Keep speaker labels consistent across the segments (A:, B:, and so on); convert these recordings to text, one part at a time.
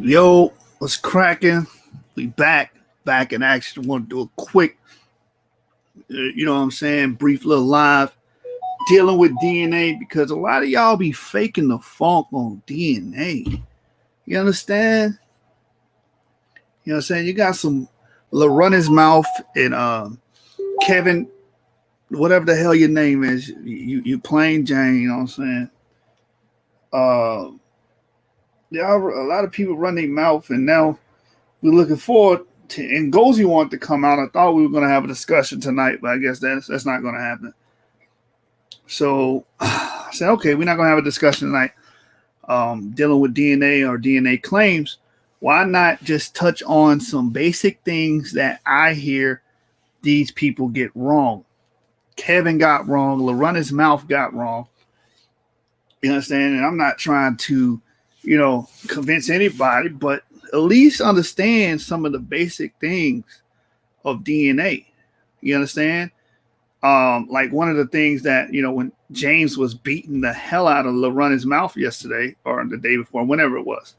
A: Yo, what's cracking? We back in action. Want to do a quick, you know what I'm saying, brief little live dealing with DNA because a lot of y'all be faking the funk on DNA. You understand? You know what I'm saying? You got some run his mouth and Kevin, whatever the hell your name is, you plain Jane. You know what I'm saying? Uh, yeah, a lot of people run their mouth, and now we're looking forward to. And Gozy wanted to come out. I thought we were going to have a discussion tonight, but I guess that's not going to happen. So I said, okay, we're not going to have a discussion tonight dealing with DNA or DNA claims. Why not just touch on some basic things that I hear these people get wrong? Kevin got wrong. LaRunner's mouth got wrong. You understand? And I'm not trying to, convince anybody, but at least understand some of the basic things of DNA. You understand? Like one of the things that, when James was beating the hell out of LaRunner's mouth yesterday or the day before, whenever it was.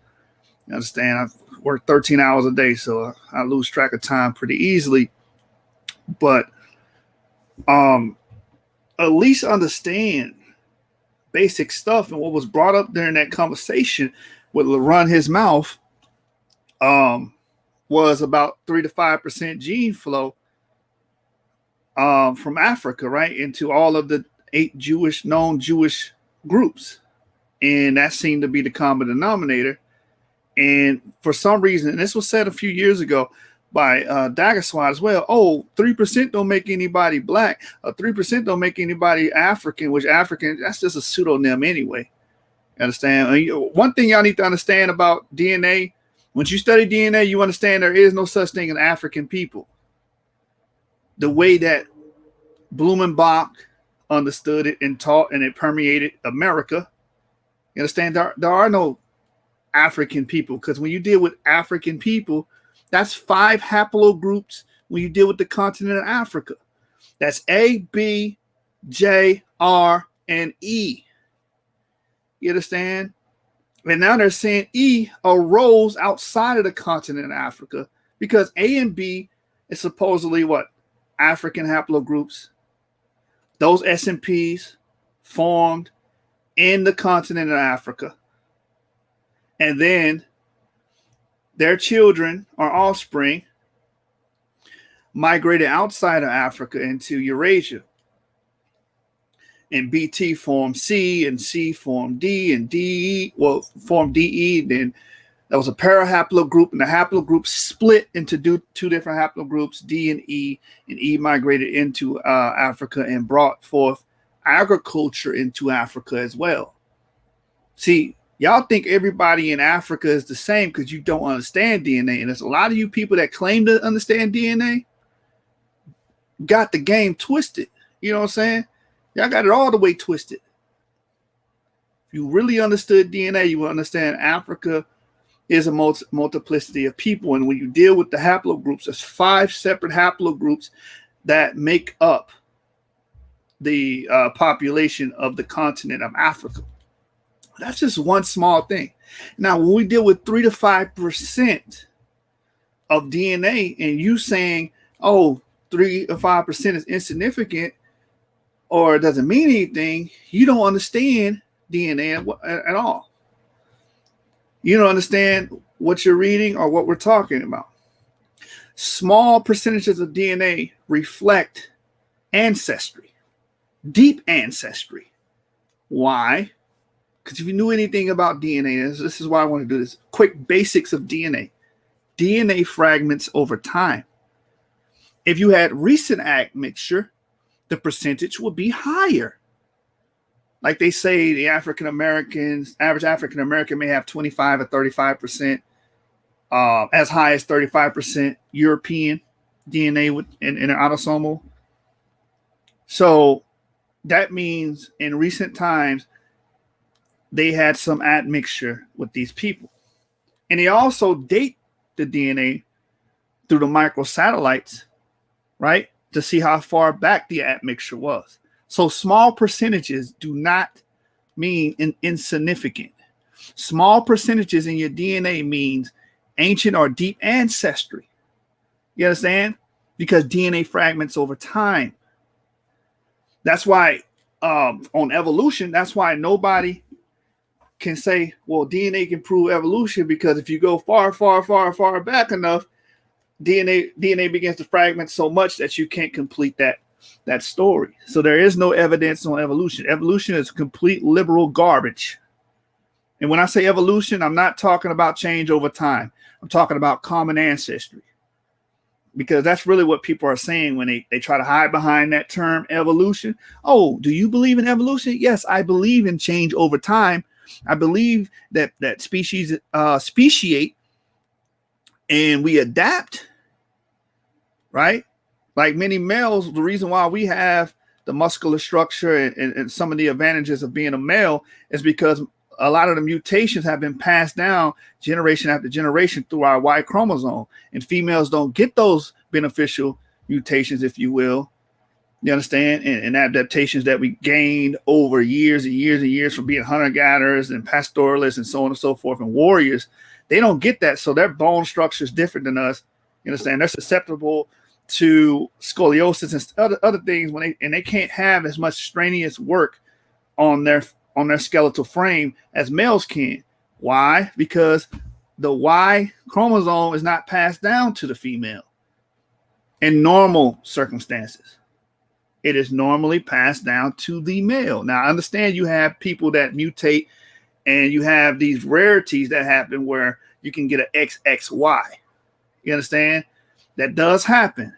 A: You understand? I've worked 13 hours a day, so I lose track of time pretty easily. But at least understand basic stuff. And what was brought up during that conversation with LaRun his mouth was about 3 to 5% gene flow from Africa, right, into all of the 8 known Jewish groups. And that seemed to be the common denominator. And for some reason, and this was said a few years ago by Dagaswad as well, 3% don't make anybody black, 3% don't make anybody African, which African, that's just a pseudonym anyway. Understand? One thing y'all need to understand about DNA, once you study DNA, you understand there is no such thing as African people. The way that Blumenbach understood it and taught, and it permeated America. You understand? There are no African people, because when you deal with African people, that's 5 haplogroups when you deal with the continent of Africa. That's A, B, J, R, and E. You understand? And now they're saying E arose outside of the continent of Africa because A and B is supposedly what? African haplogroups. Those SNPs formed in the continent of Africa. And then their children or offspring migrated outside of Africa into Eurasia. And BT formed C, and C formed D, and DE, formed DE. Then there was a parahaplogroup, and the haplogroup split into 2 different haplogroups, D and E migrated into Africa and brought forth agriculture into Africa as well. See, y'all think everybody in Africa is the same because you don't understand DNA. And there's a lot of you people that claim to understand DNA got the game twisted. You know what I'm saying? Y'all got it all the way twisted. If you really understood DNA, you would understand Africa is a multiplicity of people. And when you deal with the haplogroups, there's 5 separate haplogroups that make up the population of the continent of Africa. That's just one small thing. Now, when we deal with 3 to 5% of DNA, and you saying, 3 or 5% is insignificant or it doesn't mean anything, you don't understand DNA at all. You don't understand what you're reading or what we're talking about. Small percentages of DNA reflect ancestry, deep ancestry. Why? Because if you knew anything about DNA, this is why I want to do this. Quick basics of DNA. DNA fragments over time. If you had recent admixture, the percentage would be higher. Like they say, the average African American may have 25 or 35%, as high as 35% European DNA in an autosomal. So that means in recent times, they had some admixture with these people. And they also date the DNA through the microsatellites, right? To see how far back the admixture was. So small percentages do not mean insignificant. Small percentages in your DNA means ancient or deep ancestry. You understand? Because DNA fragments over time. That's why on evolution, that's why nobody can say, well, DNA can prove evolution, because if you go far, far, far, far back enough, DNA begins to fragment so much that you can't complete that story. So there is no evidence on evolution. Evolution is complete liberal garbage. And when I say evolution, I'm not talking about change over time. I'm talking about common ancestry, because that's really what people are saying when they try to hide behind that term evolution. Oh, do you believe in evolution? Yes, I believe in change over time. I believe that species speciate and we adapt, right? Like many males, the reason why we have the muscular structure and some of the advantages of being a male is because a lot of the mutations have been passed down generation after generation through our Y chromosome, and females don't get those beneficial mutations, if you will. You understand? And adaptations that we gained over years and years and years from being hunter-gatherers and pastoralists and so on and so forth, and warriors. They don't get that, so their bone structure is different than us. You understand? They're susceptible to scoliosis and other things when they can't have as much strenuous work on their skeletal frame as males can. Why? Because the Y chromosome is not passed down to the female in normal circumstances. It is normally passed down to the male. Now, I understand you have people that mutate and you have these rarities that happen where you can get an XXY. You understand? That does happen.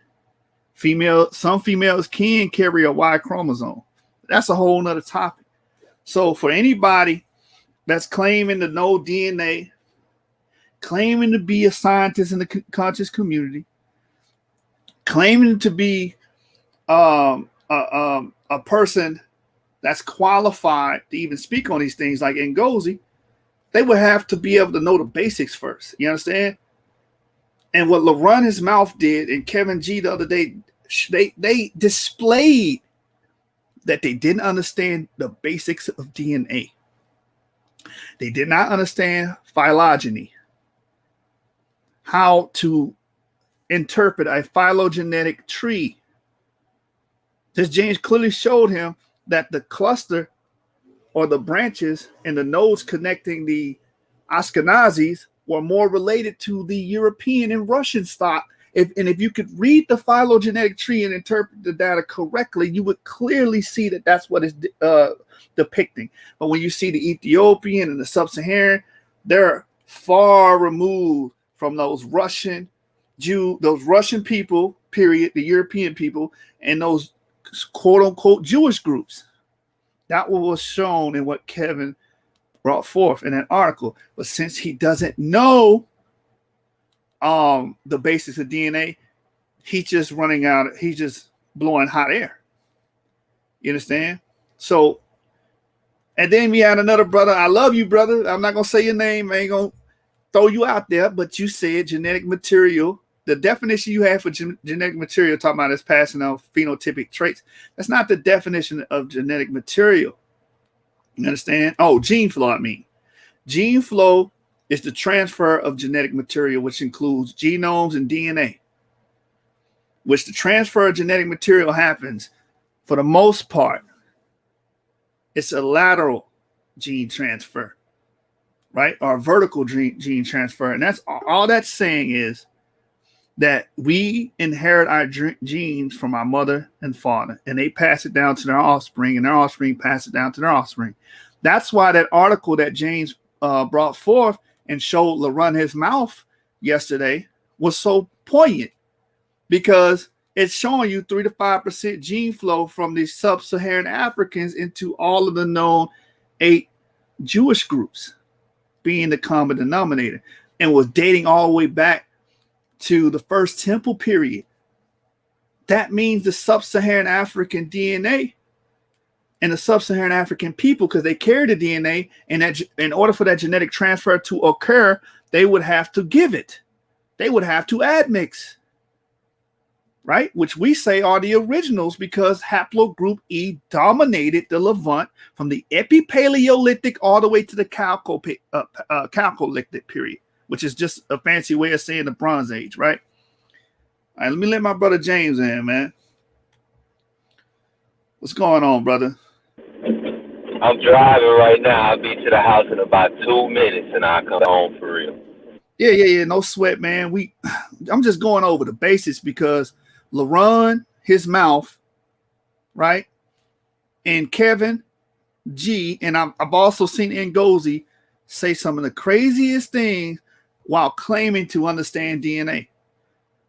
A: Some females can carry a Y chromosome. That's a whole nother topic. So for anybody that's claiming to know DNA, claiming to be a scientist in the conscious community, claiming to be a person that's qualified to even speak on these things like Ngozi, they would have to be able to know the basics first. You understand? And what LaRun His Mouth did and Kevin G the other day, they displayed that they didn't understand the basics of DNA. They did not understand phylogeny, how to interpret a phylogenetic tree. This James clearly showed him that the cluster or the branches and the nodes connecting the Ashkenazis were more related to the European and Russian stock. If you could read the phylogenetic tree and interpret the data correctly, you would clearly see that that's what it's depicting. But when you see the Ethiopian and the Sub-Saharan, they're far removed from those Russian people, period, the European people, and those quote-unquote Jewish groups. That was shown in what Kevin brought forth in that article. But since he doesn't know the basics of DNA, he's just blowing hot air. You understand? So, and then we had another brother. I love you, brother. I'm not going to say your name. I ain't going to throw you out there, but you said genetic material. The definition you have for genetic material, talking about is passing on phenotypic traits. That's not the definition of genetic material. You understand? Oh, gene flow, I mean. Gene flow is the transfer of genetic material, which includes genomes and DNA. Which the transfer of genetic material happens, for the most part, it's a lateral gene transfer, right? Or a vertical gene transfer. And that's all that's saying is that we inherit our genes from our mother and father, and they pass it down to their offspring, and their offspring pass it down to their offspring. That's why that article that James brought forth and showed LaRun His Mouth yesterday was so poignant, because it's showing you 3 to 5% gene flow from the sub-Saharan Africans into all of the known 8 Jewish groups being the common denominator, and was dating all the way back to the First Temple period. That means the sub-Saharan African DNA and the sub-Saharan African people, because they carry the DNA, and that in order for that genetic transfer to occur, they would have to give it. They would have to admix. right? Which we say are the originals because haplogroup E dominated the Levant from the Epipaleolithic all the way to the Chalcolithic period, which is just a fancy way of saying the Bronze Age, right? All right, let me let my brother James in, man. What's going on, brother?
B: I'm driving right now. I'll be to the house in about 2 minutes, and I'll come home for real.
A: Yeah. No sweat, man. I'm just going over the basics because LaRon, his mouth, right? And Kevin G, and I've also seen Ngozi say some of the craziest things while claiming to understand DNA.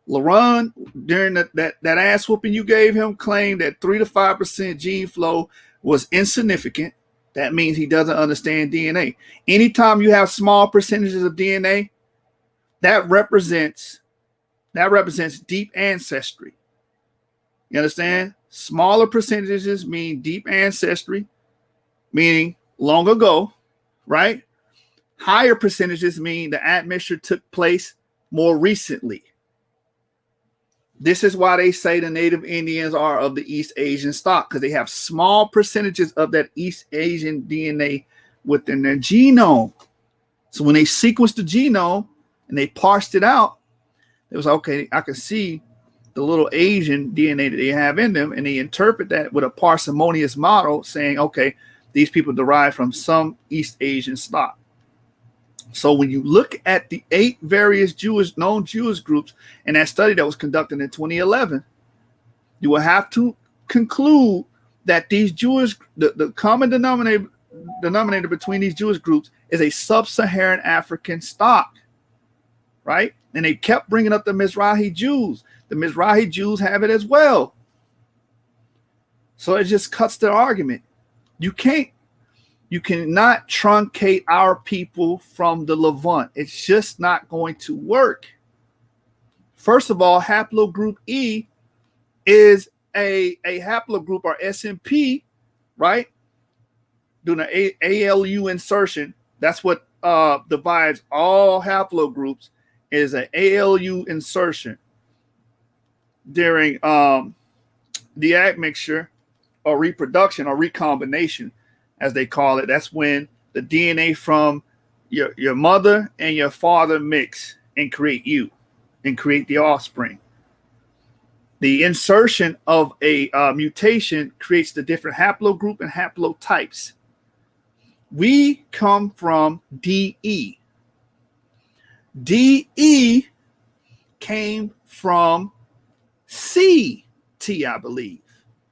A: LaRon, during that ass whooping you gave him, claimed that 3 to 5% gene flow was insignificant. That means he doesn't understand DNA. Anytime you have small percentages of DNA, that represents deep ancestry. You understand? Smaller percentages mean deep ancestry, meaning long ago, right? Higher percentages mean the admixture took place more recently. This is why they say the Native Indians are of the East Asian stock, because they have small percentages of that East Asian DNA within their genome. So when they sequenced the genome and they parsed it out, it was okay, I can see the little Asian DNA that they have in them, and they interpret that with a parsimonious model saying, okay, these people derive from some East Asian stock. So when you look at the 8 various known Jewish groups in that study that was conducted in 2011, you will have to conclude that these the common denominator between these Jewish groups is a sub-Saharan African stock, right? And they kept bringing up the Mizrahi Jews. The Mizrahi Jews have it as well. So it just cuts the argument. You cannot truncate our people from the Levant. It's just not going to work. First of all, haplogroup E is a haplogroup, or SNP, right? Doing an ALU insertion. That's what divides all haplogroups, is an ALU insertion during the admixture or reproduction or recombination, as they call it. That's when the DNA from your mother and your father mix and create you and create the offspring. The insertion of a mutation creates the different haplogroup and haplotypes. We come from DE. DE came from CT, I believe.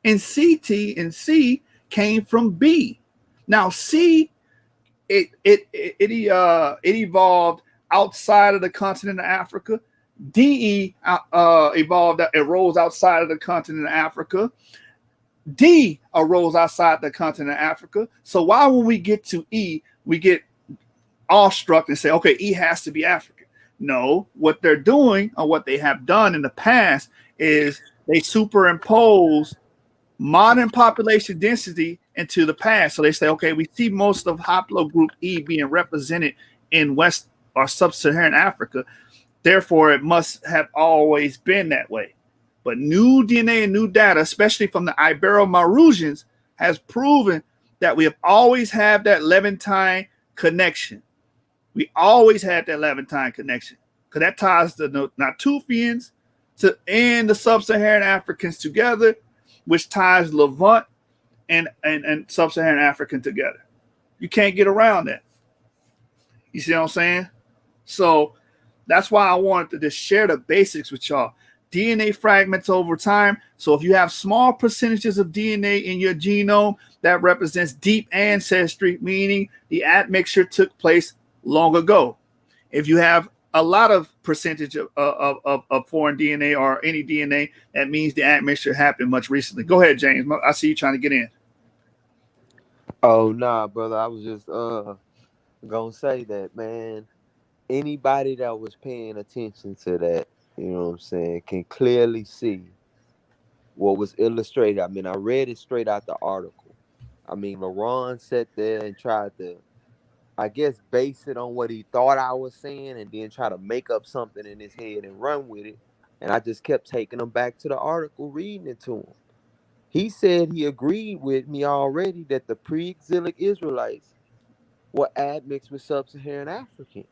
A: And CT and C came from B. Now C, it evolved outside of the continent of Africa. DE evolved, it rose outside of the continent of Africa. D arose outside the continent of Africa. So why, when we get to E, we get awestruck and say, okay, E has to be African? No, what they're doing, or what they have done in the past, is they superimpose modern population density into the past. So they say, okay, we see most of haplogroup E being represented in West or Sub-Saharan Africa. Therefore, it must have always been that way. But new DNA and new data, especially from the Ibero-Maurusians, has proven that we have always had that Levantine connection. We always had that Levantine connection, because that ties the Natufians and the Sub-Saharan Africans together, which ties Levant and Sub-Saharan African together. You can't get around that. You see what I'm saying? So that's why I wanted to just share the basics with y'all. DNA fragments over time. So if you have small percentages of DNA in your genome, that represents deep ancestry, meaning the admixture took place long ago. If you have a lot of percentage of foreign DNA or any DNA, that means the admixture happened much recently. Go ahead, James. I see you trying to get in.
C: Oh nah, brother. I was just gonna say that, man. Anybody that was paying attention to that, you know what I'm saying, can clearly see what was illustrated. I mean, I read it straight out the article. I mean, LaRon sat there and tried to, I guess, base it on what he thought I was saying, and then try to make up something in his head and run with it. And I just kept taking him back to the article, reading it to him. He said he agreed with me already that the pre-exilic Israelites were admixed with sub-Saharan African.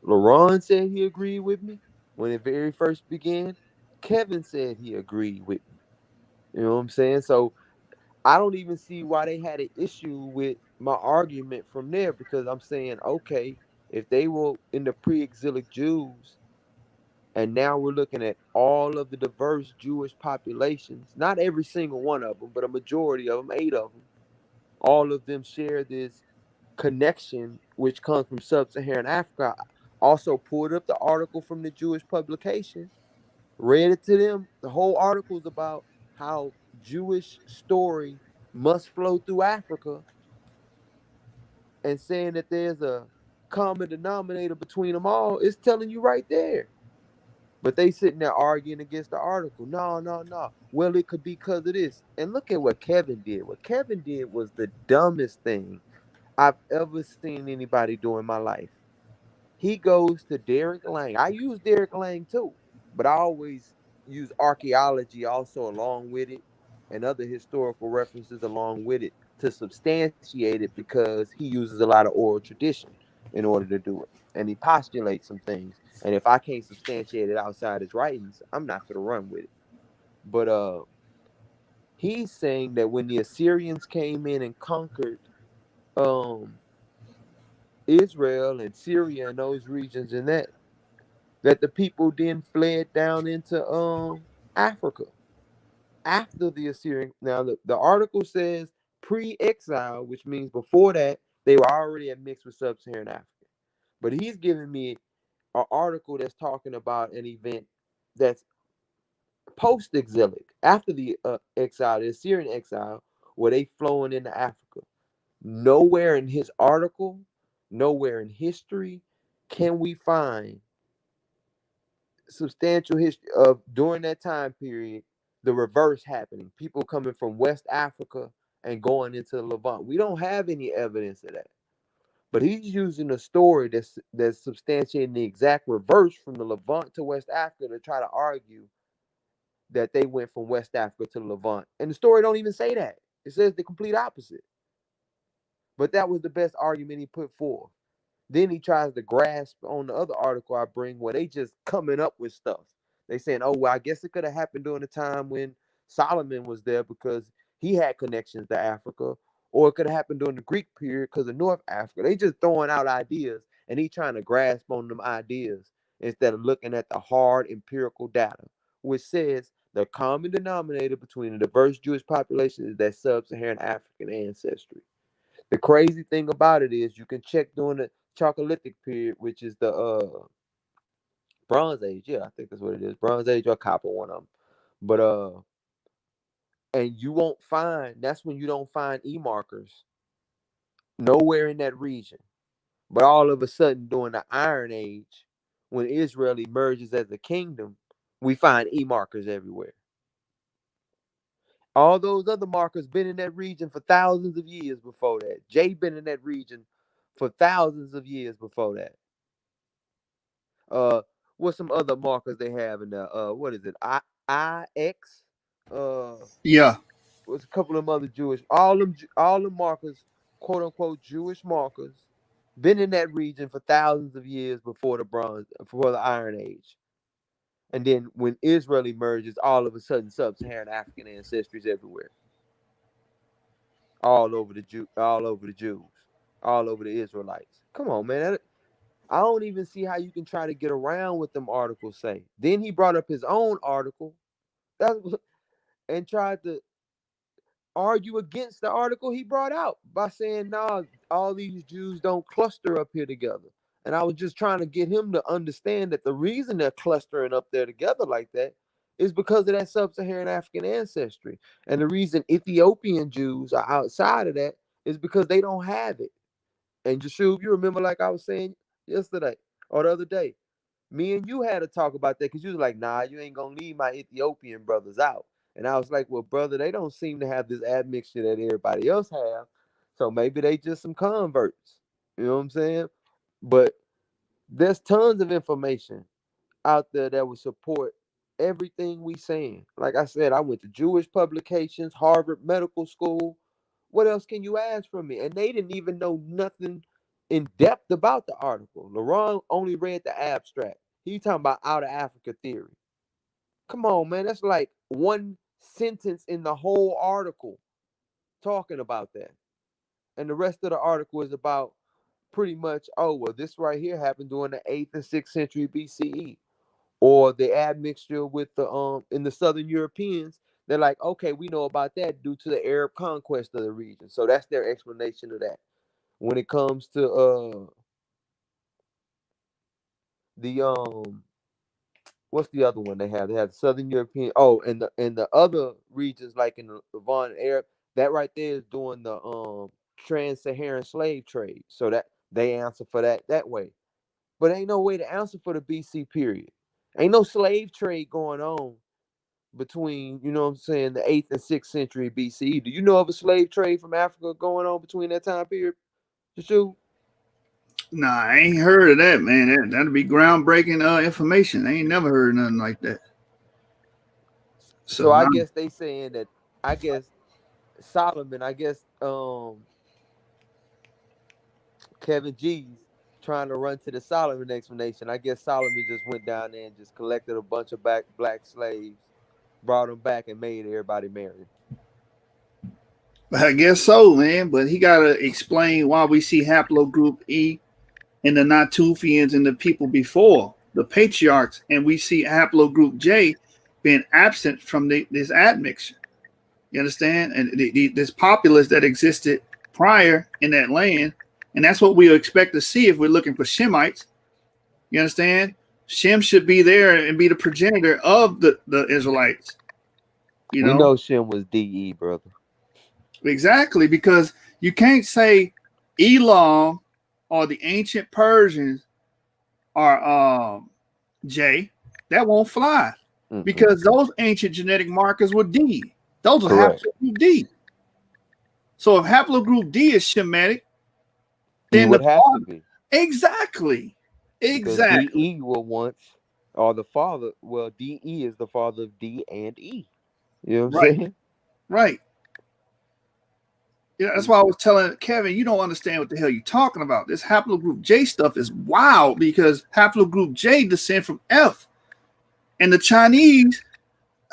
C: LaRon said he agreed with me when it very first began. Kevin said he agreed with me. You know what I'm saying? So I don't even see why they had an issue with my argument from there, because I'm saying, okay, if they were in the pre-exilic Jews, and now we're looking at all of the diverse Jewish populations, not every single one of them, but a majority of them, 8 of them, all of them share this connection which comes from sub-Saharan Africa. I also pulled up the article from the Jewish publication, read it to them. The whole article is about how Jewish story must flow through Africa, and saying that there's a common denominator between them all. It's telling you right there. But they sitting there arguing against the article. No, no, no. Well, it could be because of this. And look at what Kevin did. What Kevin did was the dumbest thing I've ever seen anybody do in my life. He goes to Derek Lang. I use Derek Lang too, but I always use archaeology also along with it, and other historical references along with it, to substantiate it, because he uses a lot of oral tradition in order to do it. And he postulates some things. And if I can't substantiate it outside his writings, I'm not going to run with it. But he's saying that when the Assyrians came in and conquered um Israel and Syria and those regions, and that the people then fled down into Africa after the Assyrian. Now the article says pre-exile, which means before that they were already mixed with sub-Saharan Africa. But he's giving me an article that's talking about an event that's post-exilic, after the exile, the Assyrian exile, where they flowing into Africa. Nowhere in his article, nowhere in history can we find substantial history of during that time period the reverse happening, people coming from West Africa and going into the Levant. We don't have any evidence of that, but he's using a story that's substantiating the exact reverse from the Levant to West Africa to try to argue that they went from West Africa to the Levant. And the story don't even say that. It says the complete opposite. But that was the best argument he put forth. Then he tries to grasp on the other article I bring, where they just coming up with stuff. They saying, oh, well, I guess it could have happened during the time when Solomon was there because he had connections to Africa, or it could have happened during the Greek period because of North Africa. They just throwing out ideas, and he trying to grasp on them ideas instead of looking at the hard empirical data, which says the common denominator between the diverse Jewish population is that sub-Saharan African ancestry. The crazy thing about it is you can check during the Chalcolithic period, which is the Bronze Age. Yeah, I think that's what it is. Bronze Age or Copper, one of them. But and you won't find, that's when you don't find E markers nowhere in that region. But all of a sudden during the Iron Age, when Israel emerges as a kingdom, we find E markers everywhere. All those other markers been in that region for thousands of years before that. Jay been in that region for thousands of years before that. Uh, what's some other markers they have in the what is it? IX. Uh,
A: Yeah.
C: what's a couple of other Jewish? All them markers, quote unquote Jewish markers, been in that region for thousands of years before the Iron Age. And then when Israel emerges, all of a sudden sub-Saharan African ancestries everywhere, all over the Jews, all over the Israelites. Come on, man. I don't even see how you can try to get around what them articles say. Then he brought up his own article, that's, and tried to argue against the article he brought out by saying, nah, all these Jews don't cluster up here together. And I was just trying to get him to understand that the reason they're clustering up there together like that is because of that sub-Saharan African ancestry. And the reason Ethiopian Jews are outside of that is because they don't have it. And Yeshua, you remember, like I was saying yesterday or the other day, me and you had to talk about that because you was like, nah, you ain't gonna leave my Ethiopian brothers out. And I was like, well, brother, they don't seem to have this admixture that everybody else have. So maybe they just some converts. You know what I'm saying? But there's tons of information out there that would support everything we saying. Like I said, I went to Jewish publications, Harvard Medical School. What else can you ask from me? And they didn't even know nothing in depth about the article. LaRon only read the abstract. He talking about out of Africa theory. Come on, man. That's like one sentence in the whole article talking about that. And the rest of the article is about pretty much, oh, well, this right here happened during the 8th and 6th century BCE. Or the admixture with the in the Southern Europeans. They're like, okay, we know about that due to the Arab conquest of the region. So that's their explanation of that. When it comes to the what's the other one they have? They have the Southern European. Oh, and the other regions like in the Levant and Arab, that right there is doing the trans-Saharan slave trade. So that they answer for that way. But ain't no way to answer for the BC period. Ain't no slave trade going on between, you know what I'm saying, the 8th and 6th century BCE. Do you know of a slave trade from Africa going on between that time period? Shoot.
A: Nah, I ain't heard of that, man. That'd be groundbreaking information. I ain't never heard nothing like that.
C: So I guess they saying that, I guess Solomon, Kevin G's trying to run to the Solomon explanation. I guess Solomon just went down there and just collected a bunch of black slaves, brought them back, and made everybody marry.
A: I guess so, man. But he got to explain why we see haplogroup E in the Natufians and the people before, the patriarchs, and we see haplogroup J being absent from this admixture. You understand? And this populace that existed prior in that land. And that's what we expect to see if we're looking for Shemites. You understand? Shem should be there and be the progenitor of the Israelites.
C: We know Shem was DE, brother.
A: Exactly, because you can't say Elam or the ancient Persians are J. That won't fly. Mm-hmm. Because those ancient genetic markers were D. Those are haplogroup D. So if haplogroup D is Shemitic, then
C: would have to be.
A: Exactly.
C: DE will once, or the father, well, DE is the father of D and E. You know what I'm saying?
A: Right. Yeah, that's why I was telling Kevin, you don't understand what the hell you're talking about. This haplogroup J stuff is wild because haplogroup J descend from F. And the Chinese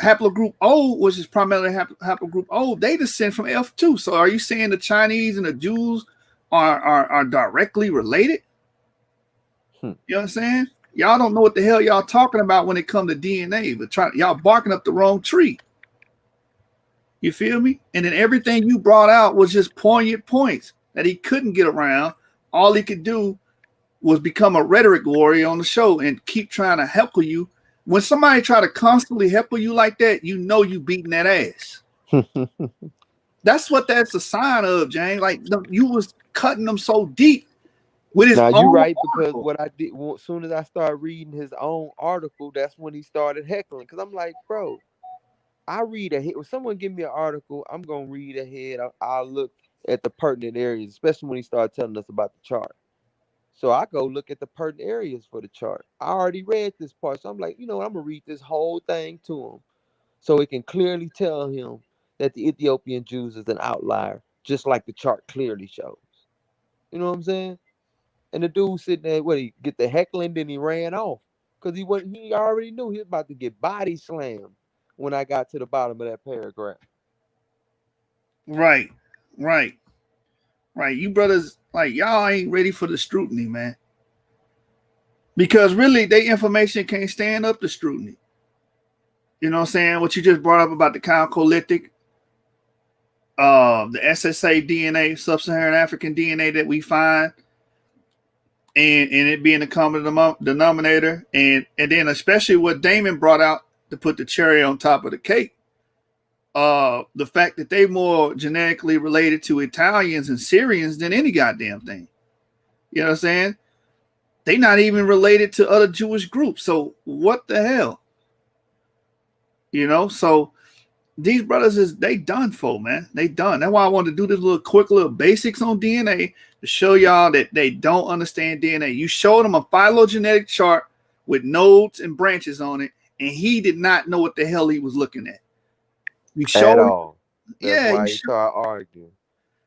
A: haplogroup O, which is primarily haplogroup O, they descend from F too. So are you saying the Chinese and the Jews are directly related? You know what I'm saying? Y'all don't know what the hell y'all talking about when it comes to DNA, but y'all barking up the wrong tree. You feel me? And then everything you brought out was just poignant points that he couldn't get around. All he could do was become a rhetoric warrior on the show and keep trying to heckle you. When somebody try to constantly heckle you like that, you know you beating that ass. That's what that's a sign of, Jane. Like you was cutting them so deep with his own.
C: Now you're right, because what I did, well, as soon as I started reading his own article, that's when he started heckling. Because I'm like, bro, I read ahead. When someone give me an article, I'm gonna read ahead. I'll look at the pertinent areas, especially when he started telling us about the chart. So I go look at the pertinent areas for the chart. I already read this part, so I'm like, you know what? I'm gonna read this whole thing to him, so it can clearly tell him that the Ethiopian Jews is an outlier, just like the chart clearly shows. You know what I'm saying? And the dude sitting there, he get the heckling, then he ran off because he already knew he was about to get body slammed when I got to the bottom of that paragraph.
A: Right. You brothers, like, y'all ain't ready for the scrutiny, man. Because really, their information can't stand up to scrutiny. You know what I'm saying? What you just brought up about the chalcolithic, the SSA DNA, sub-Saharan African DNA that we find, and it being the common denominator, and then especially what Damon brought out to put the cherry on top of the cake, the fact that they more genetically related to Italians and Syrians than any goddamn thing. You know what I'm saying? They not even related to other Jewish groups. So what the hell? You know, so these brothers they done for, man. They done. That's why I wanted to do this little quick little basics on DNA to show y'all that they don't understand DNA. You showed them a phylogenetic chart with nodes and branches on it, and he did not know what the hell he was looking at. You
C: At
A: showed,
C: all. That's
A: yeah,
C: why he started arguing.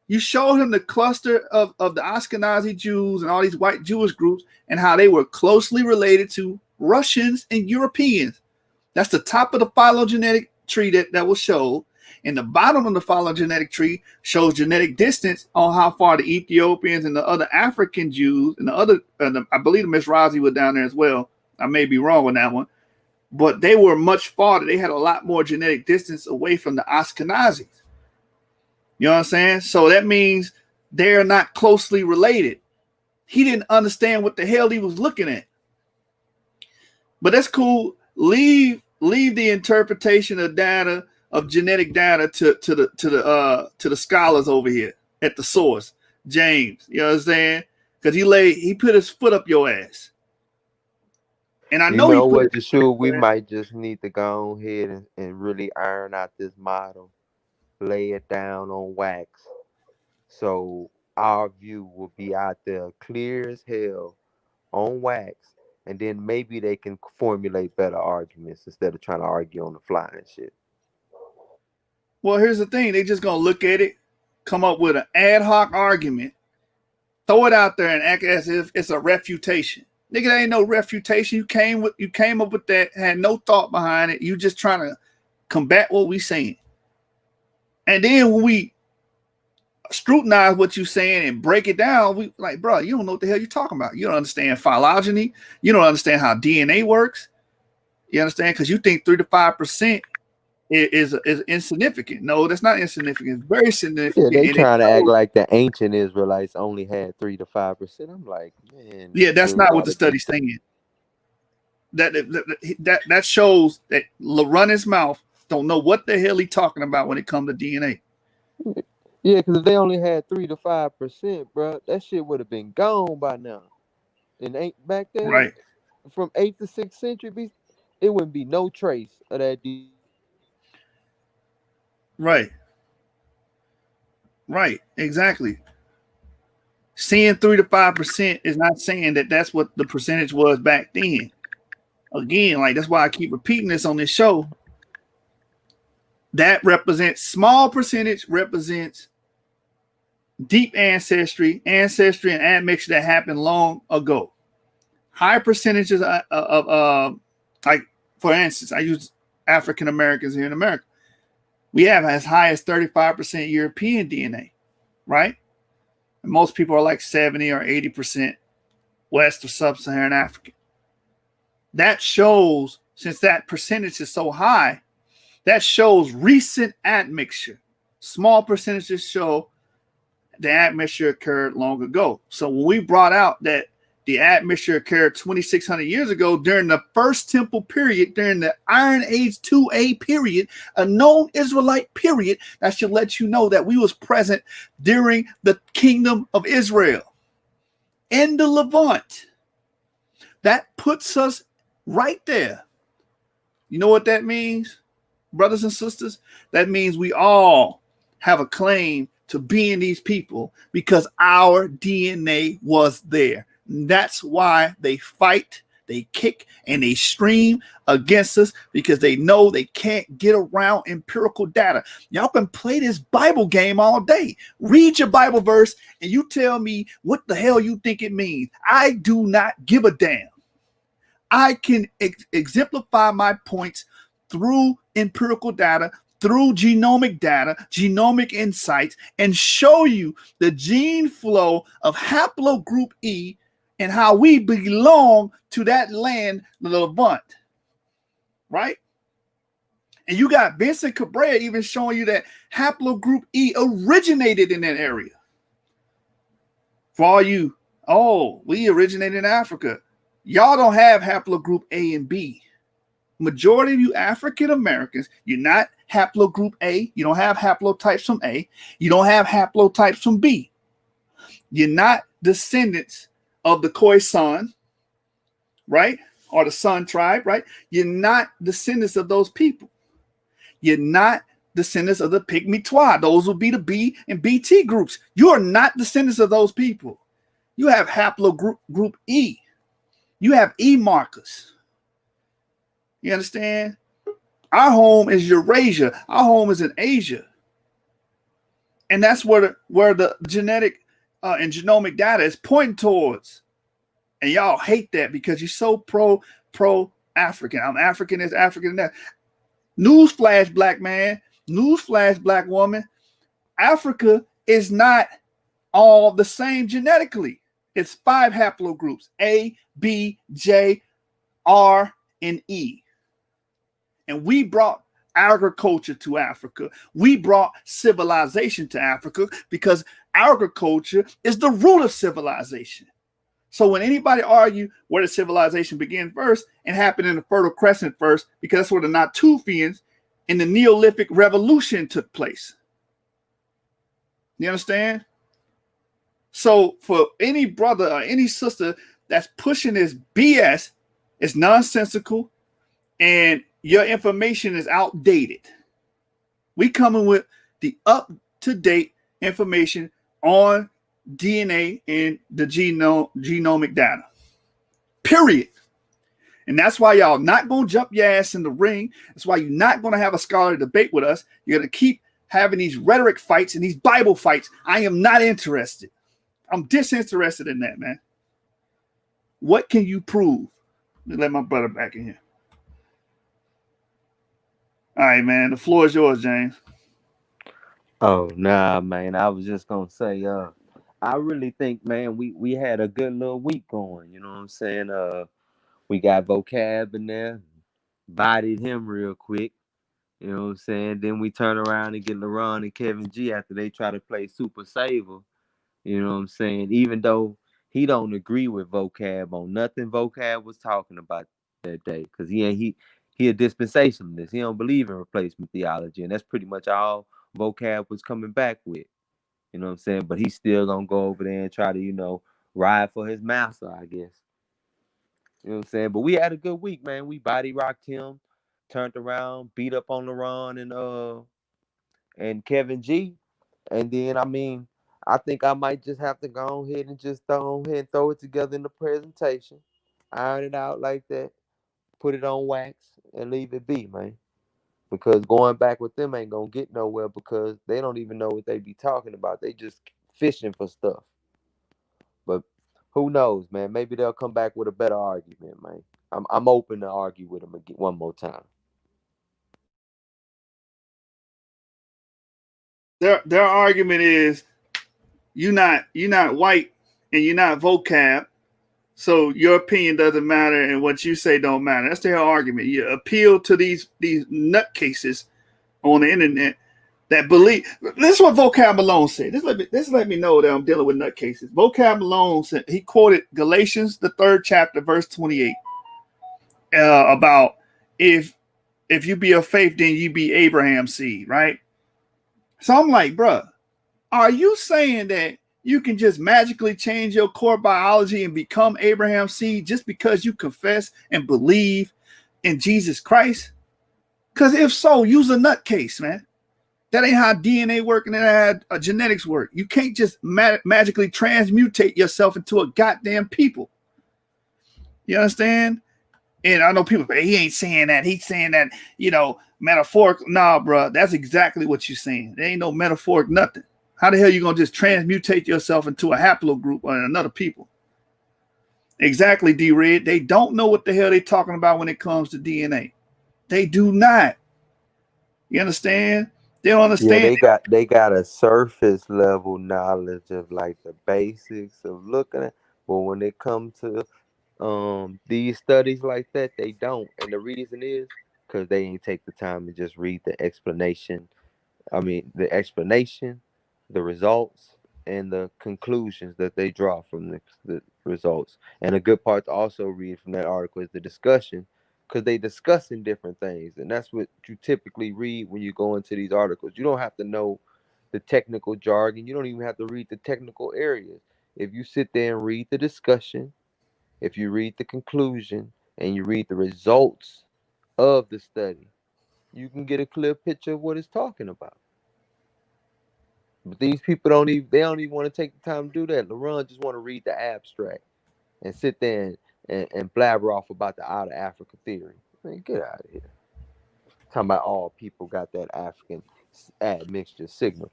A: you showed him the cluster of the Ashkenazi Jews and all these white Jewish groups and how they were closely related to Russians and Europeans. That's the top of the phylogenetic tree that was showed. And the bottom of the phylogenetic tree shows genetic distance on how far the Ethiopians and the other African Jews and I believe the Mizrahi were down there as well. I may be wrong on that one. But they were much farther. They had a lot more genetic distance away from the Ashkenazis. You know what I'm saying? So that means they're not closely related. He didn't understand what the hell he was looking at. But that's cool. Leave the interpretation of data, of genetic data to the scholars over here at the source, James. You know what I'm saying? Because he put his foot up your ass. And I know
C: you know what,
A: Yeshua,
C: we might just need to go ahead and really iron out this model, lay it down on wax, so our view will be out there clear as hell on wax, and then maybe they can formulate better arguments instead of trying to argue on the fly and shit.
A: Well, here's the thing. They just going to look at it, come up with an ad hoc argument, throw it out there and act as if it's a refutation. Nigga, that ain't no refutation. You came up with that, had no thought behind it. You just trying to combat what we saying. And then when we scrutinize what you saying and break it down, we like, bro, you don't know what the hell you're talking about. You don't understand phylogeny. You don't understand how DNA works. You understand? Because you think 3 to 5% is insignificant. No, that's not insignificant. It's very significant.
C: Yeah, they trying to act like the ancient Israelites only had 3 to 5%. I'm like, man.
A: Yeah, that's not what the study's saying. That shows that run his mouth don't know what the hell he talking about when it comes to DNA.
C: Yeah, because if they only had 3 to 5%, bro, that shit would have been gone by now. And ain't back then,
A: right?
C: From 8th to 6th century, it wouldn't be no trace of that.
A: Right, exactly. Seeing 3 to 5% is not saying that that's what the percentage was back then. Again, like that's why I keep repeating this on this show. That represents small percentage represents deep ancestry and admixture that happened long ago. High percentages of like for instance, I use African Americans here in America. We have as high as 35% European DNA, right? And most people are like 70 or 80% West or Sub-Saharan African. That shows, since that percentage is so high, that shows recent admixture. Small percentages show the admixture occurred long ago. So when we brought out that the admixture occurred 2,600 years ago during the First Temple period, during the Iron Age 2A period, a known Israelite period, that should let you know that we was present during the Kingdom of Israel in the Levant. That puts us right there. You know what that means, brothers and sisters? That means we all have a claim to being these people because our DNA was there. That's why they fight, they kick, and they stream against us because they know they can't get around empirical data. Y'all can play this Bible game all day. Read your Bible verse and you tell me what the hell you think it means. I do not give a damn. I can exemplify my points through empirical data, through genomic data, genomic insights, and show you the gene flow of haplogroup E and how we belong to that land, the Levant, right? And you got Vincent Cabrera even showing you that haplogroup E originated in that area. For all you, we originated in Africa. Y'all don't have haplogroup A and B. Majority of you African Americans, you're not haplogroup A. You don't have haplotypes from A. You don't have haplotypes from B. You're not descendants of the Khoisan, right? Or the Sun tribe, right? You're not descendants of those people. You're not descendants of the Pygmy-Twa. Those will be the B and BT groups. You are not descendants of those people. You have haplogroup group E. You have E markers. You understand? Our home is Eurasia. Our home is in Asia. And that's where the genetic and genomic data is pointing towards. And y'all hate that because you're so pro African. I'm African, this African, that. Newsflash, black man. Newsflash, black woman. Africa is not all the same genetically. It's 5 haplogroups: A, B, J, R, and E. And we brought agriculture to Africa. We brought civilization to Africa because agriculture is the root of civilization. So when anybody argue where did civilization begin first and happened in the Fertile Crescent first, because that's where the Natufians in the Neolithic Revolution took place. You understand? So for any brother or any sister that's pushing this BS, it's nonsensical and your information is outdated. We coming with the up-to-date information on DNA and the genomic data. Period. And that's why y'all not going to jump your ass in the ring. That's why you're not going to have a scholarly debate with us. You're going to keep having these rhetoric fights and these Bible fights. I am not interested. I'm disinterested in that, man. What can you prove? Let me let my brother back in here. All right, man. The floor is yours, James.
C: Oh nah, man. I was just gonna say, I really think, man, we had a good little week going. You know what I'm saying? We got Vocab in there, bodied him real quick. You know what I'm saying? Then we turn around and get LeBron and Kevin G after they try to play Super Saver. You know what I'm saying? Even though he don't agree with Vocab on nothing Vocab was talking about that day, because he a dispensationalist. He don't believe in replacement theology, and that's pretty much all Vocab was coming back with. You know what I'm saying? But he's still gonna go over there and try to, ride for his master, I guess. You know what I'm saying? But we had a good week, man. We body rocked him, turned around, beat up on LeBron and Kevin G. And then I think I might just have to go ahead and just throw it together in the presentation, iron it out like that, put it on wax, and leave it be, man. Because going back with them ain't gonna get nowhere because they don't even know what they be talking about. They just fishing for stuff. But who knows, man? Maybe they'll come back with a better argument, man. I'm open to argue with them again one more time.
A: Their argument is you're not white and you're not vocab, so your opinion doesn't matter and what you say don't matter. That's their argument. You appeal to these nutcases on the internet that believe. This is what Vocab Malone said. This let me know that I'm dealing with nutcases. Vocab Malone said, he quoted Galatians the 3rd chapter, verse 28, about if you be of faith, then you be Abraham's seed, right? So I'm like, bruh, are you saying that you can just magically change your core biology and become Abraham's seed just because you confess and believe in Jesus Christ? Because if so, use a nutcase, man. That ain't how DNA work and that how genetics work. You can't just magically transmutate yourself into a goddamn people. You understand? And I know people say, he ain't saying that. He's saying that, metaphoric. Nah, bro, that's exactly what you're saying. There ain't no metaphoric nothing. How the hell you going to just transmutate yourself into a haplogroup or another people? Exactly, D-Red. They don't know what the hell they're talking about when it comes to DNA. They do not. You understand? They don't understand.
C: Yeah, they got a surface level knowledge of like the basics of looking at, but when it comes to these studies like that, they don't. And the reason is because they ain't take the time to just read the explanation. The explanation, the results, and the conclusions that they draw from the results. And a good part to also read from that article is the discussion, because they discussing different things. And that's what you typically read when you go into these articles. You don't have to know the technical jargon. You don't even have to read the technical areas. If you sit there and read the discussion, if you read the conclusion, and you read the results of the study, you can get a clear picture of what it's talking about. But these people don't even want to take the time to do that. LeBron just want to read the abstract and sit there and blabber off about the out of Africa theory. Man, get out of here. Talking about all people got that African admixture signal.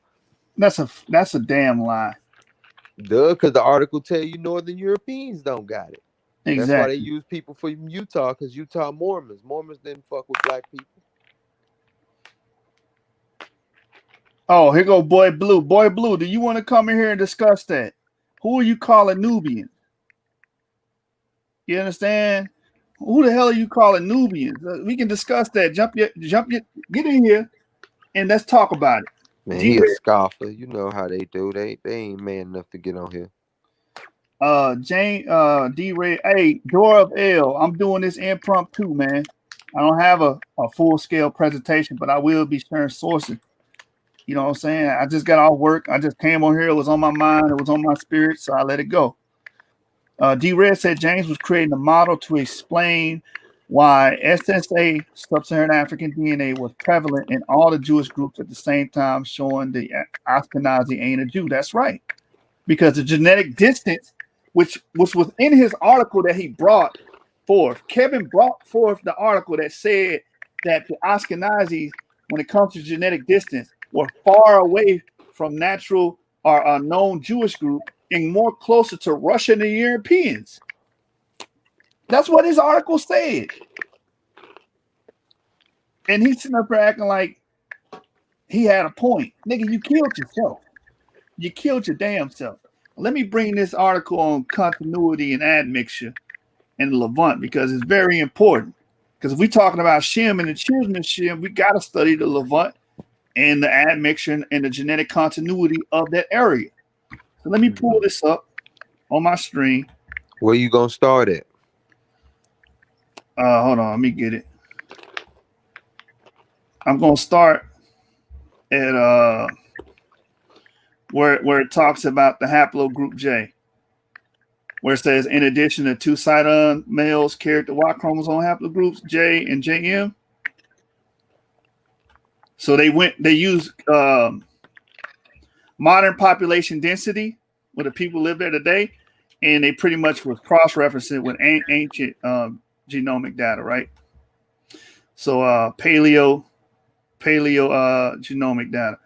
A: That's a damn lie.
C: Duh, because the article tell you Northern Europeans don't got it. That's why they
A: Exactly.
C: use people from Utah, because Utah Mormons didn't fuck with black people.
A: Oh, here go Boy Blue. Boy Blue, do you want to come in here and discuss that? Who are you calling Nubians? You understand? Who the hell are you calling Nubians? We can discuss that. Get in here and let's talk about it.
C: Man, he a scoffer. You know how they do. They ain't man enough to get on here.
A: Jane, D-Ray, hey, Dora of L, I'm doing this impromptu, man. I don't have a full-scale presentation, but I will be sharing sources. You know what I'm saying? I just got off work. I just came on here. It was on my mind. It was on my spirit, so I let it go. D-Red said James was creating a model to explain why SSA, Sub-Saharan African DNA, was prevalent in all the Jewish groups at the same time, showing the Ashkenazi ain't a Jew. That's right. Because the genetic distance, which was in his article that he brought forth, Kevin brought forth the article that said that the Ashkenazis, when it comes to genetic distance, were far away from natural or unknown Jewish group and more closer to Russian and Europeans. That's what his article said. And he's sitting up there acting like he had a point. Nigga, you killed yourself. You killed your damn self. Let me bring this article on continuity and admixture in the Levant because it's very important. Because if we're talking about Shem and the children of Shem, we got to study the Levant and the admixture and the genetic continuity of that area. So let me pull this up on my screen.
C: Where you gonna start at?
A: Hold on, let me get it. I'm gonna start at where it talks about the haplogroup J, where it says in addition to two Sidon males carried the Y chromosome haplogroups J and JM. So they used modern population density where the people live there today, and they pretty much was cross-referencing with ancient genomic data, right? So paleo genomic data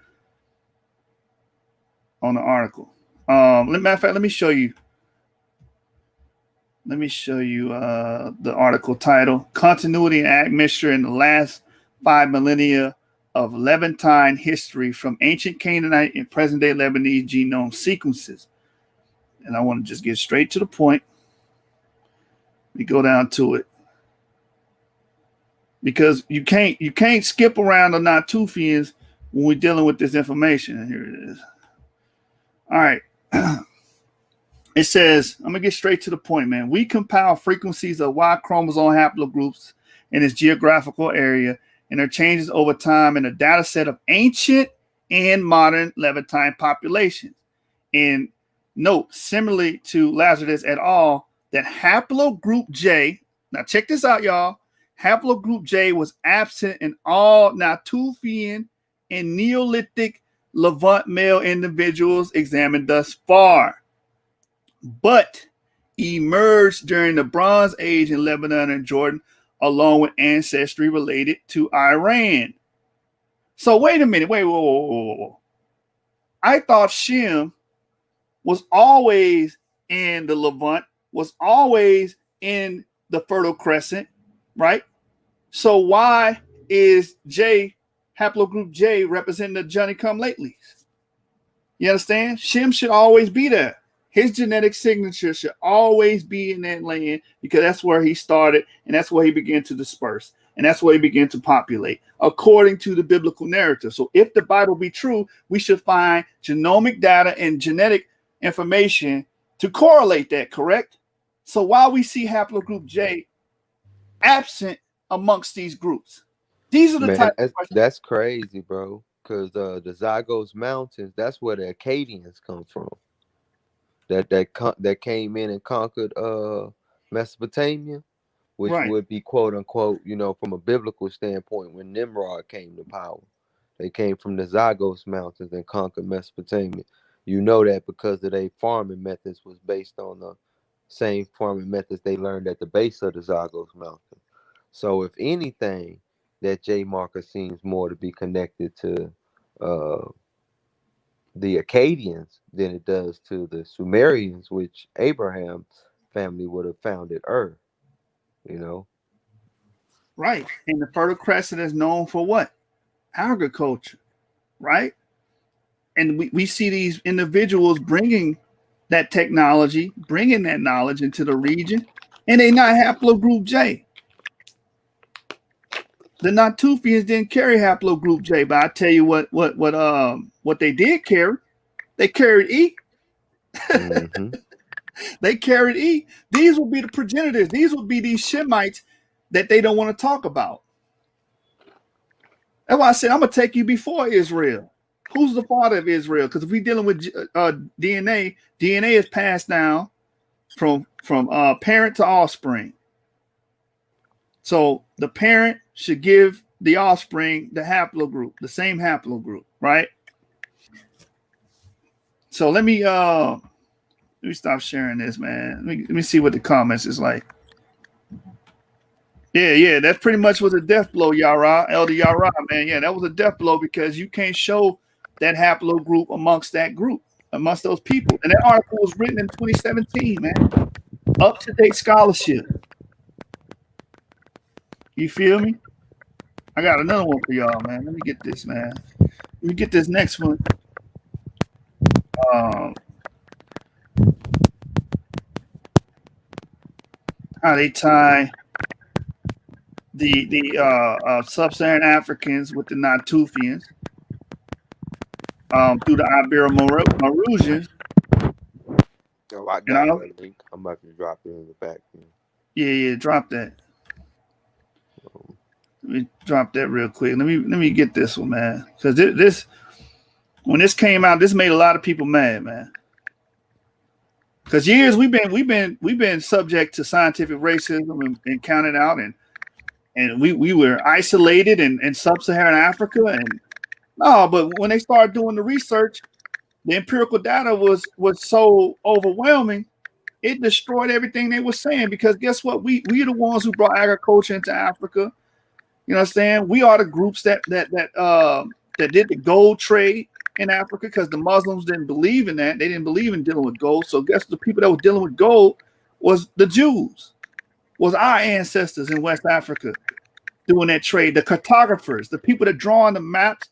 A: on the article. Matter of fact, let me show you. Let me show you the article title: Continuity and Admixture in the Last 5 Millennia of Levantine History from Ancient Canaanite and Present-Day Lebanese Genome Sequences. And I want to just get straight to the point. We go down to it. Because you can't skip around the Natufians when we're dealing with this information. And here it is. All right. It says, I'm going to get straight to the point, man. We compile frequencies of Y chromosome haplogroups in its geographical area and their changes over time in a data set of ancient and modern Levantine populations. And note, similarly to Lazarus et al., that haplogroup J, now check this out, y'all. Haplogroup J was absent in all Natufian and Neolithic Levant male individuals examined thus far, but emerged during the Bronze Age in Lebanon and Jordan, along with ancestry related to Iran. So wait a minute, whoa. I thought Shem was always in the Levant, was always in the Fertile Crescent, right? So why is haplogroup J representing the Johnny come latelys? You understand? Shem should always be there. His genetic signature should always be in that land because that's where he started and that's where he began to disperse and that's where he began to populate according to the biblical narrative. So if the Bible be true, we should find genomic data and genetic information to correlate that, correct? So while we see haplogroup J absent amongst these groups, these are the type of questions.
C: That's crazy, bro, because the Zagros Mountains, that's where the Akkadians come from. That came in and conquered Mesopotamia, which would be quote unquote, from a biblical standpoint, when Nimrod came to power. They came from the Zagros Mountains and conquered Mesopotamia. You know that because of their farming methods was based on the same farming methods they learned at the base of the Zagros Mountain. So if anything, that J marker seems more to be connected to uh, the Akkadians than it does to the Sumerians, which Abraham's family would have founded Ur. You know,
A: Right. And the Fertile Crescent is known for what? Agriculture, right? And we see these individuals bringing that technology, bringing that knowledge into the region, and they not haplogroup J. The Natufians didn't carry haplogroup J, but I tell you what they did carry. They carried E.
C: mm-hmm.
A: They carried E. These will be the progenitors. These will be these Shemites that they don't want to talk about. That's why I said I'm gonna take you before Israel. Who's the father of Israel? Because if we're dealing with DNA, DNA is passed down from parent to offspring. So the parent should give the offspring the haplogroup, the same haplogroup, right? So let me stop sharing this, man. Let me see what the comments is like. Yeah, that's pretty much was a death blow, Yara, Elder Yara, man. Yeah, that was a death blow because you can't show that haplogroup amongst that group, amongst those people. And that article was written in 2017, man. Up-to-date scholarship. You feel me? I got another one for y'all, man. Let me get this, man. Let me get this next one. How they tie the sub-Saharan Africans with the Natufians through the Ibero-Maurusians.
C: Oh, I got a link. I'm about to drop it in the back.
A: Yeah, drop that. Let me drop that real quick. Let me get this one, man. Because this when this came out, this made a lot of people mad, man. Because years we've been subject to scientific racism and counted out, and we were isolated in sub-Saharan Africa, and but when they started doing the research, the empirical data was so overwhelming, it destroyed everything they were saying. Because guess what? We are the ones who brought agriculture into Africa. You know what I'm saying? We are the groups that did the gold trade in Africa because the Muslims didn't believe in that. They didn't believe in dealing with gold. So guess the people that were dealing with gold was the Jews, was our ancestors in West Africa doing that trade. The cartographers, the people that draw on the maps,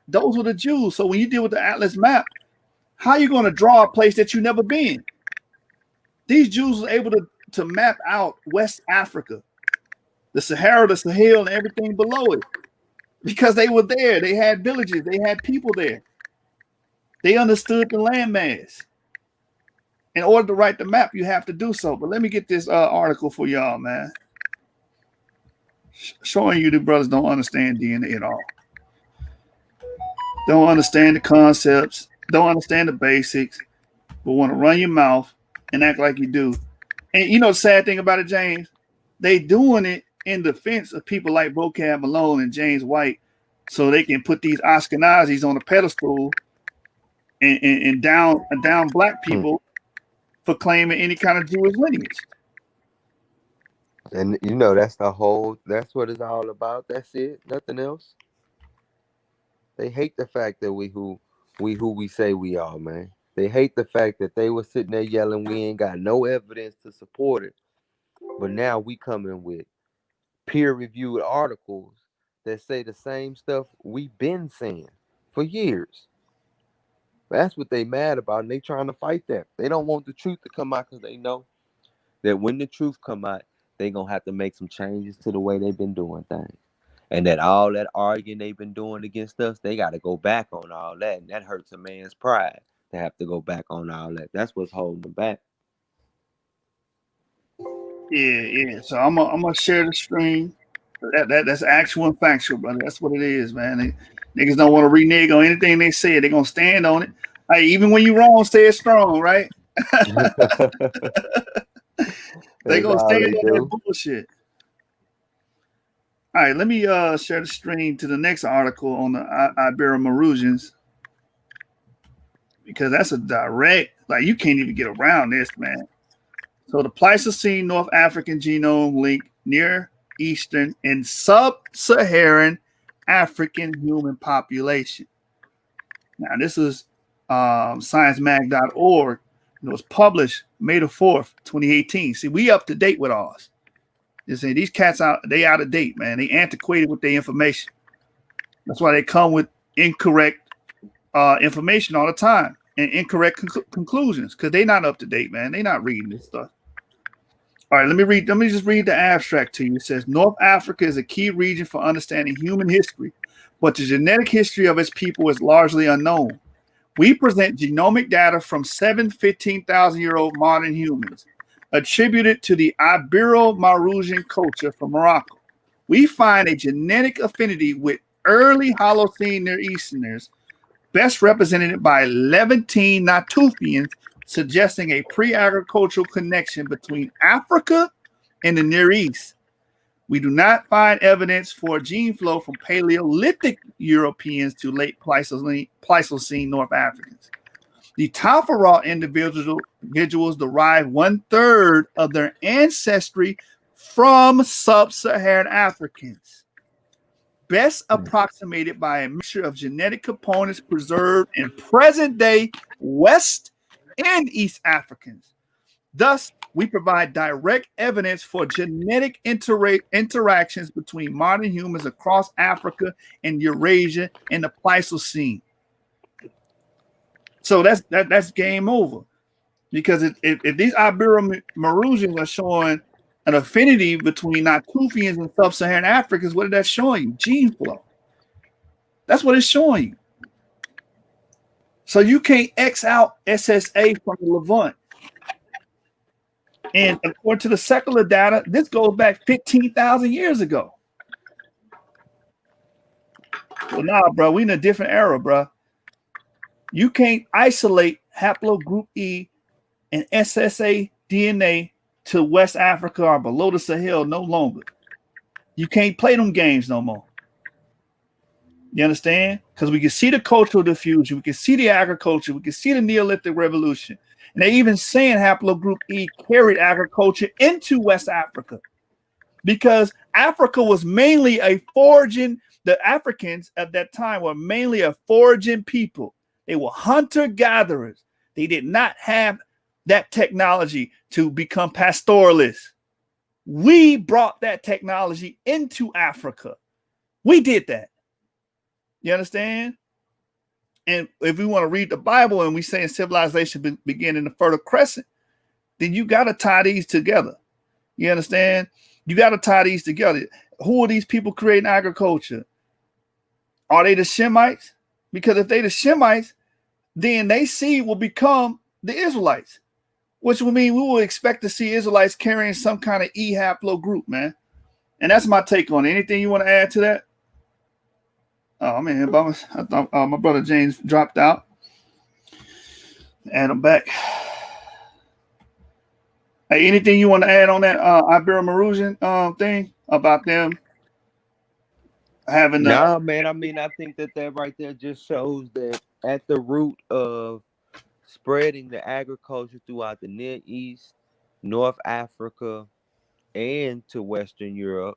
A: those were the Jews. So when you deal with the Atlas map, how are you going to draw a place that you've never been? These Jews were able to map out West Africa, the Sahara, the Sahel, and everything below it, because they were there. They had villages. They had people there. They understood the landmass. In order to write the map, you have to do so. But let me get this article for y'all, man. Showing you the brothers don't understand DNA at all. Don't understand the concepts. Don't understand the basics. But want to run your mouth and act like you do. And you know the sad thing about it, James? They doing it in defense of people like Vocab Malone and James White, so they can put these Ashkenazis on a pedestal and down black people for claiming any kind of Jewish lineage.
C: And you know that's what it's all about. That's it. Nothing else. They hate the fact that we who we say we are, man. They hate the fact that they were sitting there yelling we ain't got no evidence to support it. But now we come in with peer-reviewed articles that say the same stuff we've been saying for years. That's what they mad about, and they trying to fight that. They don't want the truth to come out because they know that when the truth come out, they going to have to make some changes to the way they've been doing things. And that all that arguing they've been doing against us, they got to go back on all that. And that hurts a man's pride to have to go back on all that. That's what's holding them back.
A: Yeah. So I'm gonna share the screen. That's actual and factual, brother. That's what it is, man. Niggas don't want to renege on anything they say. They're gonna stand on it. Hey, even when you're wrong, say it strong, right? They gonna stand on that bullshit. All right, let me share the screen to the next article on the Ibero-Maurusians, because that's a direct, like, you can't even get around this, man. So the Pleistocene North African genome link near Eastern, and Sub-Saharan African human population. Now, this is sciencemag.org. It was published May the 4th, 2018. See, we up to date with ours. You see, these cats they out of date, man. They antiquated with their information. That's why they come with incorrect information all the time and incorrect conclusions, because they're not up to date, man. They're not reading this stuff. All right, let me just read the abstract to you. It says North Africa is a key region for understanding human history, but the genetic history of its people is largely unknown. We present genomic data from 7 15,000-year-old modern humans attributed to the Ibero-Maurusian culture from Morocco. We find a genetic affinity with early Holocene Near Easterners, best represented by Levantine Natufians, suggesting a pre-agricultural connection between Africa and the Near East. We do not find evidence for gene flow from Paleolithic Europeans to late Pleistocene North Africans. The Taffara individuals derive 1/3 of their ancestry from sub-Saharan Africans, best approximated by a mixture of genetic components preserved in present-day West and East Africans. Thus, we provide direct evidence for genetic interactions between modern humans across Africa and Eurasia in the Pleistocene. So that's game over, because if these Ibero-Maurusians are showing an affinity between Natufians and sub-Saharan Africans, what is that showing you? Gene flow. That's what it's showing you. So you can't X out SSA from the Levant. And according to the secular data, this goes back 15,000 years ago. Well, nah, bro, we in a different era, bro. You can't isolate haplogroup E and SSA DNA to West Africa or below the Sahel no longer. You can't play them games no more. You understand? Because we can see the cultural diffusion, we can see the agriculture, we can see the Neolithic revolution. And they even saying haplogroup E carried agriculture into West Africa, because Africa was mainly a foraging. The Africans at that time were mainly a foraging people. They were hunter-gatherers. They did not have that technology to become pastoralists. We brought that technology into Africa. We did that. You understand? And if we want to read the Bible and we say civilization began in the Fertile Crescent, then you got to tie these together. You understand? You got to tie these together. Who are these people creating agriculture? Are they the Shemites? Because if they the Shemites, then they seed will become the Israelites, which would mean we will expect to see Israelites carrying some kind of E haplogroup, man. And that's my take on it. Anything you want to add to that? Oh, man, I thought my brother James dropped out. Add him back. Hey, anything you want to add on that Ibero-Maurusian thing about them having the...
C: Nah, man. I mean, I think that right there just shows that at the root of spreading the agriculture throughout the Near East, North Africa, and to Western Europe,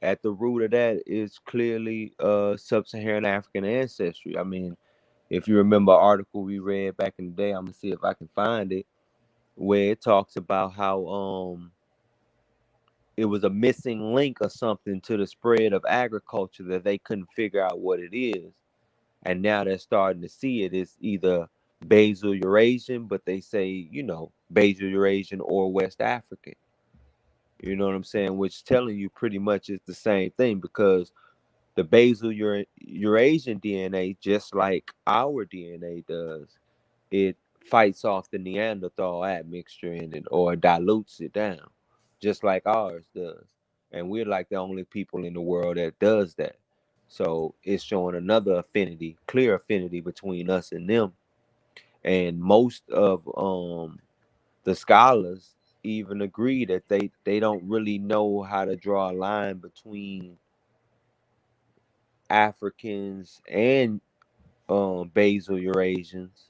C: at the root of that is clearly sub-Saharan African ancestry. I mean, if you remember an article we read back in the day, I'm gonna see if I can find it, where it talks about how it was a missing link or something to the spread of agriculture that they couldn't figure out what it is. And now they're starting to see it. It's either Basal Eurasian, but they say, Basal Eurasian or West African. You know what I'm saying? Which telling you pretty much is the same thing, because the Basal Eurasian DNA, just like our DNA does, it fights off the Neanderthal admixture in it or dilutes it down, just like ours does. And we're like the only people in the world that does that. So it's showing another affinity, clear affinity between us and them. And most of the scholars even agree that they don't really know how to draw a line between Africans and Basal Eurasians,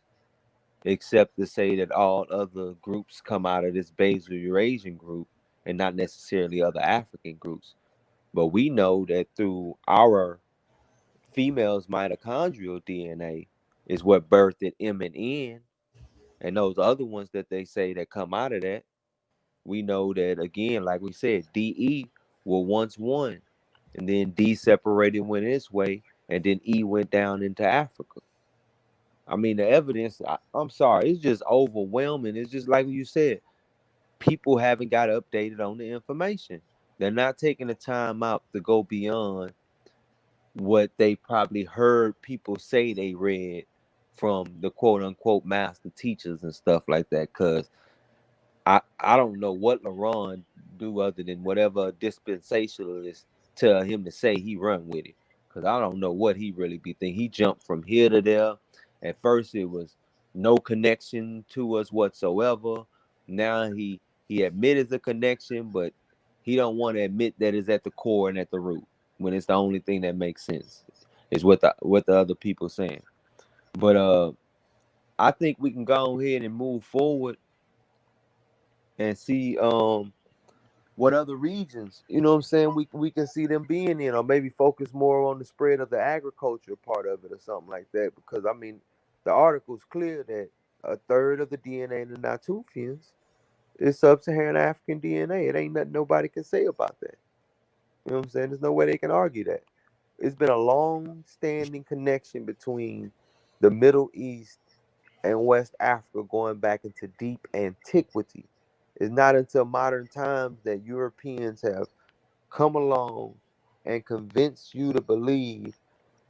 C: except to say that all other groups come out of this Basal Eurasian group and not necessarily other African groups. But we know that through our female's mitochondrial DNA is what birthed M and N, and those other ones that they say that come out of that. We know that again, like we said, DE were once one, and then D separated went its way, and then E went down into Africa. I mean, the evidence, I'm sorry, it's just overwhelming. It's just like you said, people haven't got updated on the information. They're not taking the time out to go beyond what they probably heard people say they read from the quote unquote master teachers and stuff like that. Because I don't know what LaRon do other than whatever dispensationalists tell him to say, he run with it. Because I don't know what he really be thinking. He jumped from here to there. At first it was no connection to us whatsoever. Now he admitted the connection, but he don't want to admit that it's at the core and at the root, when it's the only thing that makes sense is what the other people saying. But I think we can go ahead and move forward and see what other regions, you know what I'm saying, we can see them being in, or maybe focus more on the spread of the agriculture part of it or something like that. Because I mean, the article's clear that a third of the DNA in the Natufians is sub-Saharan African DNA. It ain't nothing nobody can say about that. You know what I'm saying? There's no way they can argue that. It's been a long-standing connection between the Middle East and West Africa going back into deep antiquity. It's not until modern times that Europeans have come along and convinced you to believe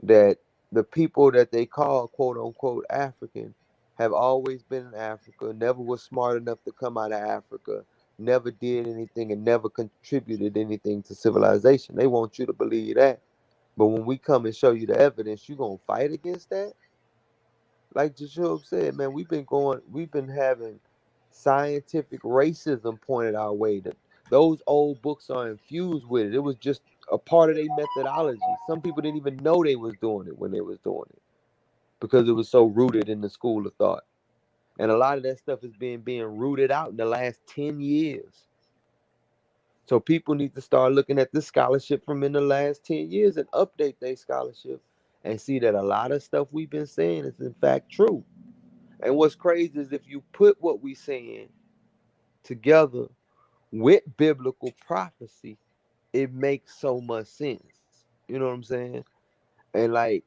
C: that the people that they call quote-unquote African have always been in Africa, never was smart enough to come out of Africa, never did anything, and never contributed anything to civilization. They want you to believe that. But when we come and show you the evidence, you gonna fight against that? Like Jashub said, man, we've been having scientific racism pointed our way. That those old books are infused with it. It was just a part of their methodology. Some people didn't even know they was doing it when they was doing it, because it was so rooted in the school of thought. And a lot of that stuff is being rooted out in the last 10 years. So people need to start looking at this scholarship from in the last 10 years and update their scholarship and see that a lot of stuff we've been saying is in fact true. And what's crazy is if you put what we're saying together with biblical prophecy, it makes so much sense. You know what I'm saying? And like,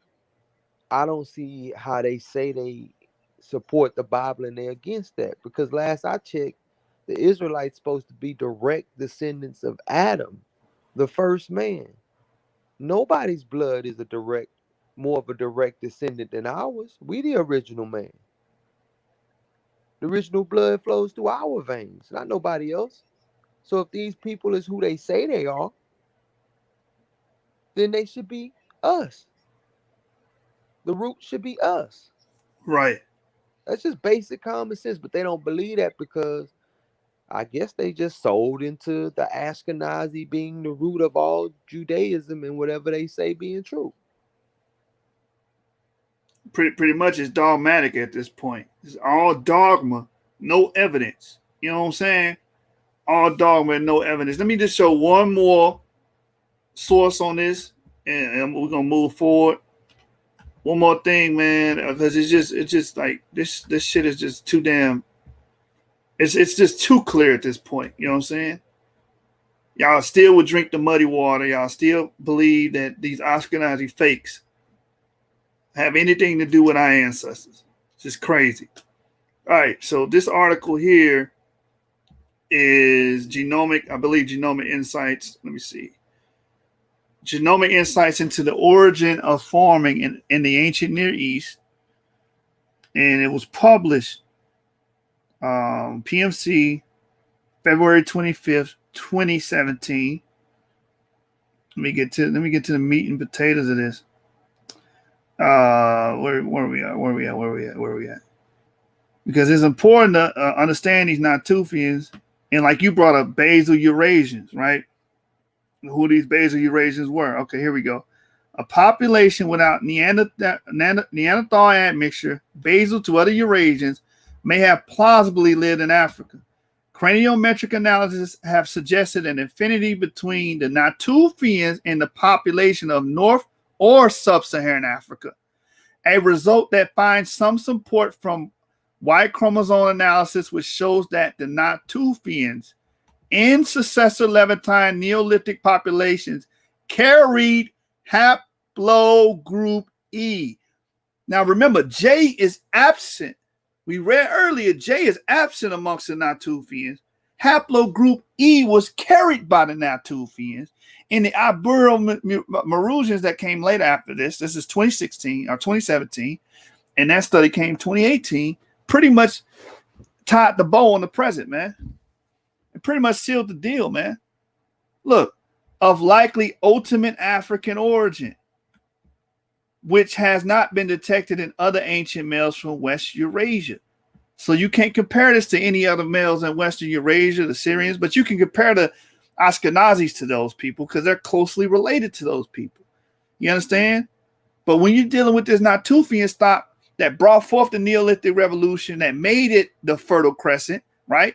C: I don't see how they say they support the Bible and they're against that. Because last I checked, the Israelites supposed to be direct descendants of Adam, the first man. Nobody's blood is more of a direct descendant than ours. We the original man. The original blood flows through our veins, not nobody else. So if these people is who they say they are, then they should be us. The root should be us.
A: Right.
C: That's just basic common sense, but they don't believe that because I guess they just sold into the Ashkenazi being the root of all Judaism and whatever they say being true.
A: Pretty much it's dogmatic at this point. It's all dogma, no evidence. You know what I'm saying? All dogma and no evidence. Let me just show one more source on this, and we're gonna move forward. One more thing, man, because it's just like this shit is just too damn. It's just too clear at this point. You know what I'm saying? Y'all still would drink the muddy water. Y'all still believe that these Ashkenazi fakes have anything to do with our ancestors. It's just crazy. All right, so this article here is Genomic Insights. Let me see. Genomic Insights into the Origin of Farming in the Ancient Near East. And it was published PMC February 25th, 2017. Let me get to the meat and potatoes of this. Where are we at? Because it's important to understand these Natufians, and like you brought up basal Eurasians, right? Who these basal Eurasians were. Okay, here we go. A population without Neanderthal admixture, basal to other Eurasians, may have plausibly lived in Africa. Craniometric analysis have suggested an affinity between the Natufians and the population of North or Sub-Saharan Africa, a result that finds some support from Y chromosome analysis, which shows that the Natufians in successor Levantine Neolithic populations carried haplogroup E. Now remember, J is absent. We read earlier, J is absent amongst the Natufians. Haplogroup E was carried by the Natufians. In the Ibero-Maurusians that came later after this, this is 2016 or 2017, and that study came 2018, pretty much tied the bow on the present, man. It pretty much sealed the deal, man. Look, of likely ultimate African origin, which has not been detected in other ancient males from West Eurasia. So you can't compare this to any other males in Western Eurasia, the Syrians, but you can compare the Ashkenazis to those people because they're closely related to those people. You understand? But when you're dealing with this Natufian stock that brought forth the Neolithic Revolution, that made it the Fertile Crescent, right?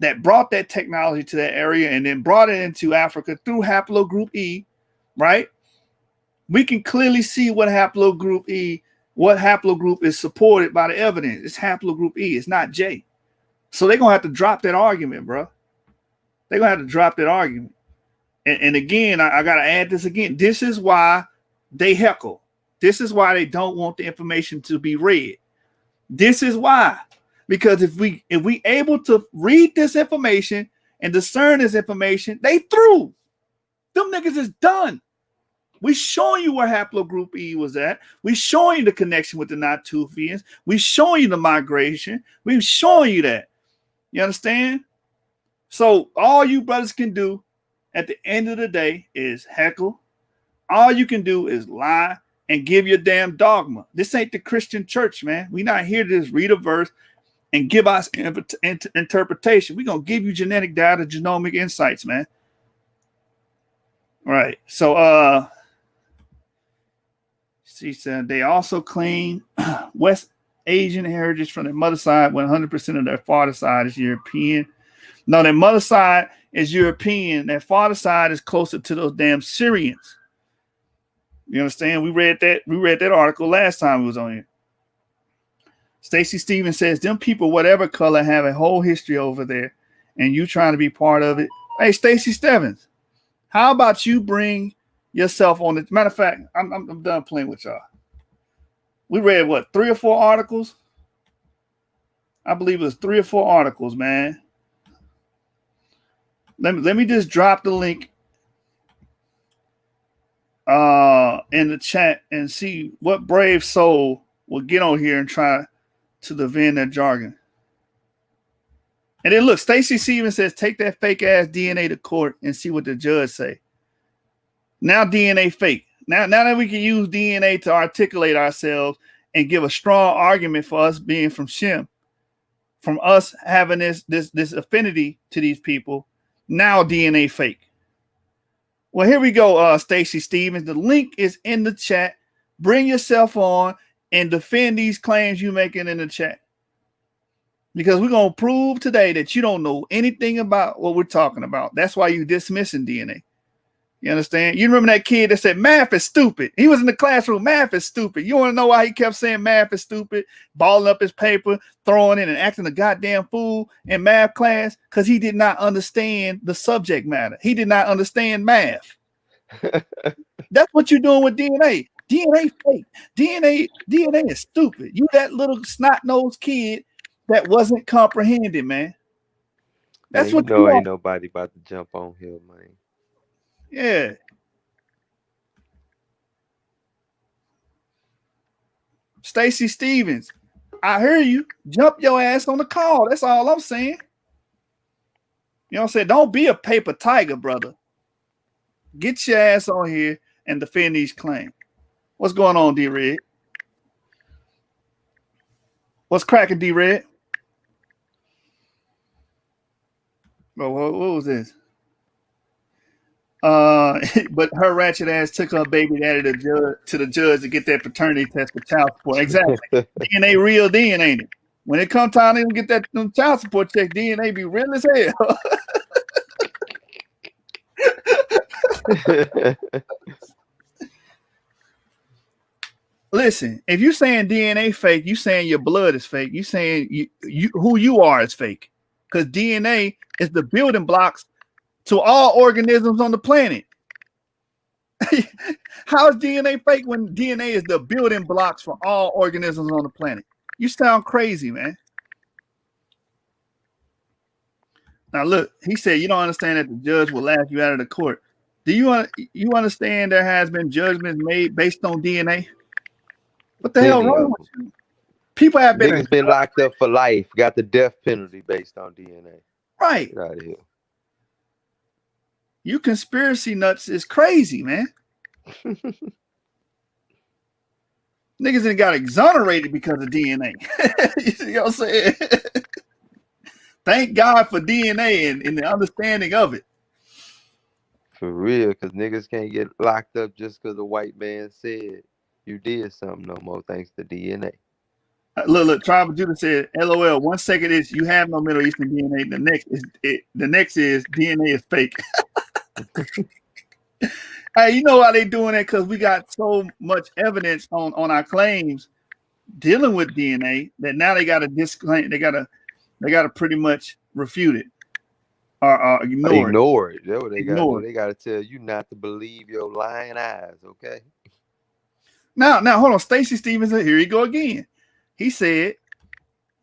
A: That brought that technology to that area and then brought it into Africa through haplogroup E, right? We can clearly see what haplogroup E, what haplogroup is supported by the evidence. It's haplogroup E, it's not J. So they're going to have to drop that argument, bro. They're going to have to drop that argument. And again, I got to add this again. This is why they heckle. This is why they don't want the information to be read. This is why. Because if we able to read this information and discern this information, they through. Them niggas is done. We showing you where haplogroup E was at. We showing you the connection with the Natufians. We showing you the migration. We showing you that. You understand? So all you brothers can do at the end of the day is heckle. All you can do is lie and give your damn dogma. This ain't the Christian church, man. We not here to just read a verse and give us interpretation. We're going to give you genetic data, genomic insights, man. All right. So, she said they also claim West Asian heritage from their mother side when 100% of their father side is European. No, their mother side is European. Their father side is closer to those damn Syrians. You understand? We read that article last time we was on here. Stacy Stevens says, them people, whatever color, have a whole history over there, and you trying to be part of it. Hey, Stacy Stevens, how about you bring yourself on it? Matter of fact, I'm done playing with y'all. We read, what, 3 or 4 articles? I believe it was 3 or 4 articles, man. Let me just drop the link in the chat and see what brave soul will get on here and try to defend that jargon. And then look, Stacy Stevens says, take that fake ass DNA to court and see what the judge say. Now DNA fake. Now that we can use DNA to articulate ourselves and give a strong argument for us being from Shem, from us having this affinity to these people, now DNA fake. Well, here we go, Stacy Stevens. The link is in the chat. Bring yourself on and defend these claims you're making in the chat. Because we're going to prove today that you don't know anything about what we're talking about. That's why you're dismissing DNA. You understand? You remember that kid that said math is stupid? He was in the classroom. Math is stupid. You want to know why he kept saying math is stupid? Balling up his paper, throwing it, and acting a goddamn fool in math class because he did not understand the subject matter. He did not understand math. That's what you're doing with DNA. DNA fake. DNA is stupid. You that little snot-nosed kid that wasn't comprehending, man. That's
C: man,
A: what
C: you know. Ain't nobody about to jump on here, man.
A: Yeah. Stacy Stevens, I hear you. Jump your ass on the call. That's all I'm saying. You know what I'm saying? Don't be a paper tiger, brother. Get your ass on here and defend these claims. What's going on, D-Red? What's cracking, D-Red? Oh, what was this? But her ratchet ass took her baby daddy to the judge to get that paternity test for child support. Exactly. DNA real then, ain't it? When it come time to get that child support check, DNA be real as hell. Listen, if you're saying DNA fake, you saying your blood is fake. You saying you who you are is fake, because DNA is the building blocks to all organisms on the planet. How is DNA fake when DNA is the building blocks for all organisms on the planet? You sound crazy, man. Now look, he said you don't understand that the judge will laugh you out of the court. Do you understand there has been judgments made based on DNA? What the hell wrong with you? People have
C: been locked up for life, got the death penalty based on DNA.
A: Right.
C: Get out of here.
A: You conspiracy nuts is crazy, man. Niggas ain't got exonerated because of DNA. You see what I'm saying? Thank God for DNA and the understanding of it.
C: For real, because niggas can't get locked up just because a white man said you did something no more, thanks to DNA.
A: Look, Tribal Judah said, LOL, 1 second is you have no Middle Eastern DNA. The next is DNA is fake. Hey, you know why they doing that? Because we got so much evidence on our claims dealing with DNA that now they gotta disclaim, they gotta pretty much refute it or ignore it.
C: That's what they gotta do. They gotta tell you not to believe your lying eyes, okay?
A: Now, hold on. Stacey Stevens, here he go again. He said,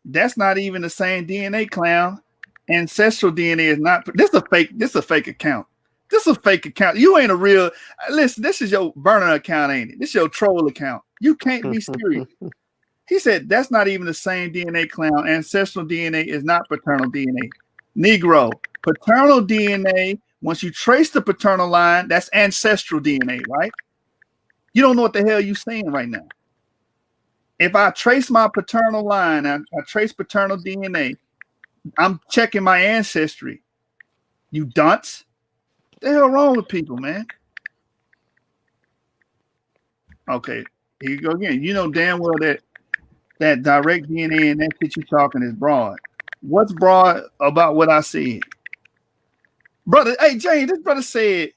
A: that's not even the same DNA, clown. Ancestral DNA is not. This is a fake account. This is a fake account. You ain't a real. Listen, this is your burner account, ain't it? This is your troll account. You can't be serious. He said, that's not even the same DNA, clown. Ancestral DNA is not paternal DNA. Negro, paternal DNA, once you trace the paternal line, that's ancestral DNA, right? You don't know what the hell you're saying right now. If I trace my paternal line, I trace paternal DNA, I'm checking my ancestry. You dunce. What the hell wrong with people, man? Okay, here you go again. You know damn well that direct DNA and that shit you talking is broad. What's broad about what I said? Brother, hey, Jane, this brother said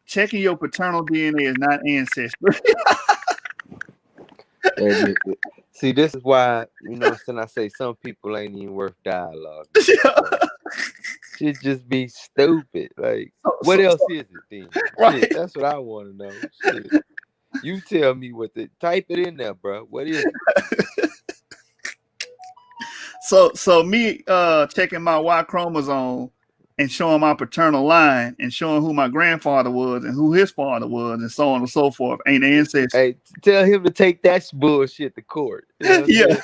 A: checking your paternal DNA is not ancestry.
C: See, this is why, I say some people ain't even worth dialogue. Should just be stupid. Like, what else is it then?
A: Right.
C: Shit, that's what I want to know. Shit. You tell me type it in there, bro. What is it?
A: So me checking my Y chromosome and showing my paternal line and showing who my grandfather was and who his father was and so on and so forth ain't ancestry.
C: Hey, tell him to take that bullshit to court.
A: Yeah.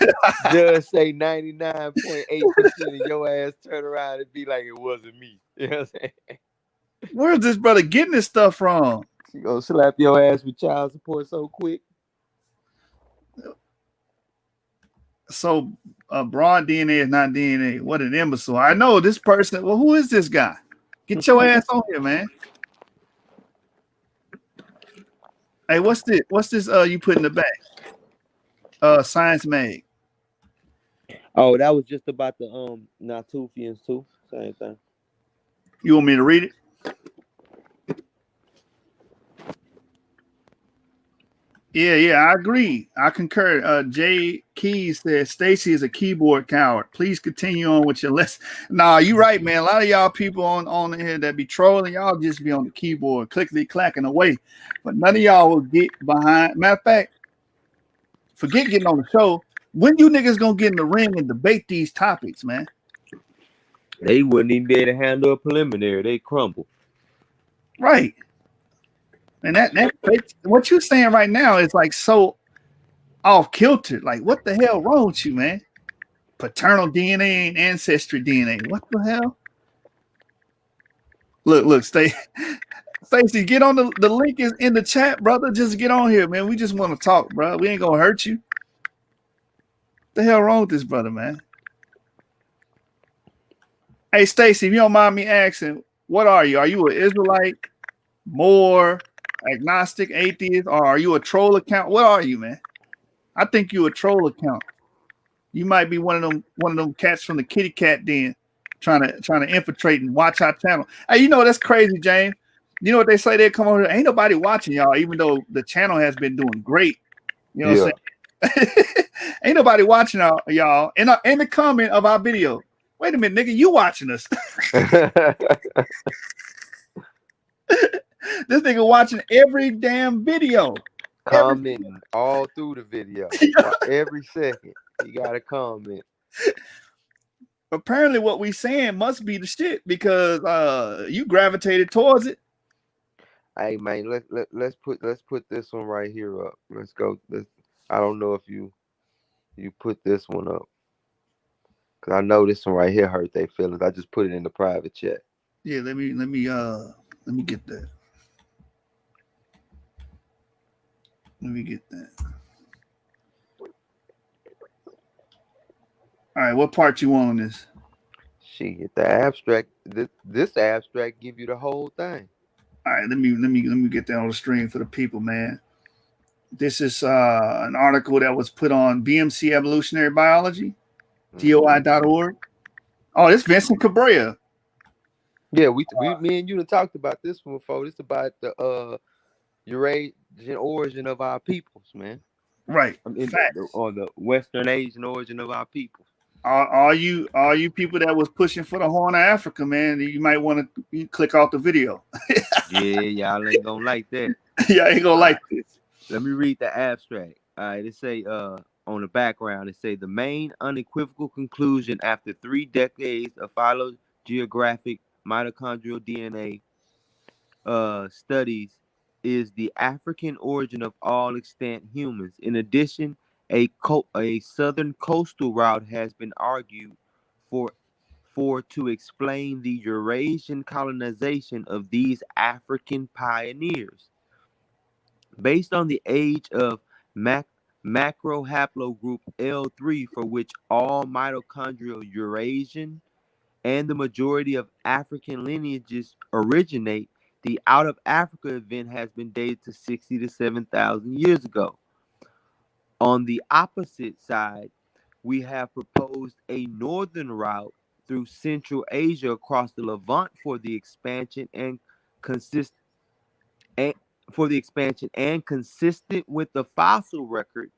C: Judge say 99.8% of your ass turn around and be like, it wasn't me. You know what I'm saying?
A: Where's this brother getting this stuff from?
C: She gonna slap your ass with child support so quick.
A: So broad DNA is not DNA. What an imbecile. I know this person. Well, who is this guy? Get your ass on here, man. Hey, what's this? What's this you put in the back? Science Mag.
C: Oh, that was just about the Natufians too. Same thing.
A: You want me to read it? Yeah, I agree. I concur. Jay Keys says Stacy is a keyboard coward. Please continue on with your list. Nah, you right, man. A lot of y'all people on here that be trolling, y'all just be on the keyboard, clickety clacking away. But none of y'all will get behind. Matter of fact, forget getting on the show. When you niggas gonna get in the ring and debate these topics, man?
C: They wouldn't even be able to handle a preliminary. They crumble.
A: Right. And that what you're saying right now is like so off kilter. Like, what the hell wrong with you, man? Paternal DNA and ancestry DNA. What the hell? Look, Stacy, get on the link is in the chat, brother. Just get on here, man. We just want to talk, bro. We ain't gonna hurt you. What the hell wrong with this brother, man? Hey, Stacy, if you don't mind me asking, what are you? Are you an Israelite, Moor, agnostic, atheist, or are you a troll account? What are you, man? I think you a troll account. You might be one of them cats from the kitty cat den trying to infiltrate and watch our channel. Hey, you know that's crazy, James. You know what they say? They come over here. Ain't nobody watching y'all, even though the channel has been doing great. You know what I'm saying? Ain't nobody watching y'all in the comment of our video. Wait a minute, nigga, you watching us? This nigga watching every damn video.
C: Commenting all through the video. Every second. You gotta comment.
A: Apparently what we saying must be the shit because you gravitated towards it.
C: Hey man, let's put this one right here up. Let's go. I don't know if you put this one up. Cause I know this one right here hurt their feelings. I just put it in the private chat.
A: Yeah, let me get that. Let me get that. All right, what part you want on this?
C: Shit, the abstract. This abstract give you the whole thing.
A: All right, let me get that on the stream for the people, man. This is an article that was put on BMC Evolutionary Biology, DOI.org. Oh, it's Vincent Cabrera.
C: Yeah, me and you done talked about this one before. This about the Eurasian origin of our peoples, man.
A: Right.
C: Or the Western Asian origin of our people.
A: All you people that was pushing for the Horn of Africa, man, you might want to click off the video.
C: Yeah, y'all ain't gonna like that.
A: Y'all ain't gonna like this.
C: Let me read the abstract. All right, it say on the background, it say the main unequivocal conclusion after 3 decades of phylogeographic mitochondrial DNA studies is the African origin of all extant humans. In addition, a southern coastal route has been argued for to explain the Eurasian colonization of these African pioneers. Based on the age of macrohaplogroup L3, for which all mitochondrial Eurasian and the majority of African lineages originate, the out of Africa event has been dated to 60 to 7,000 years ago. On the opposite side, we have proposed a northern route through Central Asia across the Levant for the expansion and consistent with the fossil record.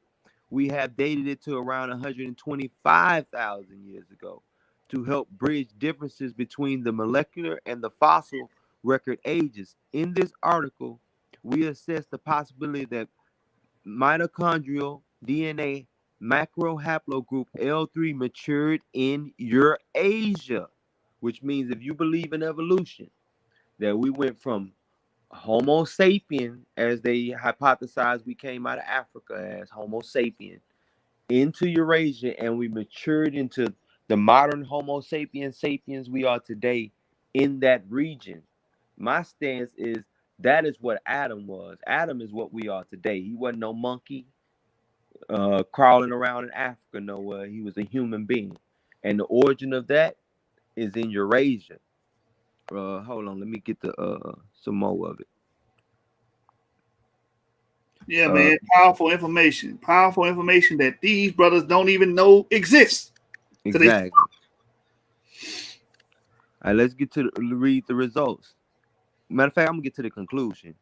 C: We have dated it to around 125,000 years ago to help bridge differences between the molecular and the fossil record ages. In this article, we assess the possibility that mitochondrial DNA macrohaplogroup L3 matured in Eurasia, which means if you believe in evolution, that we went from Homo sapien, as they hypothesized we came out of Africa as Homo sapien, into Eurasia, and we matured into the modern Homo sapiens we are today in that region. My stance is that is what Adam was. Adam is what we are today. He wasn't no monkey crawling around in Africa nowhere. He was a human being. And the origin of that is in Eurasia. Hold on, let me get the some more of it.
A: Yeah, man, powerful information that these brothers don't even know exists.
C: Exactly. All right, let's get to read the results. Matter of fact, I'm gonna get to the conclusion.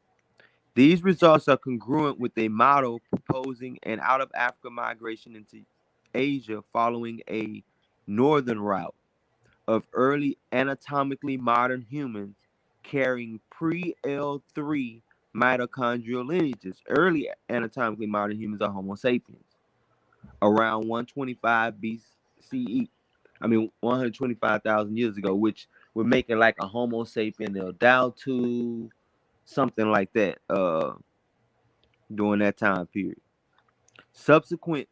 C: These results are congruent with a model proposing an out of Africa migration into Asia following a northern route of early anatomically modern humans carrying pre-L3 mitochondrial lineages. Early anatomically modern humans are Homo sapiens around 125 BCE. 125,000 years ago, which would make it like a Homo sapien L2, something like that, during that time period. Subsequent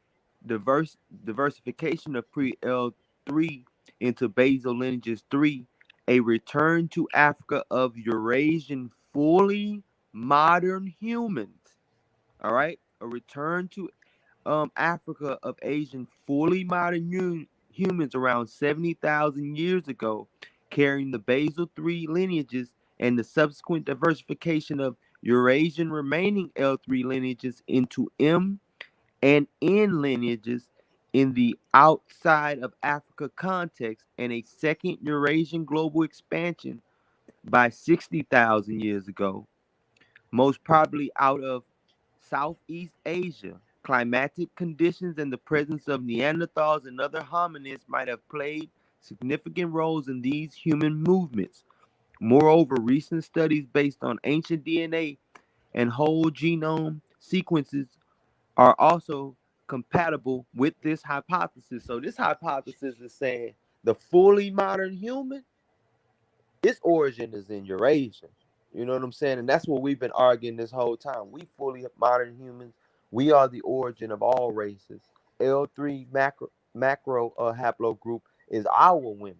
C: diversification of pre-L3 into basal lineages 3, a return to Africa of Eurasian fully modern humans. All right, a return to Africa of Asian fully modern humans around 70,000 years ago, carrying the basal 3 lineages and the subsequent diversification of Eurasian remaining L3 lineages into M and N lineages in the outside of Africa context and a second Eurasian global expansion by 60,000 years ago, most probably out of Southeast Asia. Climatic conditions and the presence of Neanderthals and other hominids might have played significant roles in these human movements. Moreover, recent studies based on ancient DNA and whole genome sequences are also compatible with this hypothesis. So this hypothesis is saying the fully modern human, its origin is in Eurasia. You know what I'm saying? And that's what we've been arguing this whole time. We fully modern humans, we are the origin of all races. L3 macro haplogroup is our women.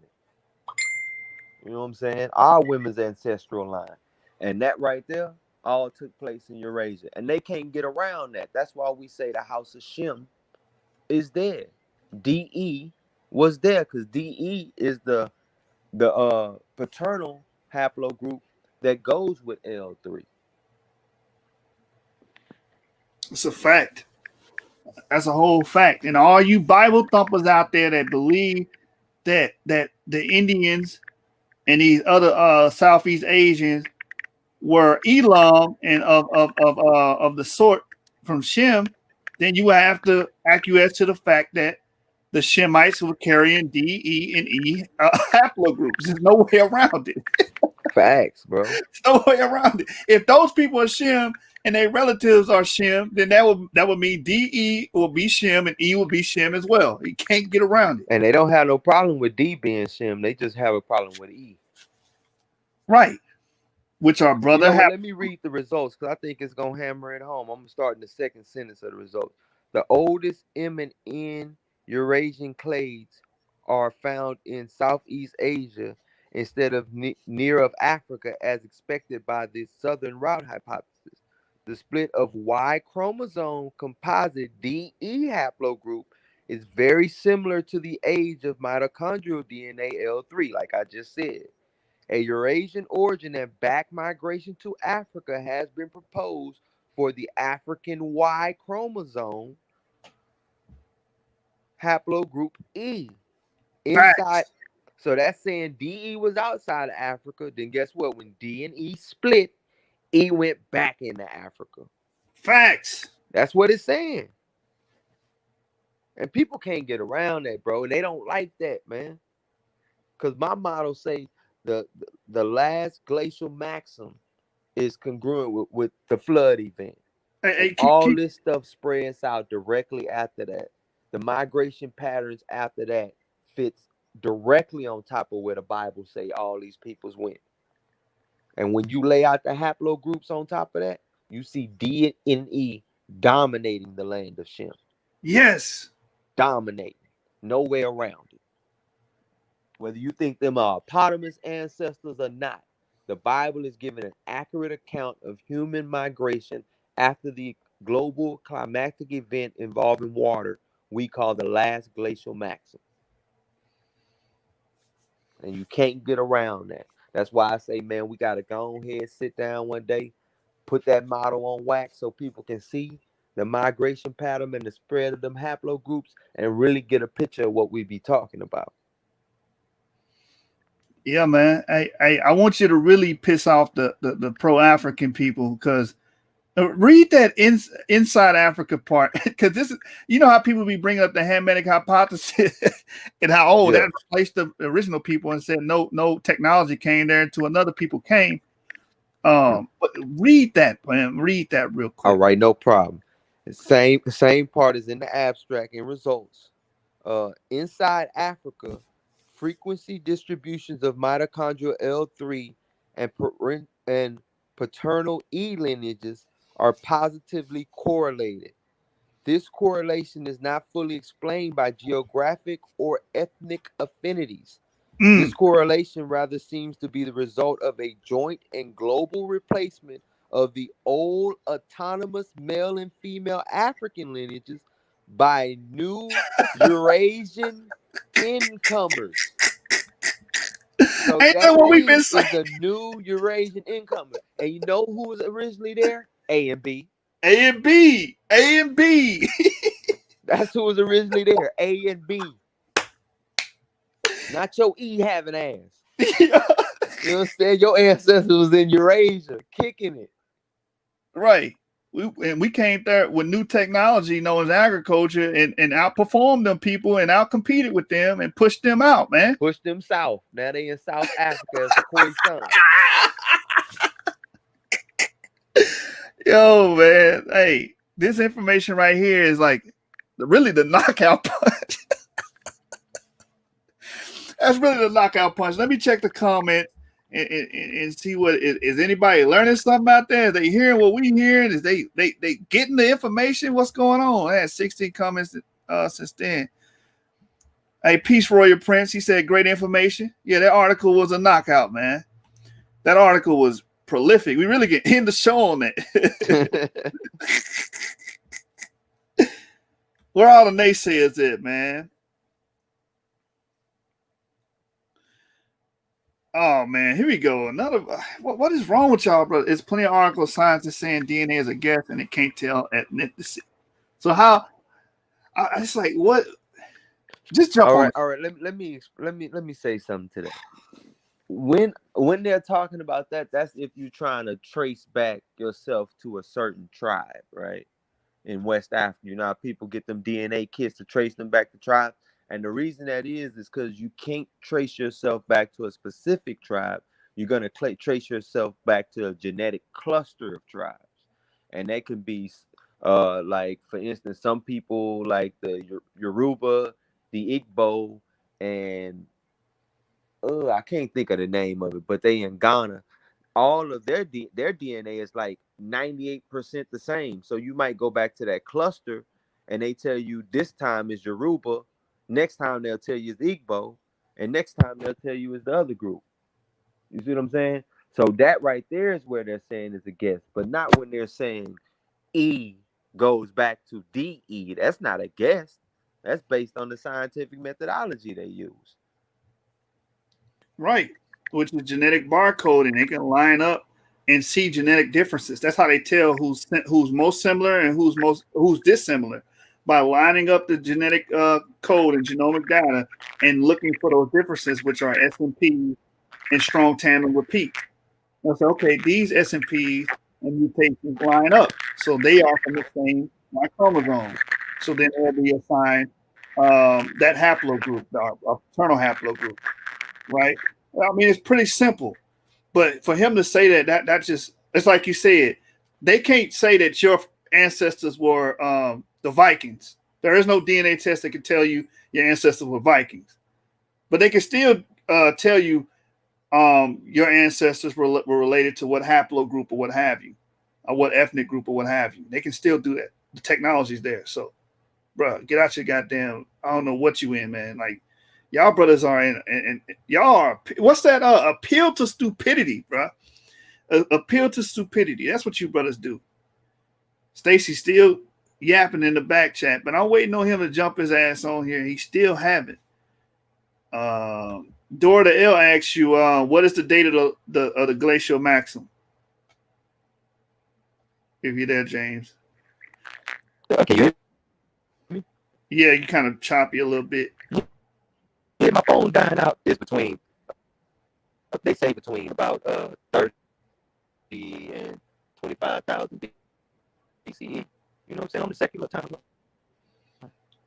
C: You know what I'm saying? Our women's ancestral line. And that right there all took place in Eurasia. And they can't get around that. That's why we say the House of Shem is there. DE was there because DE is the paternal haplogroup that goes with L3.
A: It's a fact. That's a whole fact. And all you Bible thumpers out there that believe that the Indians and these other Southeast Asians were Elam and of the sort from Shem, then you have to acquiesce to the fact that the Shemites were carrying D, E, and E haplogroups. There's no way around it.
C: Facts, bro.
A: There's no way around it. If those people are Shem and their relatives are Shem, then that would mean DE will be Shem and E will be Shem as well. You can't get around it.
C: And they don't have no problem with D being Shem. They just have a problem with E.
A: Right. Which our brother
C: let me read the results because I think it's going to hammer it home. I'm going to start in the second sentence of the results. The oldest M and N Eurasian clades are found in Southeast Asia instead of near of Africa as expected by the Southern Route hypothesis. The split of Y chromosome composite DE haplogroup is very similar to the age of mitochondrial DNA L3, like I just said. A Eurasian origin and back migration to Africa has been proposed for the African Y chromosome haplogroup E. Inside, so that's saying DE was outside of Africa. Then guess what? When D and E split, E went back into Africa.
A: Facts.
C: That's what it's saying. And people can't get around that, bro. And they don't like that, man. Because my motto say the last glacial maximum is congruent with the flood event. All this stuff spreads out directly after that. The migration patterns after that fits directly on top of where the Bible say all these peoples went. And when you lay out the haplogroups on top of that, you see D and E dominating the land of Shem.
A: Yes.
C: Dominating. No way around it. Whether you think them are eponymous ancestors or not, the Bible is giving an accurate account of human migration after the global climatic event involving water we call the last glacial maximum. And you can't get around that. That's why I say, man, we got to go ahead, sit down one day, put that model on wax so people can see the migration pattern and the spread of them haplogroups and really get a picture of what we be talking about.
A: Yeah, man. I want you to really piss off the pro-African people because read that inside Africa part because this is, you know how people be bringing up the Hamitic hypothesis and how that replaced the original people and said no technology came there until another people came. But read that, man. Read that real quick.
C: All right, no problem. The same part is in the abstract and results. Inside Africa, frequency distributions of mitochondrial L3 and paternal E lineages are positively correlated. This correlation is not fully explained by geographic or ethnic affinities. This correlation rather seems to be the result of a joint and global replacement of the old autonomous male and female African lineages by new Eurasian incomers. So
A: ain't that what we've been saying?
C: Is a new Eurasian incomer. And you know who was originally there? A and B.
A: A and B. A and B.
C: That's who was originally there. A and B. Not your E having ass.
A: Yeah.
C: You know what I'm saying? Your ancestor was in Eurasia, kicking it.
A: Right. We came there with new technology known as agriculture and outperformed them people and outcompeted with them and pushed them out, man.
C: Pushed them south. Now they in South Africa as the Khoisan.
A: Yo, man. Hey, this information right here is like really the knockout punch. That's really the knockout punch. Let me check the comment and see what is anybody learning something out there? Is they hearing what we hearing? Is they getting the information? What's going on? I had 16 comments since then. Hey, Peace Royal Prince. He said great information. Yeah, that article was a knockout, man. That article was prolific. We really get end the show on that. Where all the naysayers at, man? Oh man, here we go. Another. What is wrong with y'all, brother? There's plenty of articles, scientists saying DNA is a guess and it can't tell ethnicity. So how? It's like what? Just jump on.
C: All right. Let me say something to that. When they're talking about that, that's if you're trying to trace back yourself to a certain tribe, right? In West Africa, you know how people get them DNA kits to trace them back to tribes. And the reason that is because you can't trace yourself back to a specific tribe. You're going to trace yourself back to a genetic cluster of tribes. And that can be like, for instance, some people like the Yoruba, the Igbo, and I can't think of the name of it, but they in Ghana. All of their DNA is like 98% the same. So you might go back to that cluster and they tell you this time is Yoruba. Next time they'll tell you it's Igbo, and next time they'll tell you it's the other group. You see what I'm saying? So that right there is where they're saying is a guess, but not when they're saying E goes back to DE. That's not a guess. That's based on the scientific methodology they use.
A: Right, which is genetic barcoding. They can line up and see genetic differences. That's how they tell who's most similar and who's dissimilar. By lining up the genetic code and genomic data and looking for those differences, which are SNPs and strong tandem repeat. They'll say, okay, these SNPs and mutations line up. So they are from the same Y chromosome. So then they'll be assigned that haplogroup, our paternal haplogroup, right? I mean, it's pretty simple. But for him to say that just, it's like you said, they can't say that your ancestors were the Vikings. There is no DNA test that can tell you your ancestors were Vikings, but they can still tell you your ancestors were related to what haplogroup or what have you, or what ethnic group or what have you. They can still do that. The technology's there. So, bro, get out your goddamn. I don't know what you in, man. Like y'all brothers are in, and y'all are. What's that? Appeal to stupidity, bro. Appeal to stupidity. That's what you brothers do. Stacy still yapping in the back chat, but I'm waiting on him to jump his ass on here. He still haven't. Dora the L asks you, what is the date of the glacial maximum? If you're there, James.
C: Okay.
A: Yeah, you kind of choppy a little bit.
C: Yeah, my phone dying out is between. They say between about 30 and 25,000 BCE. You know what I'm saying? On the secular timeline.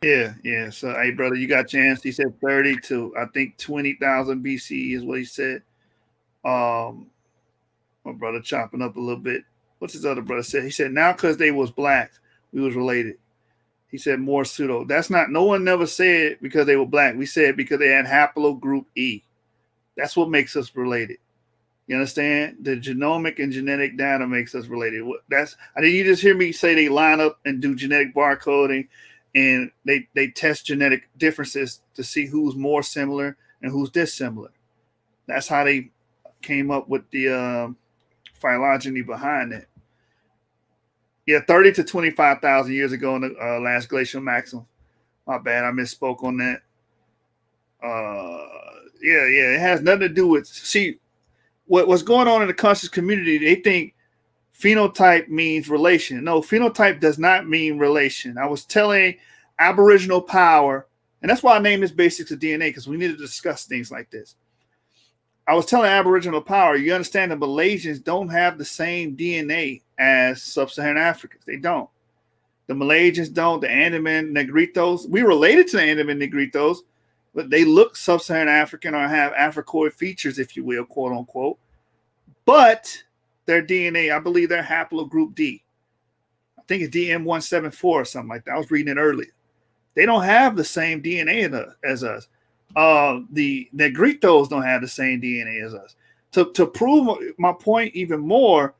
A: Yeah. So, hey, brother, you got chance. He said 30 to, I think, 20,000 BCE is what he said. My brother chopping up a little bit. What's his other brother said? He said, now because they was blacks, we was related. He said more pseudo. That's not, no one never said because they were black. We said because they had haplogroup E. That's what makes us related. You understand? The genomic and genetic data makes us related. I didn't you just hear me say they line up and do genetic barcoding and they test genetic differences to see who's more similar and who's dissimilar. That's how they came up with the phylogeny behind it. Yeah, 30 to 25,000 years ago in the last glacial maximum. My bad, I misspoke on that. Yeah, it has nothing to do with, see, what's going on in the conscious community, they think phenotype means relation. No, phenotype does not mean relation. I was telling Aboriginal power, and that's why I named this Basics of DNA, because we need to discuss things like this. I was telling Aboriginal power, you understand the Malaysians don't have the same DNA as sub-Saharan Africans. They don't. The Malaysians don't. The Andaman Negritos, we related to the Andaman Negritos, but they look sub-Saharan African or have Africoid features, if you will, quote unquote. But their DNA, I believe they're haplogroup D. I think it's DM174 or something like that. I was reading it earlier. They don't have the same DNA as us. The Negritos don't have the same DNA as us. To prove my point even more,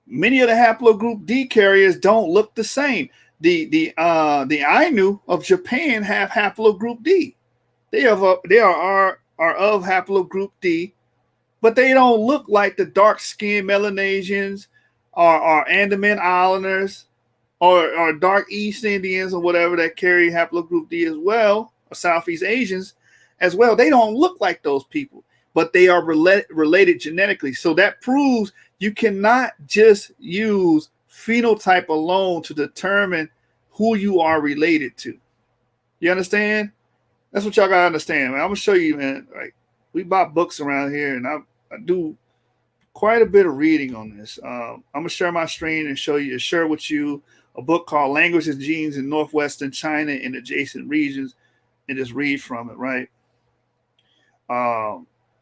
A: many of the haplogroup D carriers don't look the same. The Ainu of Japan have haplogroup D. They are of haplogroup D, but they don't look like the dark-skinned Melanesians or Andaman Islanders or Dark East Indians or whatever that carry haplogroup D as well, or Southeast Asians as well. They don't look like those people, but they are related genetically. So that proves you cannot just use phenotype alone to determine who you are related to. You understand? That's what y'all gotta understand, man. I'm gonna show you, man. Like, we bought books around here, and I do quite a bit of reading on this. I'm gonna share my screen and share with you a book called Languages, Genes in Northwestern China and Adjacent Regions, and just read from it, right?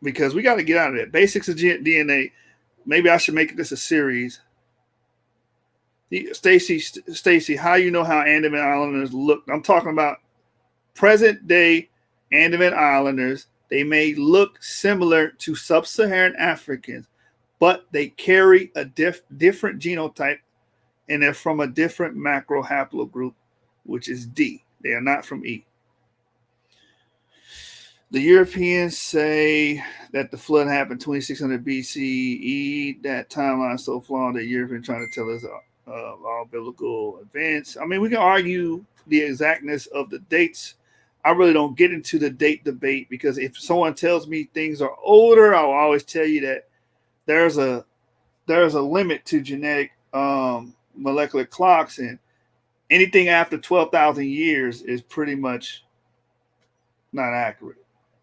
A: Because we got to get out of it. Basics of DNA. Maybe I should make this a series. Stacy, how you know how Andaman Islanders look? I'm talking about present day Andaman Islanders. They may look similar to sub-Saharan Africans, but they carry a different genotype, and they're from a different macro haplogroup, which is D. They are not from E. The Europeans say that the flood happened 2600 BCE. That timeline is so flawed that Europeans trying to tell us all biblical events. I mean, we can argue the exactness of the dates. I really don't get into the date debate, because if someone tells me things are older, I'll always tell you that there's a limit to genetic molecular clocks, and anything after 12,000 years is pretty much not accurate.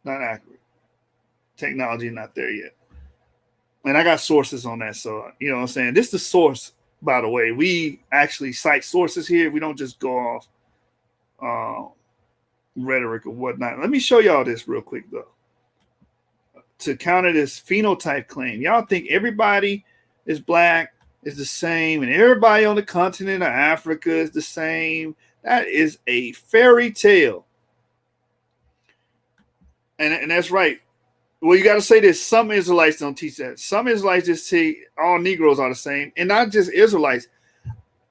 A: Not accurate. Technology not there yet. And I got sources on that. So, you know what I'm saying? This is the source, by the way. We actually cite sources here. We don't just go off rhetoric or whatnot. Let me show y'all this real quick, though. To counter this phenotype claim. Y'all think everybody is black, is the same, and everybody on the continent of Africa is the same. That is a fairy tale. And that's right. Well, you got to say this. Some Israelites don't teach that. Some Israelites just say all Negroes are the same, and not just Israelites.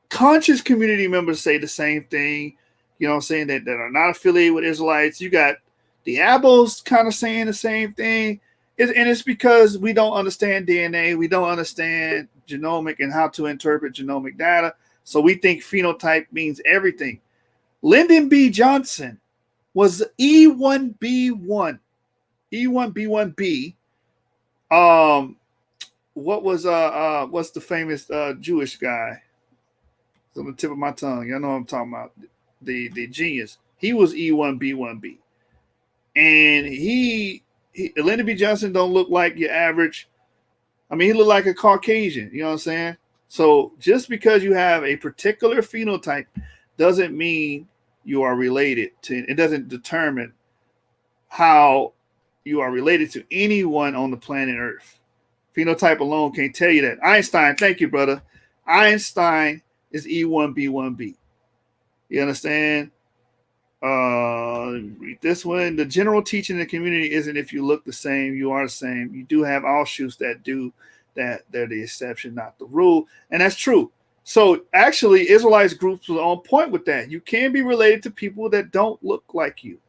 A: Conscious community members say the same thing, you know what I'm saying, that are not affiliated with Israelites. You got the Abels kind of saying the same thing. And it's because we don't understand DNA. We don't understand genomic and how to interpret genomic data. So we think phenotype means everything. Lyndon B. Johnson was E1B1. E1B1B. What's the famous Jewish guy? It's on the tip of my tongue. Y'all know what I'm talking about. The genius. He was E1B1B. And Lyndon B. Johnson don't look like your average. I mean, he look like a Caucasian. You know what I'm saying? So just because you have a particular phenotype doesn't mean you are related to. It doesn't determine how you are related to anyone on the planet Earth. Phenotype alone can't tell you that. Einstein, thank you, brother. Einstein is E1B1B. You understand? Read this one. The general teaching in the community isn't if you look the same, you are the same. You do have offshoots that do that. They're the exception, not the rule. And that's true. So actually, Israelites groups were on point with that. You can be related to people that don't look like you,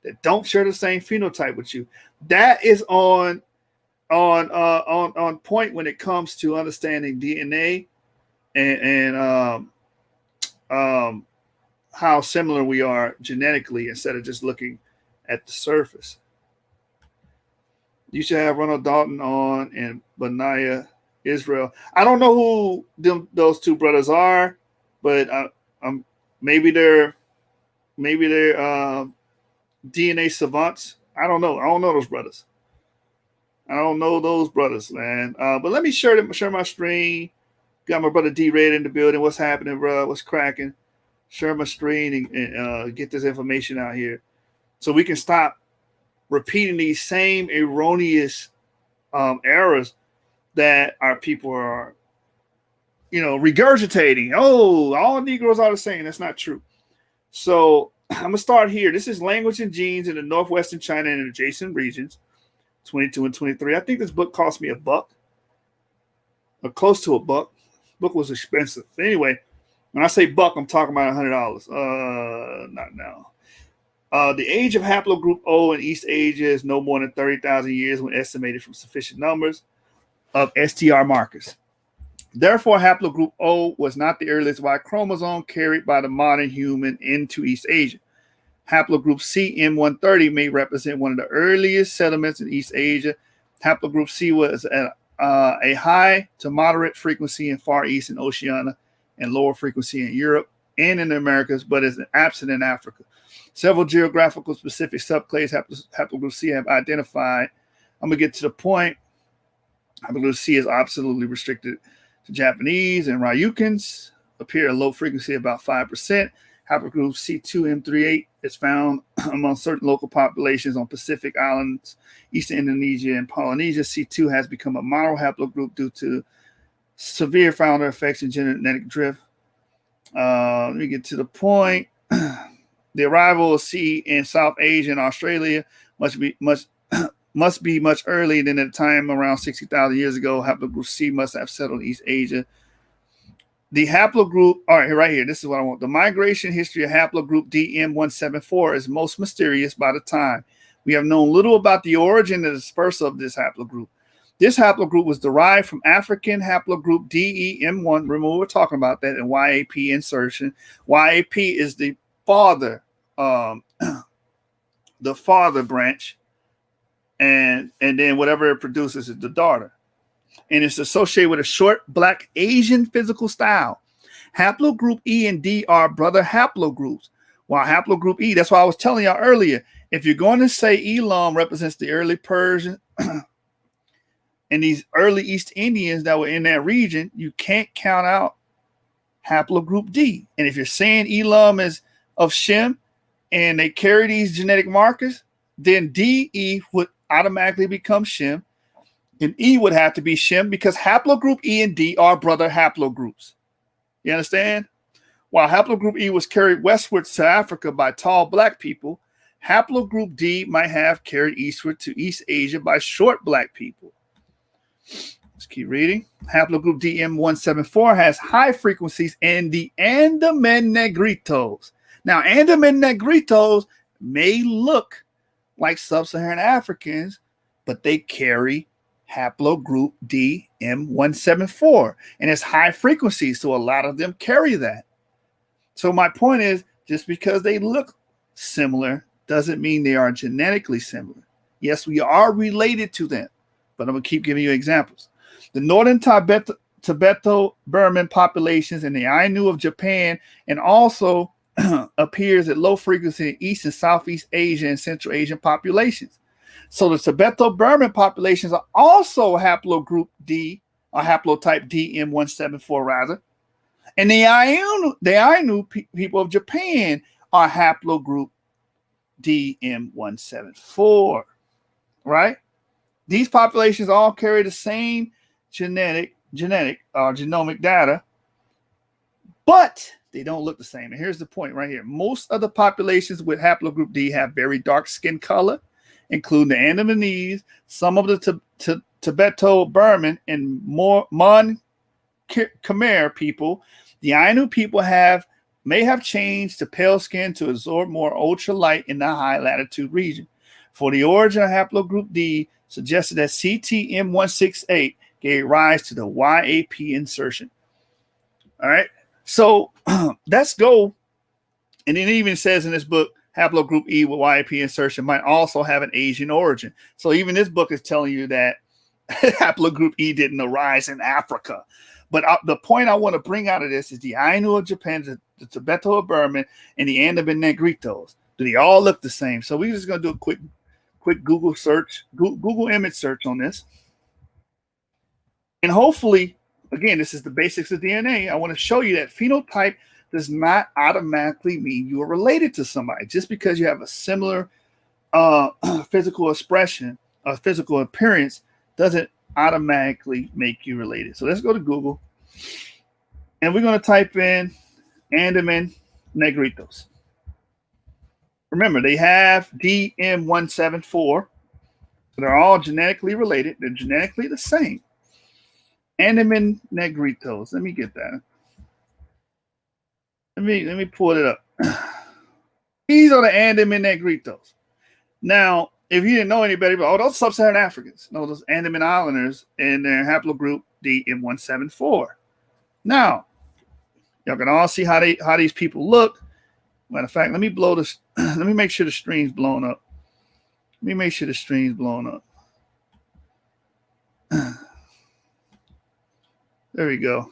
A: that don't share the same phenotype with you. That is on point when it comes to understanding DNA and how similar we are genetically instead of just looking at the surface. You should have Ronald Dalton on and Benaiah Israel. I don't know who those two brothers are, but maybe they're Maybe they're DNA savants. I don't know. I don't know those brothers. I don't know those brothers, man. But let me share my screen. Got my brother D Red in the building. What's happening, bro? What's cracking? Share my screen and get this information out here so we can stop repeating these same erroneous errors that our people are, regurgitating. Oh, all Negroes are the same. That's not true. So I'm going to start here. This is Language and Genes in the Northwestern China and adjacent regions, 22 and 23. I think this book cost me $1 or close to $1. Book was expensive. Anyway, when I say buck, I'm talking about $100. Not now. The age of haplogroup O in East Asia is no more than 30,000 years when estimated from sufficient numbers of STR markers. Therefore, haplogroup O was not the earliest Y chromosome carried by the modern human into East Asia. Haplogroup C M130 may represent one of the earliest settlements in East Asia. Haplogroup C was at a high to moderate frequency in Far East and Oceania and lower frequency in Europe and in the Americas, but is absent in Africa. Several geographical specific subclades haplogroup C have identified. I'm going to get to the point. Haplogroup C is absolutely restricted to Japanese and Ryukyus, appear at low frequency about 5%. Haplogroup C2M38 is found among certain local populations on Pacific Islands, Eastern Indonesia, and Polynesia. C2 has become a mono haplogroup due to severe founder effects and genetic drift. Let me get to the point. The arrival of C in South Asia and Australia must be much earlier than at the time around 60,000 years ago. Haplogroup C must have settled in East Asia. The haplogroup, all right, right here, this is what I want. The migration history of haplogroup DM174 is most mysterious by the time. We have known little about the origin and dispersal of this haplogroup. This haplogroup was derived from African haplogroup DEM1. Remember, we're talking about that in YAP insertion. YAP is the father branch, and then whatever it produces is the daughter. And it's associated with a short black Asian physical style. Haplogroup E and D are brother haplogroups, while haplogroup E, that's why I was telling y'all earlier, if you're going to say Elam represents the early Persian and these early East Indians that were in that region, you can't count out haplogroup D. And if you're saying Elam is of Shem and they carry these genetic markers, then DE would automatically become Shem. And E would have to be Shem because haplogroup E and D are brother haplogroups. You understand? While haplogroup E was carried westward to Africa by tall black people, haplogroup D might have carried eastward to East Asia by short black people. Let's keep reading. Haplogroup DM174 has high frequencies in the Andaman Negritos. Now, Andaman Negritos may look like sub-Saharan Africans, but they carry haplogroup DM174, and it's high frequency, so a lot of them carry that. So my point is, just because they look similar doesn't mean they are genetically similar. Yes, we are related to them, but I'm going to keep giving you examples. The northern Tibeto-Burman populations and the Ainu of Japan, and also appears at low frequency in East and Southeast Asia and Central Asian populations. So the Tibeto-Burman populations are also haplogroup D, or haplotype DM174 rather. And the Ainu people of Japan are haplogroup DM174, right? These populations all carry the same genomic data, but they don't look the same. And here's the point right here. Most of the populations with haplogroup D have very dark skin color, including the Andamanese, some of the Tibeto-Burman and Mon Khmer people. The Ainu people may have changed to pale skin to absorb more ultralight in the high latitude region. For the origin of haplogroup D suggested that CTM168 gave rise to the YAP insertion. All right, so let's go. And it even says in this book, haplogroup E with YAP insertion might also have an Asian origin. So even this book is telling you that haplogroup E didn't arise in Africa. But the point I want to bring out of this is the Ainu of Japan, the Tibeto of Burma, and the Andaman Negritos. Do they all look the same? So we're just going to do a quick Google search, Google image search on this. And hopefully, again, this is the basics of DNA. I want to show you that phenotype does not automatically mean you are related to somebody. Just because you have a similar physical expression or physical appearance doesn't automatically make you related. So let's go to Google. And we're going to type in Andaman Negritos. Remember, they have DM174. So they're all genetically related. They're genetically the same. Andaman Negritos. Let me get that. Let me pull it up. These are the Andaman Negritos. Now, if you didn't know any better, oh, those sub-Saharan Africans. No, those Andaman Islanders in their haplogroup DM174. Now, y'all can all see how these people look. Matter of fact, let me blow this. Let me make sure the stream's blown up. Let me make sure the stream's blown up. There we go.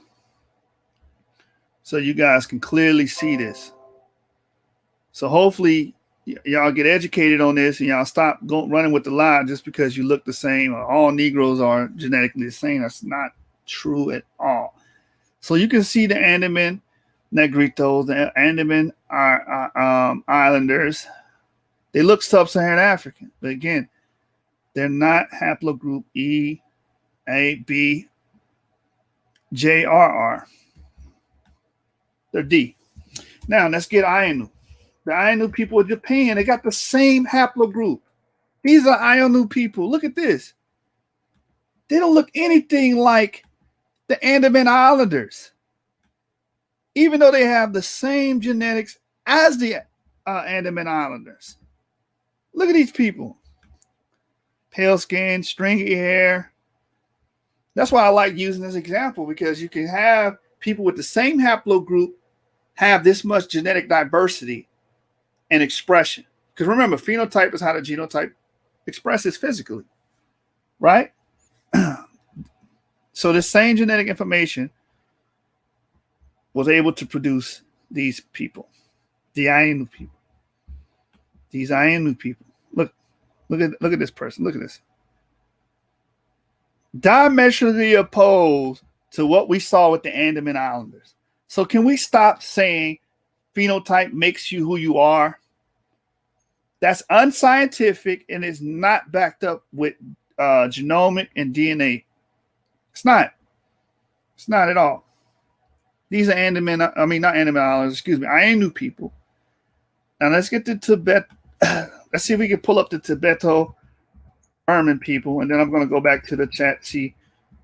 A: So you guys can clearly see this. So hopefully y'all get educated on this and y'all stop running with the lie just because you look the same or all Negroes are genetically the same. That's not true at all. So you can see the Andaman Negritos, the Andaman Islanders. They look sub-Saharan African, but again, they're not haplogroup E, A, B, J, R. They're D. Now let's get Ainu. The Ainu people of Japan, they got the same haplogroup. These are Ainu people. Look at this. They don't look anything like the Andaman Islanders, even though they have the same genetics as the Andaman Islanders. Look at these people. Pale skin, stringy hair. That's why I like using this example, because you can have people with the same haplogroup have this much genetic diversity and expression. Because remember, phenotype is how the genotype expresses physically, right? So the same genetic information was able to produce these people, the Ainu people. These Ainu people. Look at this person. Look at this. Diametrically opposed to what we saw with the Andaman Islanders. So can we stop saying phenotype makes you who you are? That's unscientific and is not backed up with genomic and DNA. It's not. It's not at all. These are not Andaman Islanders, excuse me, Ainu people. Now let's get to Tibet. Let's see if we can pull up the Tibeto Burman people, and then I'm going to go back to the chat, see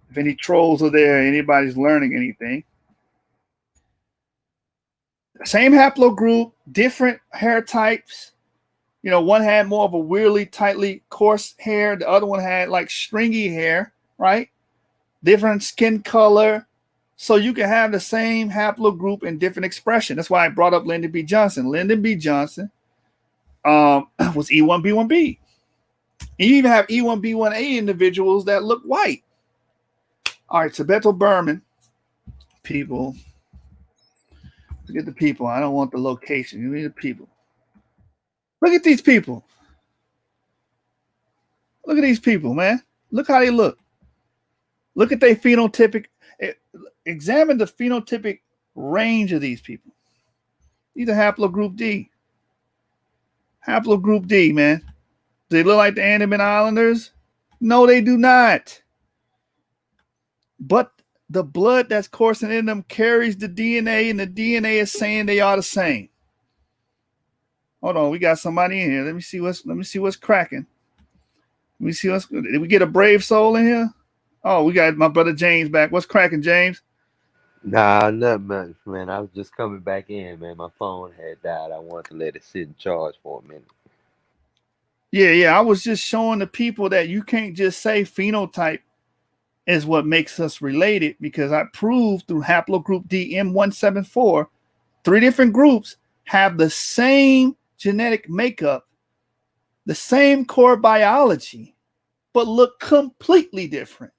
A: if any trolls are there, anybody's learning anything. Same haplogroup, different hair types. You know, one had more of a weirdly tightly coarse hair. The other one had like stringy hair, right? Different skin color. So you can have the same haplogroup and different expression. That's why I brought up Lyndon B. Johnson. Lyndon B. Johnson was E1B1B. You even have E1B1A individuals that look white. All right, Tibeto Burman people. Forget the people. I don't want the location. You need the people. Look at these people. Look at these people, man. Look how they look. Look at their phenotypic. Examine the phenotypic range of these people. These are haplogroup D. Haplogroup D, man. Do they look like the Andaman Islanders? No, they do not. But the blood that's coursing in them carries the DNA, and the DNA is saying they are the same. Hold on, we got somebody in here. Let me see what's cracking. Let me see what's good. Did we get a brave soul in here? Oh, we got my brother James back. What's cracking, James?
C: Nah, not much, man. I was just coming back in, man. My phone had died. I wanted to let it sit in charge for a minute.
A: Yeah. I was just showing the people that you can't just say phenotype is what makes us related, because I proved through haplogroup DM174, 3 different groups have the same genetic makeup, the same core biology, but look completely different.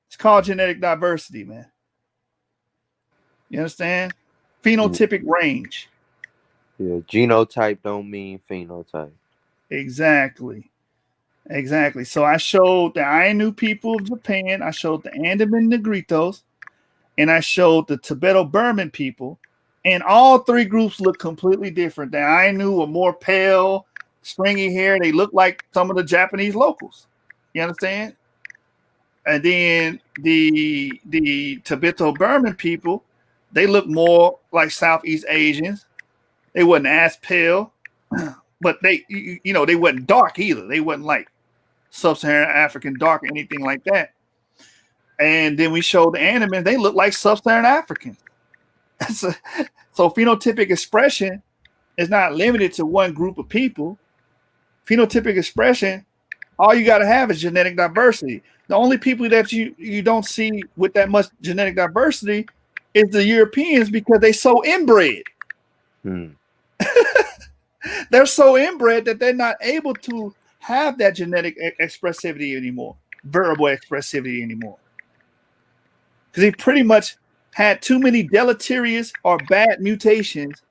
A: It's called genetic diversity, man. You understand? Phenotypic range.
C: Yeah, genotype don't mean phenotype.
A: Exactly. So I showed the Ainu people of Japan, I showed the Andaman Negritos, and I showed the Tibeto-Burman people, and all three groups look completely different. The Ainu were more pale, stringy hair. They look like some of the Japanese locals. You understand? And then the Tibeto-Burman people, they look more like Southeast Asians. They wasn't as pale, but they they wasn't dark either. They wasn't like sub-Saharan African dark or anything like that. And then we showed the Andaman, they look like sub-Saharan Africans. So phenotypic expression is not limited to one group of people. Phenotypic expression, all you got to have is genetic diversity. The only people that you don't see with that much genetic diversity is the Europeans, because they so inbred. They're so inbred that they're not able to have that genetic expressivity anymore, verbal expressivity anymore. Because they pretty much had too many deleterious or bad mutations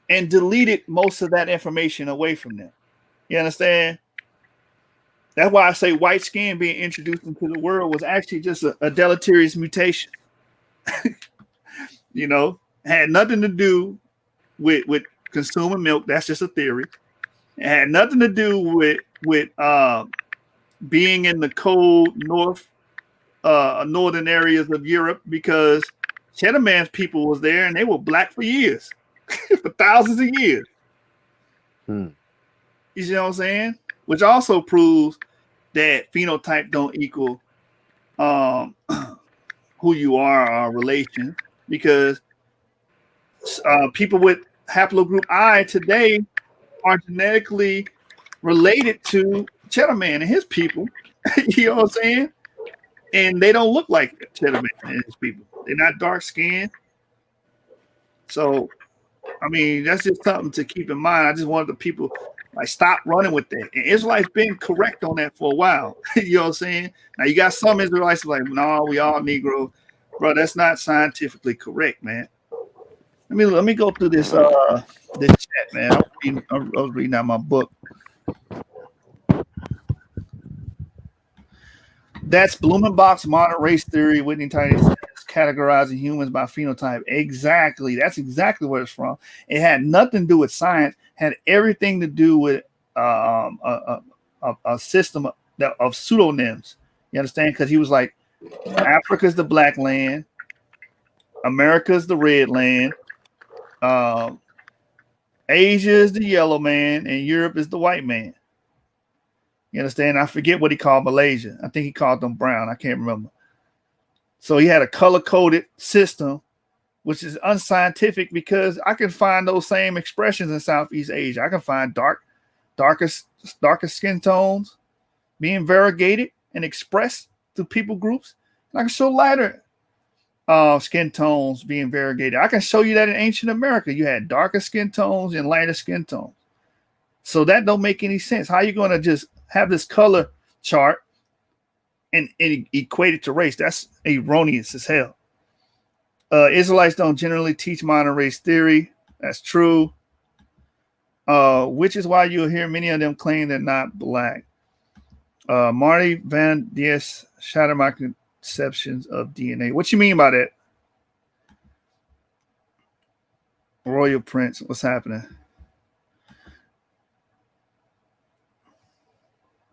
A: and deleted most of that information away from them. You understand? That's why I say white skin being introduced into the world was actually just a deleterious mutation. Had nothing to do with consuming milk. That's just a theory. It had nothing to do with being in the cold northern areas of Europe, because Cheddar Man's people was there and they were black for years, for thousands of years. You see what I'm saying? Which also proves that phenotype don't equal who you are or relation, because people with haplogroup I today are genetically related to Cheddar Man and his people. You know what I'm saying? And they don't look like Cheddar Man and his people. They're not dark skinned. So, I mean, that's just something to keep in mind. I just wanted the people stop running with that. And Israelites been correct on that for a while. You know what I'm saying? Now you got some Israelites like, no, we all Negro. Bro, that's not scientifically correct, man. Let me go through this chat, man. I was reading out my book. That's Blumenbach's modern race theory. Whitney Titus categorizing humans by phenotype. Exactly. That's exactly where it's from. It had nothing to do with science. Had everything to do with a system of pseudonyms. You understand? Because he was like, Africa's the black land, America's the red land, Asia is the yellow man, and Europe is the white man. You understand? I forget what he called Malaysia. I think he called them brown. I can't remember. So he had a color-coded system, which is unscientific, because I can find those same expressions in Southeast Asia. I can find darker skin tones being variegated and expressed through people groups. And I can show lighter skin tones being variegated. I can show you that in ancient America, you had darker skin tones and lighter skin tones. So that don't make any sense. How are you going to just have this color chart and equate it to race? That's erroneous as hell. Israelites don't generally teach modern race theory. That's true. Which is why you'll hear many of them claim they're not black. Marty Van Dies shatter my conceptions of DNA. What you mean by that? Royal Prince, what's happening?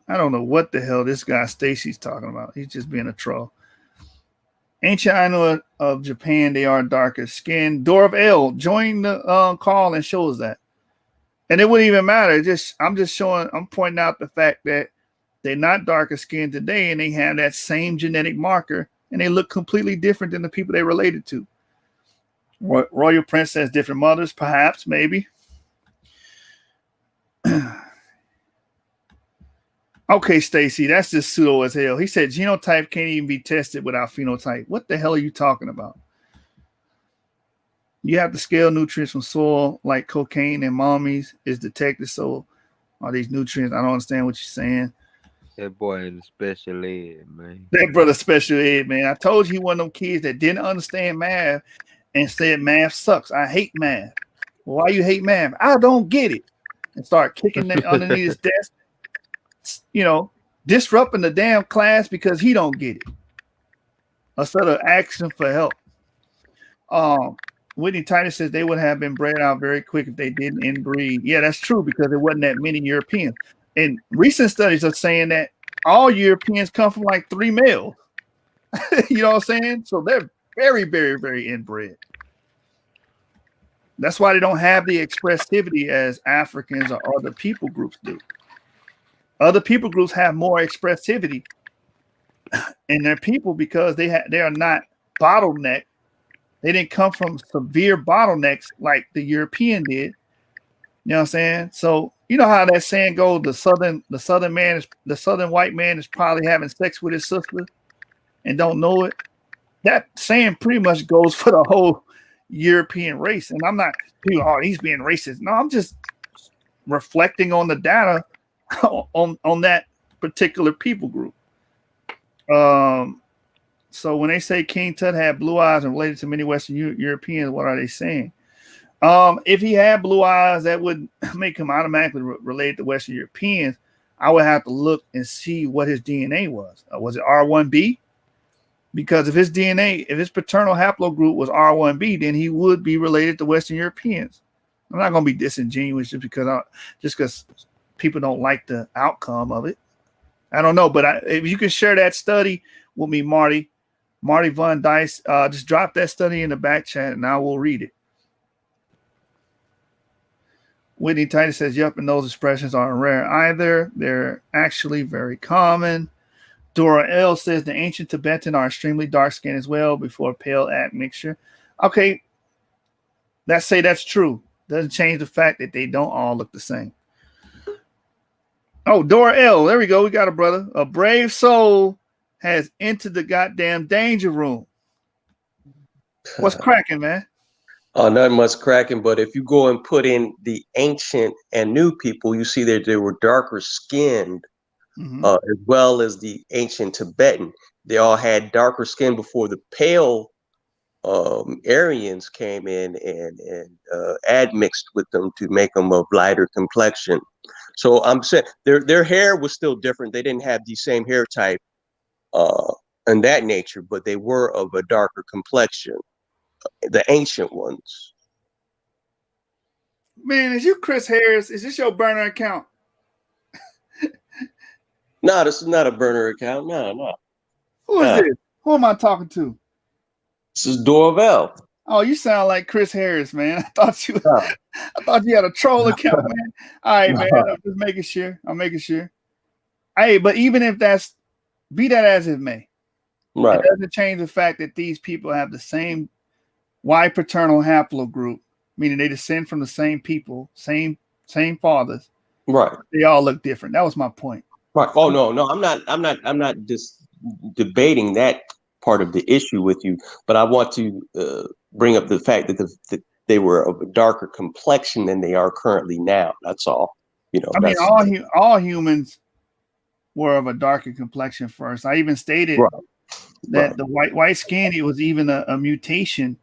A: I don't know what the hell this guy Stacy's talking about. He's just being a troll. Ancient Ainu of Japan, they are darker skinned. Door of L, join the call and show us that. And it wouldn't even matter. I'm pointing out the fact that they're not darker skinned today, and they have that same genetic marker, and they look completely different than the people they related to. Royal Prince has different mothers, perhaps, maybe. Okay, Stacy, that's just pseudo as hell. He said genotype can't even be tested without phenotype. What the hell are you talking about? You have to scale nutrients from soil like cocaine and mommies is detected. So are these nutrients? I don't understand what you're saying.
C: That boy in the special ed, man.
A: That brother special ed, man. I told you he one of them kids that didn't understand math and said math sucks. I hate math. Well, why you hate math? I don't get it. And start kicking that underneath his desk, disrupting the damn class because he don't get it. Instead of asking for help. Whitney Titus says they would have been bred out very quick if they didn't inbreed. Yeah, that's true because there wasn't that many Europeans. And recent studies are saying that all Europeans come from like 3 males. You know what I'm saying? So they're very, very, very inbred. That's why they don't have the expressivity as Africans or other people groups do. Other people groups have more expressivity in their people because they are not bottlenecked. They didn't come from severe bottlenecks like the European did. You know what I'm saying? So you know how that saying goes: the southern white man is probably having sex with his sister and don't know it. That saying pretty much goes for the whole European race. And I'm not he's being racist. No, I'm just reflecting on the data on that particular people group. So when they say King Tut had blue eyes and related to many Western Europeans, what are they saying? If he had blue eyes, that would make him automatically related to Western Europeans. I would have to look and see what his DNA was. Was it R1b? Because if his DNA, if his paternal haplogroup was R1b, then he would be related to Western Europeans. I'm not going to be disingenuous just because people don't like the outcome of it. I don't know, but if you can share that study with me, Marty Von Dice, just drop that study in the back chat and I will read it. Whitney Titus says, yep, and those expressions aren't rare either. They're actually very common. Dora L says the ancient Tibetan are extremely dark skinned as well before pale admixture. Okay, let's say that's true. Doesn't change the fact that they don't all look the same. Oh, Dora L, there we go. We got a brother. A brave soul has entered the goddamn danger room. What's cracking, man?
D: Oh, nothing much cracking, but if you go and put in the ancient and new people, you see that they were darker skinned, as well as the ancient Tibetan. They all had darker skin before the pale Aryans came in and admixed with them to make them of lighter complexion. So I'm saying their hair was still different. They didn't have the same hair type and that nature, but they were of a darker complexion. The ancient ones.
A: Man, is you Chris Harris? Is this your burner account?
D: No, this is not a burner account. No.
A: Who is this? Who am I talking to?
D: This is Dorvel.
A: Oh, you sound like Chris Harris, man. I thought you had a troll account, man. All right, man. I'm just making sure. I'm making sure. Hey, but even if be that as it may,
D: right,
A: it doesn't change the fact that these people have the same Y paternal haplogroup, meaning they descend from the same people, same fathers.
D: Right.
A: They all look different. That was my point.
D: Right. Oh no, I'm not just debating that part of the issue with you, but I want to bring up the fact that they were of a darker complexion than they are currently now. That's all.
A: I mean, all humans were of a darker complexion first. I even stated that the white skin, it was even a mutation.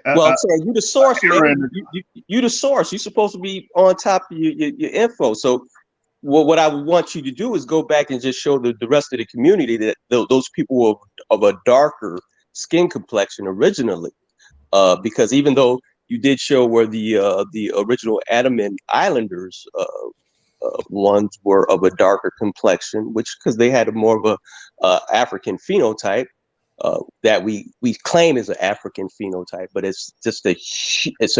D: Well, I'm saying you the source, man. You the source. You're supposed to be on top of your info. So what I would want you to do is go back and just show the rest of the community that those people were of a darker skin complexion originally. Because even though you did show where the original Andaman Islanders ones were of a darker complexion, which because they had more of a African phenotype. That we claim is an African phenotype, but it's just a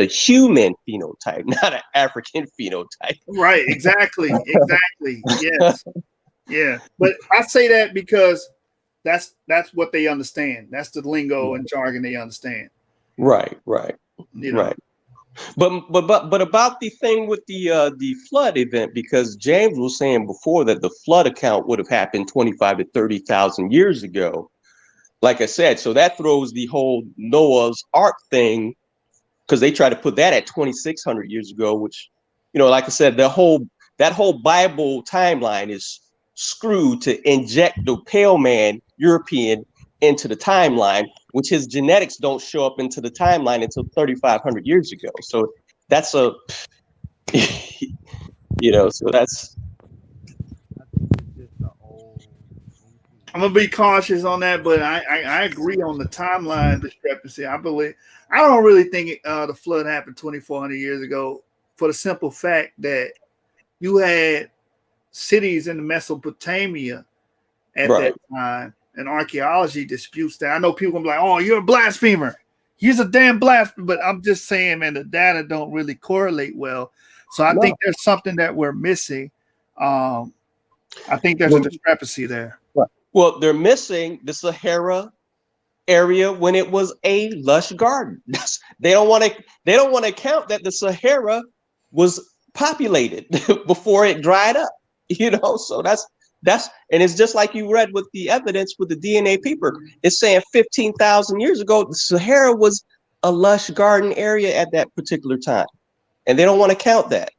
D: human phenotype, not an African phenotype.
A: Right, exactly. Yes. Yeah. But I say that because that's what they understand. That's the lingo and jargon they understand.
D: Right.
A: Right.
D: But about the thing with the flood event, because James was saying before that the flood account would have happened 25 to 30,000 years ago. Like I said, so that throws the whole Noah's Ark thing, because they try to put that at 2,600 years ago, which, like I said, that whole Bible timeline is screw to inject the pale man European into the timeline, which his genetics don't show up into the timeline until 3,500 years ago. So that's a, so that's.
A: I'm gonna be cautious on that, but I agree on the timeline discrepancy. I don't really think the flood happened 2,400 years ago, for the simple fact that you had cities in Mesopotamia at that time, and archaeology disputes that. I know people gonna be like, "Oh, you're a blasphemer. He's a damn blasphemer," but I'm just saying, man, the data don't really correlate well. So I think there's something that we're missing. I think there's a discrepancy there.
D: Well, they're missing the Sahara area when it was a lush garden. They don't want to count that the Sahara was populated before it dried up. So that's and it's just like you read with the evidence with the DNA paper. It's saying 15,000 years ago the Sahara was a lush garden area at that particular time, and they don't want to count that.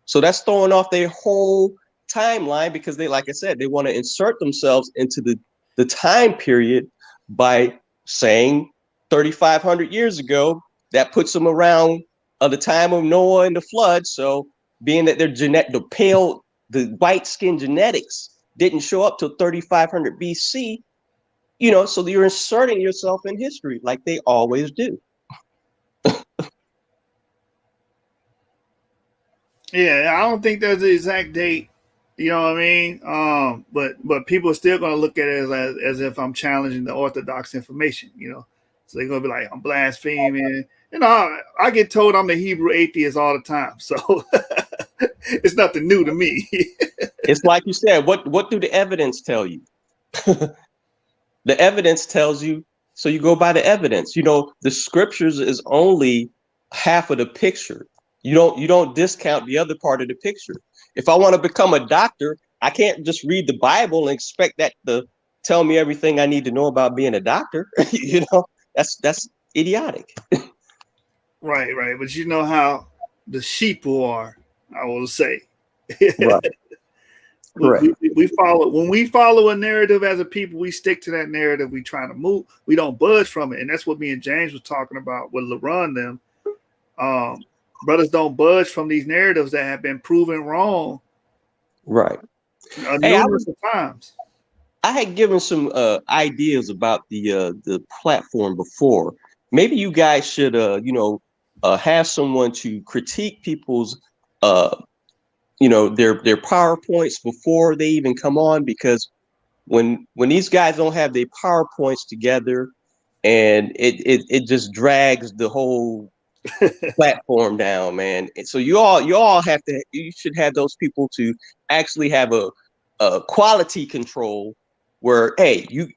D: So that's throwing off their whole timeline, because they, like I said, they want to insert themselves into the time period by saying 3,500 years ago. That puts them around the time of Noah and the flood. So being that the white skin genetics didn't show up till 3,500 BC, so you're inserting yourself in history like they always do.
A: Yeah, I don't think there's the exact date. You know what I mean? But people are still going to look at it as if I'm challenging the orthodox information. So they're going to be like, I'm blaspheming. I get told I'm the Hebrew atheist all the time, so it's nothing new to me.
D: It's like you said. What do the evidence tell you? The evidence tells you, so you go by the evidence. The scriptures is only half of the picture. You don't discount the other part of the picture. If I want to become a doctor, I can't just read the Bible and expect that to tell me everything I need to know about being a doctor. That's idiotic.
A: Right. But you know how the sheeple are, I will say.
D: Right. Correct.
A: When we follow a narrative as a people, we stick to that narrative. We try to move. We don't budge from it. And that's what me and James was talking about with LaRon them. Brothers don't budge from these narratives that have been proven wrong.
D: Right.
A: Numerous times.
D: I had given some ideas about the platform before. Maybe you guys should, have someone to critique people's, their PowerPoints before they even come on, because when these guys don't have their PowerPoints together, and it just drags the whole platform down, man. And so you should have those people to actually have a quality control where, you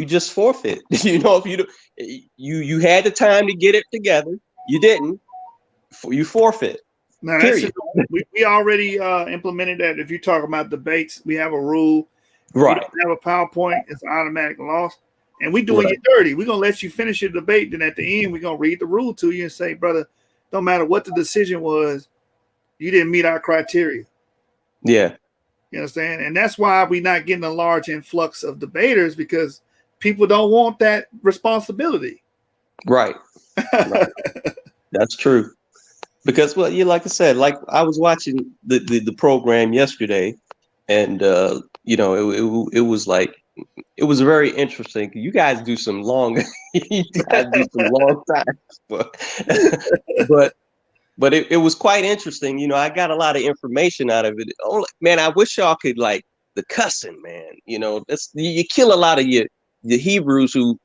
D: just forfeit. If you had the time to get it together, you didn't, you forfeit.
A: Now, we already implemented that. If you talk about debates, we have a rule.
D: Right.
A: If you don't have a PowerPoint, it's automatic loss. And we doing you dirty. We're going to let you finish your debate. Then at the end, we're going to read the rule to you and say, brother, don't matter what the decision was, you didn't meet our criteria.
D: Yeah.
A: You understand? And that's why we're not getting a large influx of debaters, because people don't want that responsibility.
D: Right. That's true. Because, like I said, like I was watching the program yesterday, and, it was like, it was very interesting. You guys do some long, times, but it was quite interesting. I got a lot of information out of it. Oh man, I wish y'all could, like, the cussing, man. You kill a lot of the Hebrews who,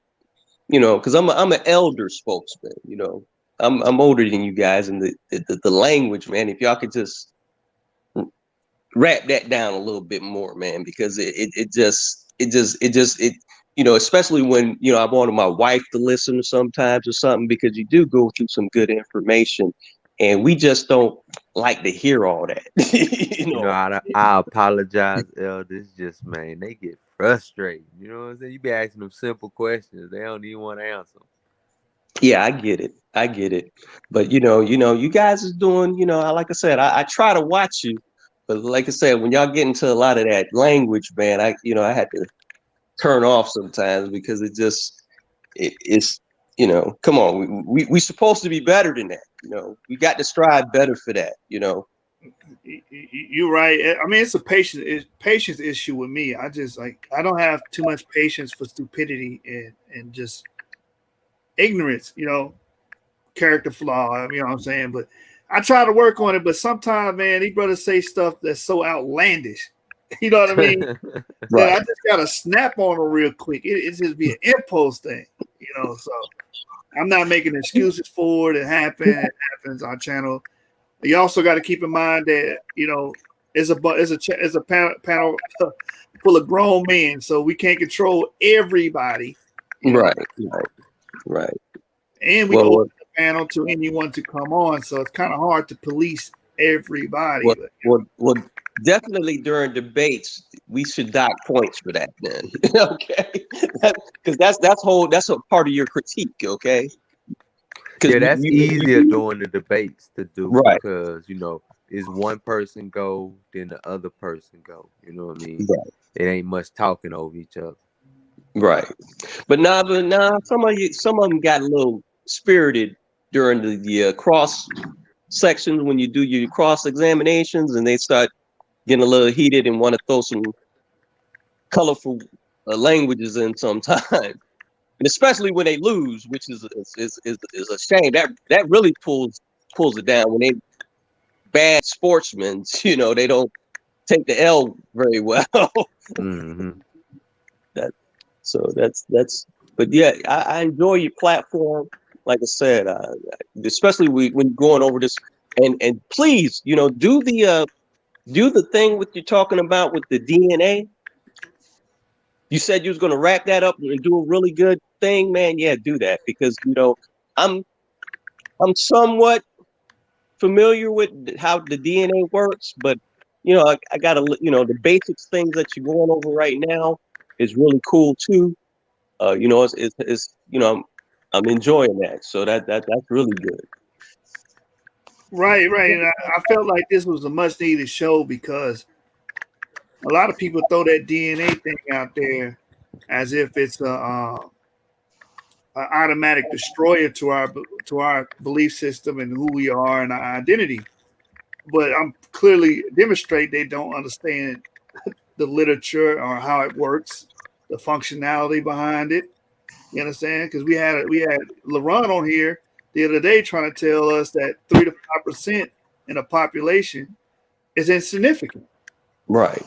D: because I'm an elder spokesman. I'm older than you guys, and the language, man. If y'all could just wrap that down a little bit more, man, because it just especially when I wanted my wife to listen sometimes or something, because you do go through some good information, and we just don't like to hear all that.
C: I apologize, elders. Just, man, they get frustrated. You know what I'm saying? You be asking them simple questions, they don't even want to answer them.
D: Yeah, I get it. But you guys is doing, like I said, I try to watch you, But like I said, when y'all get into a lot of that language, man, I had to turn off sometimes because it's come on, we supposed to be better than that. We got to strive better for that.
A: You're right. I mean, it's a patience issue with me. I don't have too much patience for stupidity and just ignorance. Character flaw. You know what I'm saying? But I try to work on it. But sometimes, man, these brothers say stuff that's so outlandish. You know what I mean?
D: Right.
A: I just gotta snap on them real quick. It just be an impulse thing. So I'm not making excuses for it. It happens. Our channel. You also got to keep in mind that it's a panel full of grown men, so we can't control everybody.
D: Right.
A: And we open the panel to anyone to come on, so it's kind of hard to police everybody.
D: Well, definitely during debates, we should dock points for that. Then, okay, because that's a part of your critique. Okay.
C: Yeah, that's easier during the debates to do,
D: right?
C: Because is one person go, then the other person go. You know what I mean?
D: Right.
C: It ain't much talking over each other.
D: Right. But nah, some of them got a little spirited during the cross sections when you do your cross examinations, and they start getting a little heated and want to throw some colorful languages in sometimes. And especially when they lose, which is a shame. That really pulls it down. When they bad sportsmen, they don't take the L very well.
C: Mm-hmm.
D: That's. But yeah, I enjoy your platform. Like I said, especially when you're going over this, and please, do the thing with you're talking about with the DNA. You said you was going to rack that up and do a really good thing, man. Yeah, do that, because I'm somewhat familiar with how the DNA works, but I got to the basics things that you're going over right now is really cool too. It's I'm enjoying that, so that's really good.
A: Right. And I felt like this was a much needed show because a lot of people throw that DNA thing out there as if it's a automatic destroyer to our belief system and who we are and our identity. But I'm clearly demonstrate they don't understand the literature or how it works, the functionality behind it. You understand? Because we had LaRon on here the other day trying to tell us that 3 to 5% in a population is insignificant.
D: Right.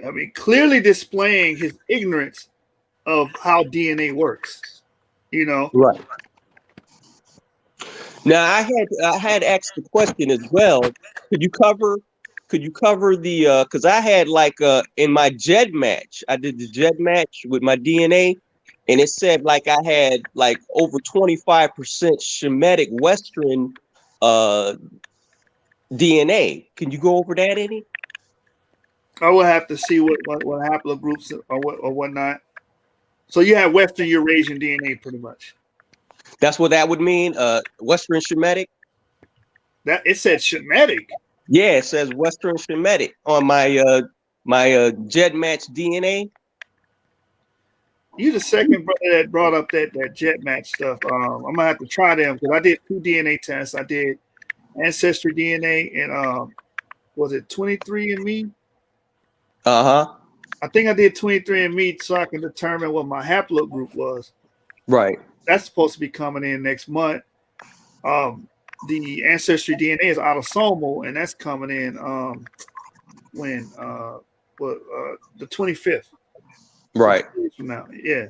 A: I mean, clearly displaying his ignorance of how DNA works.
D: Right. Now I had asked the question as well. Could you cover the because I had in my JED match, I did the JED match with my DNA, and it said I had over 25% Shemitic Western DNA. Can you go over that any?
A: I will have to see what haplogroups or whatnot. So you have Western Eurasian DNA pretty much.
D: That's what that would mean. Western Shemitic.
A: That it said Shemitic.
D: Yeah, it says Western Shemitic on my JED match DNA.
A: You the second brother that brought up that JED match stuff. I'm gonna have to try them because I did 2 DNA tests. I did Ancestry DNA and was it 23andMe? I think I did 23andMe so I can determine what my haplogroup was.
D: Right.
A: That's supposed to be coming in next month. The Ancestry DNA is autosomal, and that's coming in when the 25th.
D: Right.
A: From now, yeah.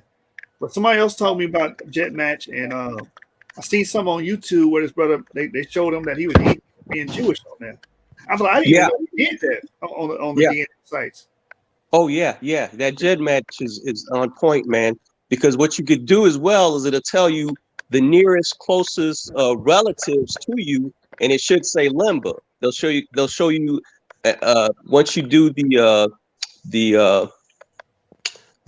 A: But somebody else told me about JED match, and I seen some on YouTube where his brother they showed him that he was being Jewish on there. I was like, I didn't even know he did that on the DNA sites.
D: Oh yeah. That JED match is on point, man. Because what you could do as well is it'll tell you the nearest, closest relatives to you, and it should say Limba. They'll show you once you do the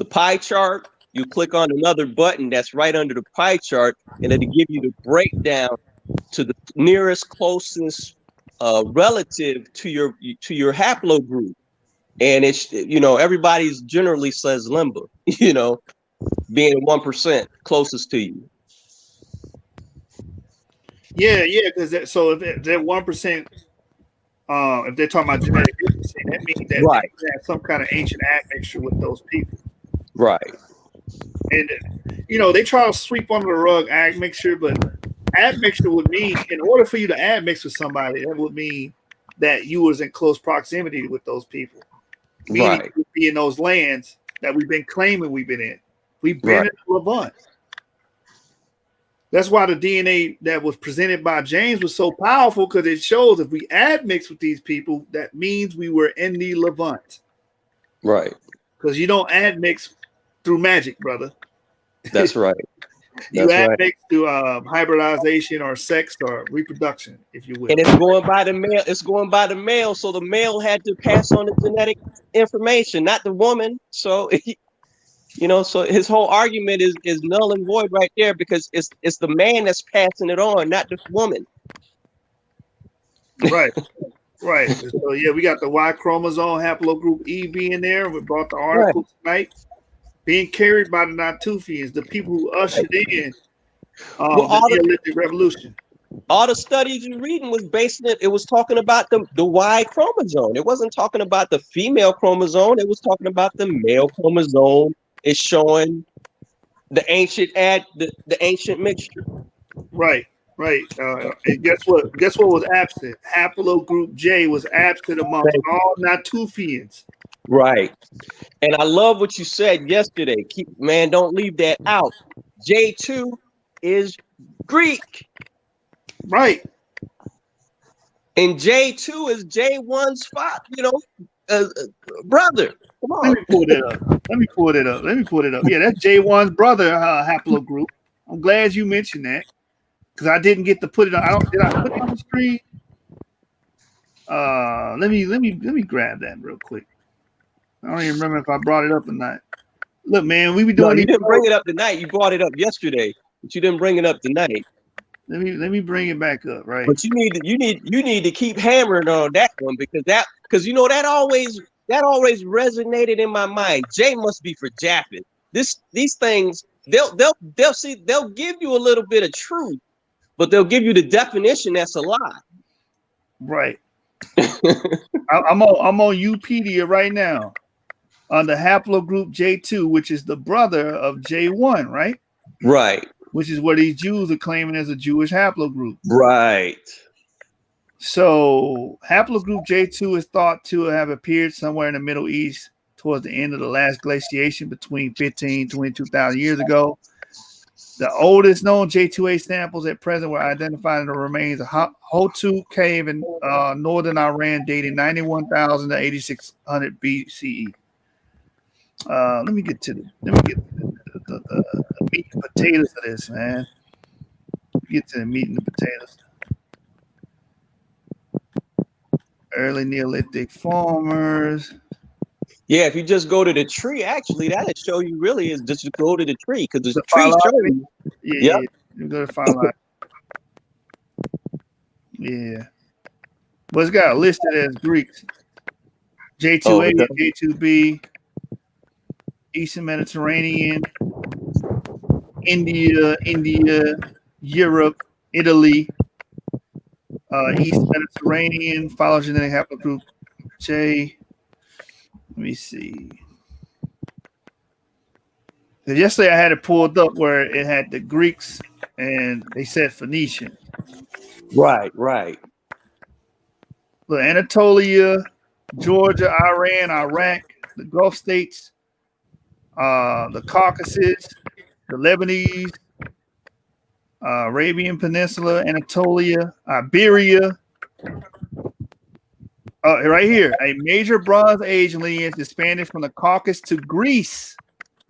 D: pie chart. You click on another button that's right under the pie chart, and it'll give you the breakdown to the nearest, closest relative to your haplogroup, and it's everybody's generally says limber, being 1% closest to you.
A: Yeah, because if that 1%, if they're talking about genetic differences, that means that
D: Right.
A: they have some kind of ancient admixture with those people.
D: Right.
A: And they try to sweep under the rug admixture, but admixture would mean, in order for you to admix with somebody, that would mean that you was in close proximity with those people. Meaning
D: Right.
A: you'd be in those lands that we've been claiming we've been in. We've been
D: Right.
A: in Levant. That's why the DNA that was presented by James was so powerful, because it shows if we admix with these people, that means we were in the Levant.
D: Right.
A: Because you don't admix through magic, brother.
D: That's right.
A: You
D: That's right.
A: admix through hybridization or sex or reproduction, if you will.
D: And it's going by the male. It's going by the male. So the male had to pass on the genetic information, not the woman. So, so his whole argument is null and void right there, because it's the man that's passing it on, not the woman.
A: Right. Right. So yeah, we got the Y chromosome haplogroup E being there. We brought the article tonight. Being carried by the Natufians, the people who ushered in the Neolithic Revolution.
D: All the studies you're reading was basing it. It was talking about the Y chromosome. It wasn't talking about the female chromosome. It was talking about the male chromosome. It's showing the ancient the ancient mixture.
A: Right. Right. And guess what? Guess what was absent? Haplogroup J was absent amongst all Natufians.
D: Right. And I love what you said yesterday. Don't leave that out. J2 is Greek.
A: Right.
D: And J2 is J1's brother. Come on.
A: Let me pull it up. Yeah, that's J1's brother haplogroup. I'm glad you mentioned that, because I didn't get to put it on. Did I put it on the screen? Let me grab that real quick. I don't even remember if I brought it up or not. Look, man, we be doing.
D: No, you didn't bring it up tonight. You brought it up yesterday, but you didn't bring it up tonight.
A: Let me bring it back up, right?
D: But you need to keep hammering on that one, because that always resonated in my mind. J must be for Japhet. These things they'll give you a little bit of truth, but they'll give you the definition that's a lie.
A: Right. I'm on Upedia right now on the haplogroup J2, which is the brother of J1, right?
D: Right.
A: Which is what these Jews are claiming as a Jewish haplogroup.
D: Right.
A: So haplogroup J2 is thought to have appeared somewhere in the Middle East towards the end of the last glaciation between 15 to 22,000 years ago. The oldest known J2A samples at present were identified in the remains of Hotu Cave in northern Iran, dating 91,000 to 8,600 BCE. Let me get the meat and potatoes of this, man. Get to the meat and the potatoes. Early Neolithic farmers.
D: Yeah, if you just go to the tree, actually, that'll show you really is just to go to the tree, because the tree shows you.
A: Yeah, you go to Phylogeny. Yeah. But it's got listed as Greeks. J2A, J2B, Eastern Mediterranean, India, Europe, Italy, East Mediterranean, phylogenetic haplogroup J. Let me see. Yesterday I had it pulled up where it had the Greeks and they said Phoenician.
D: Right.
A: Look, Anatolia, Georgia, Iran, Iraq, the Gulf states, the Caucasus, the Lebanese, Arabian Peninsula, Anatolia, Iberia. Right here, a major Bronze Age lineage expanded from the Caucasus to Greece.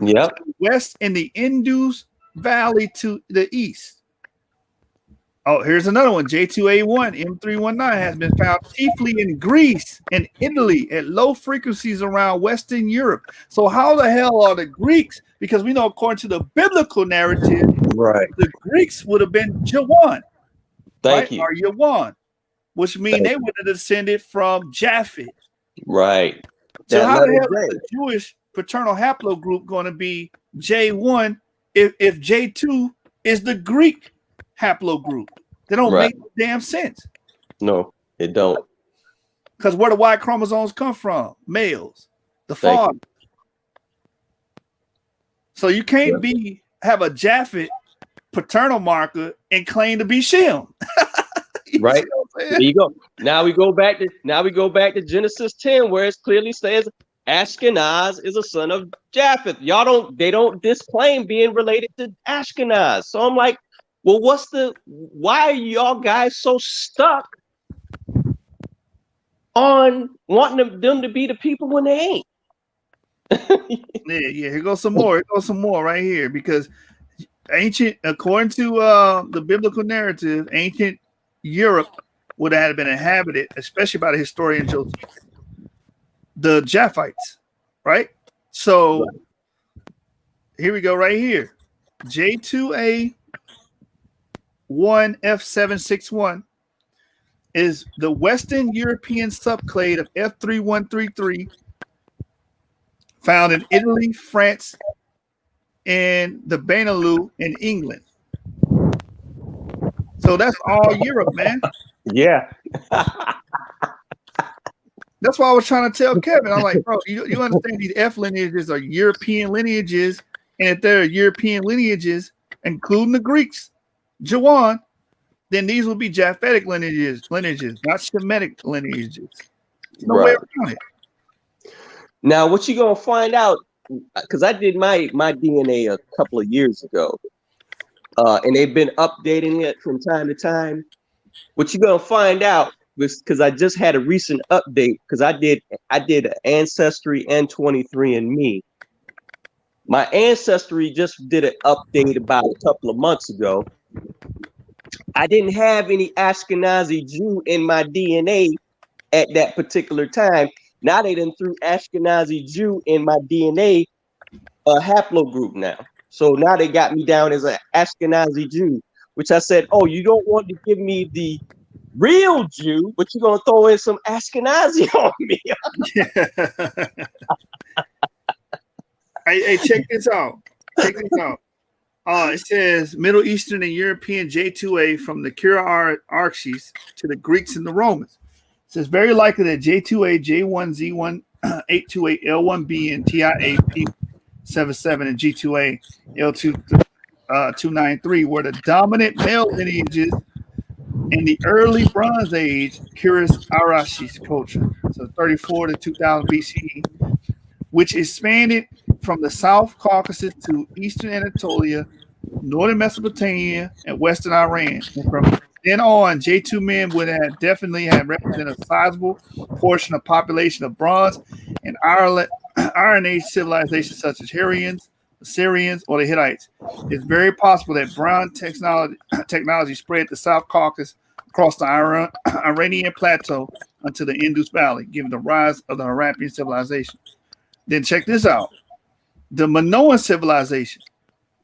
D: Yep.
A: West in the Indus Valley to the east. Oh, here's another one. J2A1 M319 has been found chiefly in Greece and Italy at low frequencies around Western Europe. So how the hell are the Greeks? Because we know, according to the biblical narrative,
D: right,
A: the Greeks would have been Jawan.
D: Thank you.
A: Or Yawan. which means they would have descended from Japhet.
D: Right.
A: So how the hell is the Jewish paternal haplogroup going to be J1 if J2 is the Greek haplogroup? They don't make damn sense.
D: No, it don't.
A: Because where the Y chromosomes come from? Males. The father. So you can't have a Japhet paternal marker and claim to be Shem.
D: Right. There you go. Now we go back to Genesis 10, where it clearly says Ashkenaz is a son of Japheth. They don't disclaim being related to Ashkenaz. So I'm like, well, why are y'all guys so stuck on wanting them to be the people when they ain't?
A: Yeah, here goes some more. Here goes some more right here, because according to the biblical narrative, ancient Europe would have been inhabited, especially by the historian Joseph, the Japhites, right? So here we go right here. J2A 1F761 is the Western European subclade of F3133 found in Italy, France, and the Benelux in England. So that's all Europe, man.
D: Yeah.
A: That's why I was trying to tell Kevin. I'm like, bro, you understand these F lineages are European lineages, and if they're European lineages, including the Greeks, Jawan, then these will be Japhetic lineages, not Shemitic lineages. There's no way around it.
D: Now, what you gonna find out? Because I did my DNA a couple of years ago, and they've been updating it from time to time. What you gonna find out was, because I just had a recent update, because I did Ancestry and 23andMe. My Ancestry just did an update about a couple of months ago. I didn't have any Ashkenazi Jew in my DNA at that particular time. Now they done threw Ashkenazi Jew in my DNA haplogroup now. So now they got me down as an Ashkenazi Jew, which I said, oh, you don't want to give me the real Jew, but you're going to throw in some Ashkenazi on me.
A: Hey, check this out. It says Middle Eastern and European J2A from the Kira-Arxes to the Greeks and the Romans. It says very likely that J2A, J1, Z1, 828, L1B, and TIA, P77, and G2A, L293 were the dominant male lineages in the early Bronze Age Kira-Arxes culture, so 34 to 2000 BCE, which expanded from the South Caucasus to Eastern Anatolia, Northern Mesopotamia, and Western Iran. And from then on, J2 men would have definitely have represented a sizable portion of population of Bronze and Iron Age civilizations such as Hurrians, Assyrians, or the Hittites. It's very possible that Bronze technology spread the South Caucasus across the Iranian plateau until the Indus Valley, giving the rise of the Harappan civilization. Then check this out. The Minoan civilization,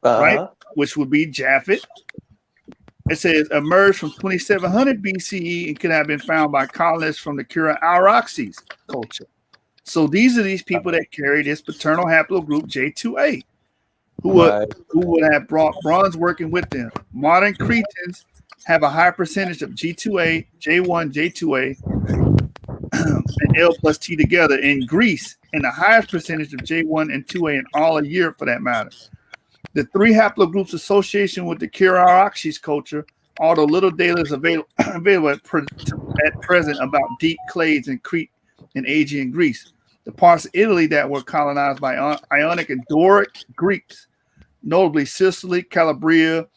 A: right, which would be Japhet, it says emerged from 2700 BCE and could have been found by colonists from the Kira-Arxes culture. So these are these people that carry this paternal haplogroup J2A, who would have brought bronze working with them. Modern Cretans have a high percentage of G2A, J1, J2A, and L plus T together in Greece, and the highest percentage of J1 and 2A in all of Europe for that matter. The three haplogroups association with the Kira-Arxes culture, although little data is available at present about deep clades in Crete and Aegean Greece. The parts of Italy that were colonized by Ionic and Doric Greeks, notably Sicily, Calabria,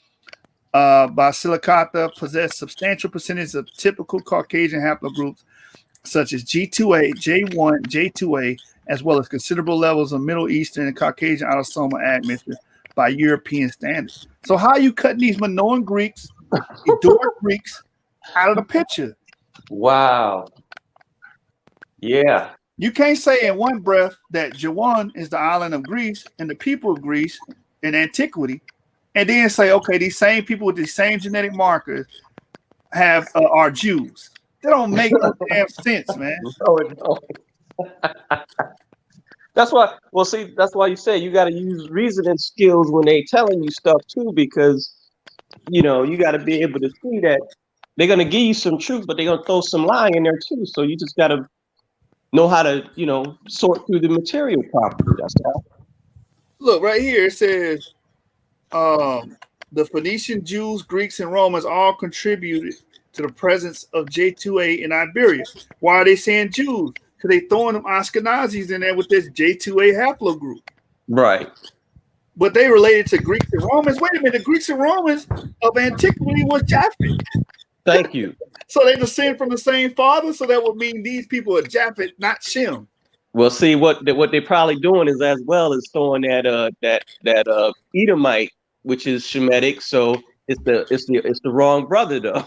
A: Basilicata, possess substantial percentages of typical Caucasian haplogroups such as G2A, J1, J2A, as well as considerable levels of Middle Eastern and Caucasian autosomal admixture by European standards. So how are you cutting these Minoan Greeks, these Doric Greeks out of the picture?
D: Wow. Yeah.
A: You can't say in one breath that Jawan is the island of Greece and the people of Greece in antiquity, and then say, okay, these same people with these same genetic markers are Jews. That don't make no damn sense, man.
D: No, it don't. That's why. Well, see, that's why you say you got to use reasoning skills when they telling you stuff too, because you got to be able to see that they're gonna give you some truth, but they're gonna throw some lie in there too. So you just got to know how to, sort through the material properly. That's all.
A: Look right here. It says, the Phoenician Jews, Greeks, and Romans all contributed to the presence of J2A in Iberia. Why are they saying Jews? Because they throwing them Ashkenazis in there with this J2A haplogroup.
D: Right.
A: But they related to Greeks and Romans. Wait a minute, the Greeks and Romans of antiquity was Japhet.
D: Thank you.
A: So they descend from the same father. So that would mean these people are Japhet, not Shem.
D: Well, see, what they're probably doing is as well as throwing that Edomite, which is Shemitic. So it's the wrong brother though.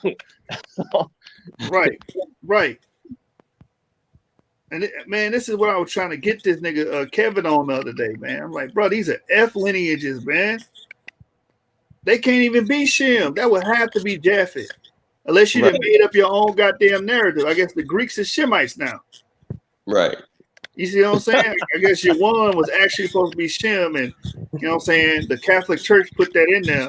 A: Right. And man, this is what I was trying to get this nigga Kevin on the other day, man. I'm like, bro, these are F lineages, man. They can't even be Shem. That would have to be Japhet. Unless you done made up your own goddamn narrative. I guess the Greeks is Shemites now. Right. You see what I'm saying? I guess your one was actually supposed to be Shem, and you know what I'm saying? The Catholic Church put that in there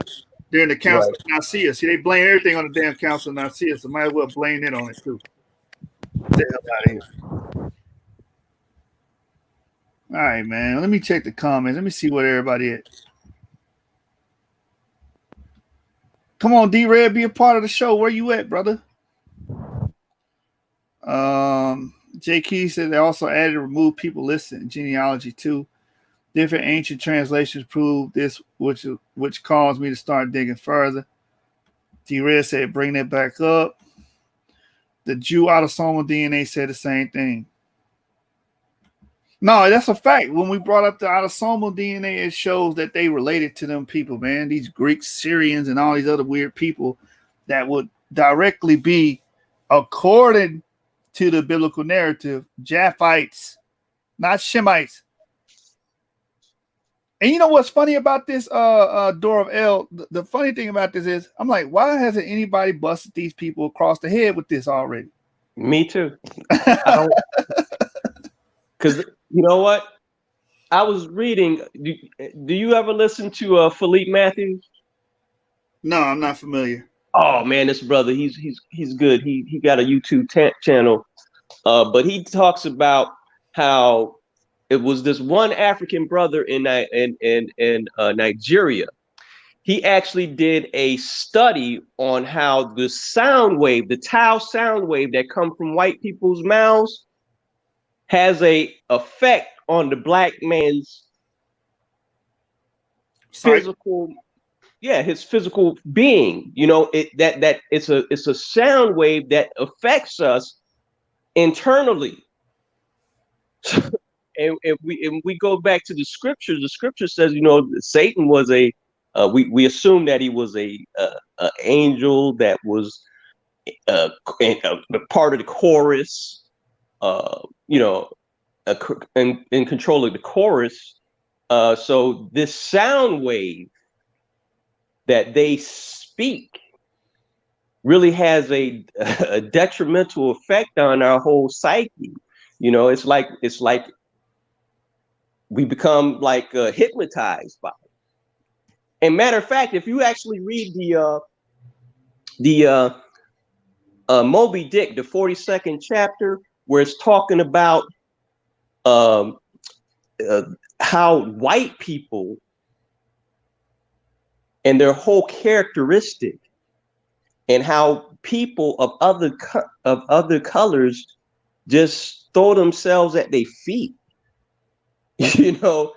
A: during the Council of Nicaea. See, they blame everything on the damn Council of Nicaea, so might as well blame it on it too. Get the hell out of here. All right, man. Let me check the comments. Let me see what everybody is. Come on, D-Red, be a part of the show. Where you at, brother? J. Key said they also added to remove people listed in genealogy too. Different ancient translations prove this, which caused me to start digging further. D-Red said bring that back up. The Jew autosomal DNA said the same thing. No, that's a fact. When we brought up the autosomal DNA, it shows that they related to them people, man. These Greeks, Syrians, and all these other weird people that would directly be, according to the biblical narrative, Japhites, not Shemites. And you know what's funny about this, Door of El? The funny thing about this is, I'm like, why hasn't anybody busted these people across the head with this already?
D: Me too. Because you know what? I was reading. Do you ever listen to Philippe Matthews?
A: No, I'm not familiar.
D: Oh man, this brother, he's good. He got a YouTube channel, but he talks about how it was this one African brother in Nigeria. He actually did a study on how the sound wave, the tau sound wave that come from white people's mouths, has a effect on the black man's physical, his physical being. You know, it's a sound wave that affects us internally. and we go back to the scriptures. The scripture says, you know, Satan was we assume that he was a angel that was a part of the chorus. You know, in control of the chorus. So this sound wave that they speak really has a detrimental effect on our whole psyche. You know, it's like we become like hypnotized by it. And matter of fact, if you actually read the Moby Dick, the 42nd chapter, where it's talking about how white people and their whole characteristic, and how people of other colors just throw themselves at their feet. You know,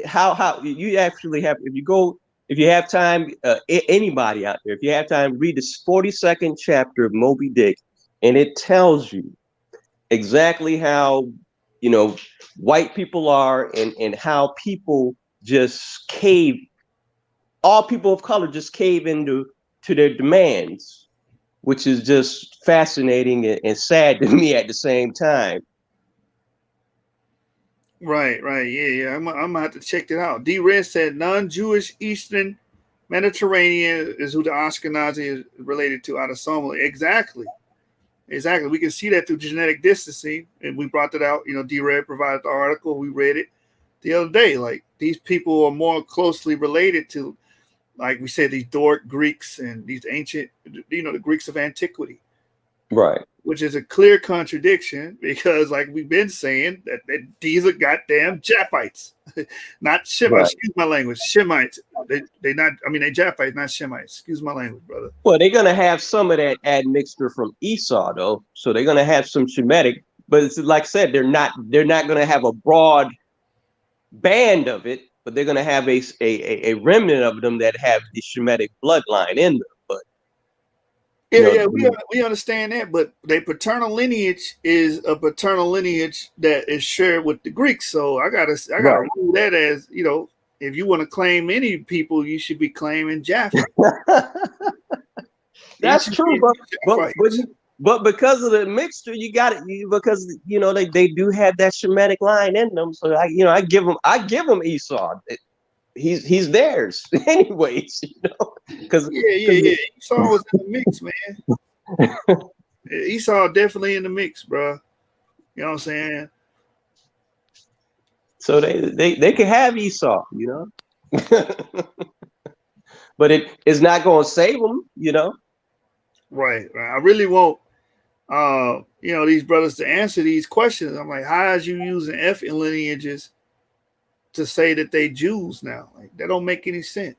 D: how you actually have, if you have time, anybody out there, if you have time, read this 42nd chapter of Moby Dick, and it tells you exactly how, you know, white people are, and how people just cave, all people of color just cave into their demands, which is just fascinating and sad to me at the same time.
A: Right. Yeah. I'm gonna have to check that out. D-Red said non-Jewish Eastern Mediterranean is who the Ashkenazi is related to autosomally. Exactly. Exactly. We can see that through genetic distancing, and we brought that out. D-Red provided the article. We read it the other day. Like, these people are more closely related to, like we said, these Doric Greeks and these ancient, the Greeks of antiquity.
D: Right.
A: Which is a clear contradiction because, like we've been saying, that these are goddamn Japhites, not Shemites. Right. Excuse my language. Shemites. They not. I mean, they Japhites, not Shemites. Excuse my language, brother.
D: Well, they're gonna have some of that admixture from Esau, though. So they're gonna have some Shemitic, but it's like I said, they're not gonna have a broad band of it, but they're gonna have a remnant of them that have the Shemitic bloodline in them.
A: Yeah, we understand that, but their paternal lineage is a paternal lineage that is shared with the Greeks. So I gotta rule that as, if you want to claim any people, you should be claiming Japheth.
D: That's true, but because of the mixture, you got it because they do have that Shemitic line in them. So I give them Esau. He's theirs anyways, because
A: Esau was in the mix, man. Esau definitely in the mix, bro. You know what I'm saying?
D: So they can have Esau, but it's not going to save them,
A: Right. I really want these brothers to answer these questions. I'm like, how is you using F in lineages to say that they Jews now? Like, that don't make any sense.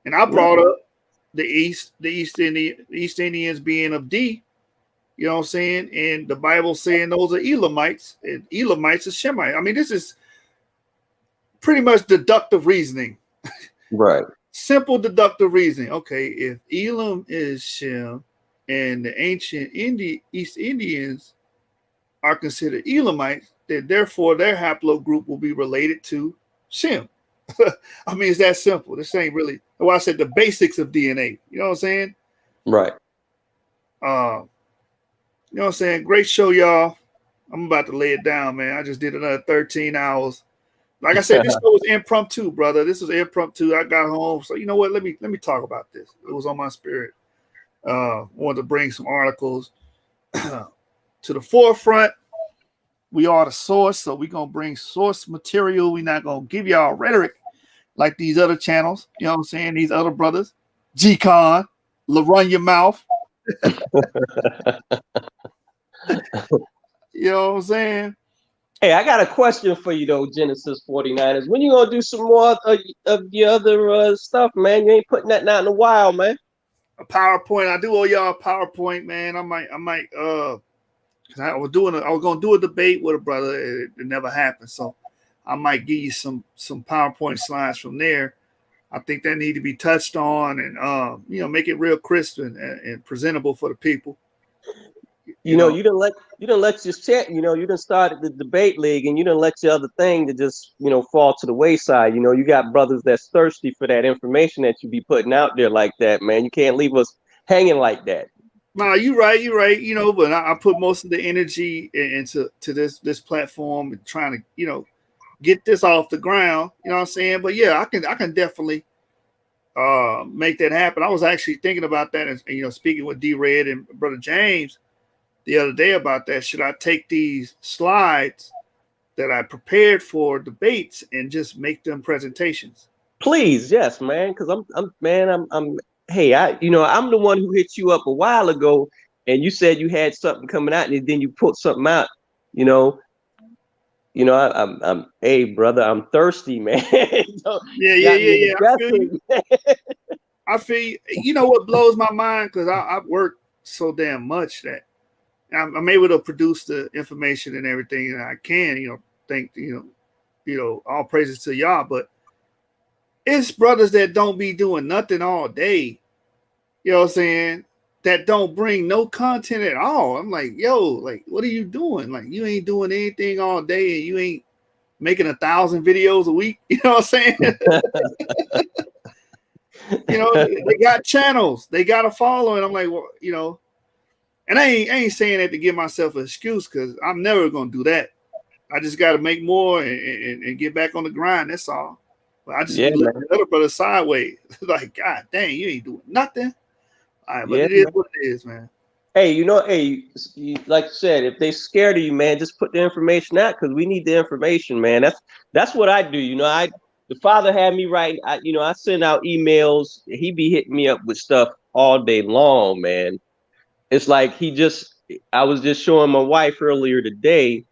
A: And I brought up the East Indians being of D, you know what I'm saying? And the Bible saying those are Elamites, and Elamites are Shemite. I mean, this is pretty much deductive reasoning.
D: Right.
A: Simple deductive reasoning. Okay, if Elam is Shem and the ancient East Indians are considered Elamites, then therefore their haplogroup will be related to Shem. I mean, it's that simple. This ain't really, well, I said the basics of DNA. You know what I'm saying?
D: Right.
A: You know what I'm saying? Great show, y'all. I'm about to lay it down, man. I just did another 13 hours. Like I said, this show was impromptu, brother. This was impromptu. I got home, so you know what? Let me talk about this. It was on my spirit. Wanted to bring some articles to the forefront. We are the source, so we're going to bring source material. We're not going to give y'all rhetoric like these other channels. You know what I'm saying? These other brothers. G-Con, run your mouth. You know what I'm saying?
D: Hey, I got a question for you, though, Genesis 49ers. When you going to do some more of your other stuff, man? You ain't putting that out in the wild, man.
A: A PowerPoint. I do owe y'all a PowerPoint, man. I might I was gonna do a debate with a brother. It never happened, so I might give you some PowerPoint slides from there. I think that need to be touched on and make it real crisp and presentable for the people.
D: You didn't let your chat. You didn't start the debate league, and you didn't let your other thing to just fall to the wayside. You got brothers that's thirsty for that information that you be putting out there like that, man. You can't leave us hanging like that.
A: No, you're right. But I put most of the energy into this platform and trying to, get this off the ground. You know what I'm saying? But yeah, I can definitely make that happen. I was actually thinking about that and speaking with D-Red and Brother James the other day about that. Should I take these slides that I prepared for debates and just make them presentations?
D: Please, yes, man. Because Hey, I'm the one who hit you up a while ago, and you said you had something coming out, and then you put something out. Hey, brother, I'm thirsty, man.
A: Yeah. I feel you. You know what blows my mind, because I work so damn much that I'm able to produce the information and everything that I can. All praises to y'all, but it's brothers that don't be doing nothing all day, you know what I'm saying, that don't bring no content at all. I'm like, what are you doing? Like, you ain't doing anything all day and you ain't making 1,000 videos a week. You know what I'm saying? They got channels. They got a following. I'm like, well, and I ain't saying that to give myself an excuse, because I'm never going to do that. I just got to make more and get back on the grind. That's all. But I just let the other brother sideways. Like, God dang, you ain't doing nothing. All right, but it is what it is, man.
D: hey, like you said, if they scared of you, man, just put the information out because we need the information, man. That's what I do. The father had me write. I send out emails. He be hitting me up with stuff all day long, man. It's like I was just showing my wife earlier today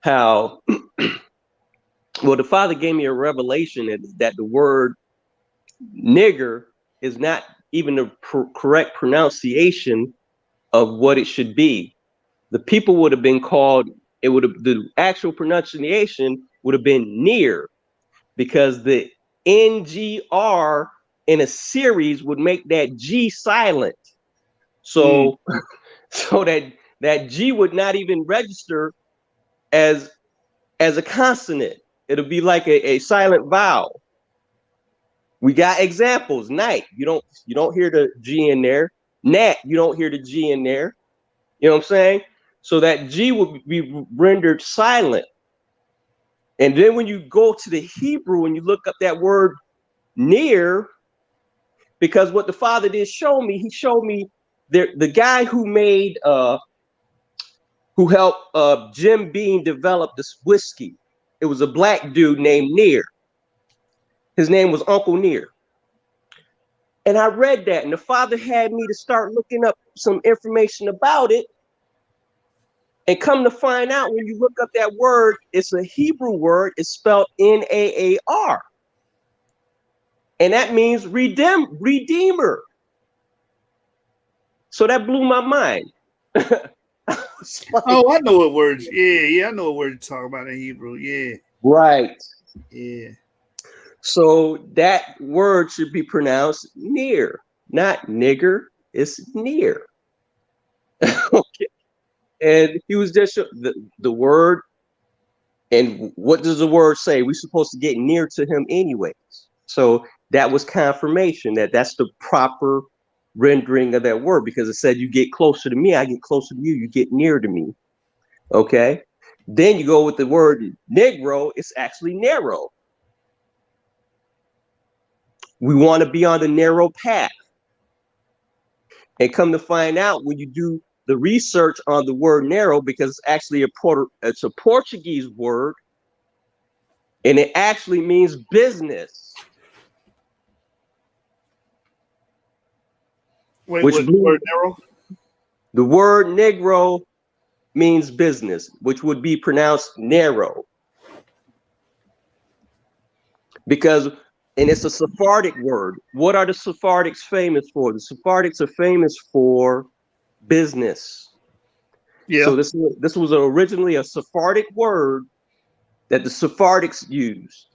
D: how, well, the father gave me a revelation that the word nigger is not even the correct pronunciation of what it should be. The people would have been called, the actual pronunciation would have been near, because the NGR in a series would make that G silent. So, so that G would not even register as a consonant. It'll be like a silent vowel. We got examples. Night, you don't hear the G in there. Nat, you don't hear the G in there. You know what I'm saying? So that G would be rendered silent. And then when you go to the Hebrew and you look up that word near, because what the father did show me, he showed me the guy who helped Jim Beam develop this whiskey. It was a black dude named Near. His name was Uncle Near. And I read that, and the father had me to start looking up some information about it. And come to find out, when you look up that word, it's a Hebrew word. It's spelled N-A-A-R. And that means redeemer. So that blew my mind.
A: Oh, I know what words. Yeah, I know what words you're talking about in Hebrew. Yeah.
D: Right.
A: Yeah.
D: So that word should be pronounced near, not nigger. It's near. Okay. And he was just the word. And what does the word say? We're supposed to get near to him anyways. So that was confirmation that that's the proper rendering of that word, because it said you get closer to me, I get closer to you, you get near to me. Okay. Then you go with the word Negro, it's actually narrow. We want to be on the narrow path. And come to find out, when you do the research on the word narrow, because it's actually it's a Portuguese word, and it actually means business.
A: Wait, what word narrow?
D: The word Negro means business, which would be pronounced narrow. And it's a Sephardic word. What are the Sephardics famous for? The Sephardics are famous for business. Yeah. So this was originally a Sephardic word that the Sephardics used.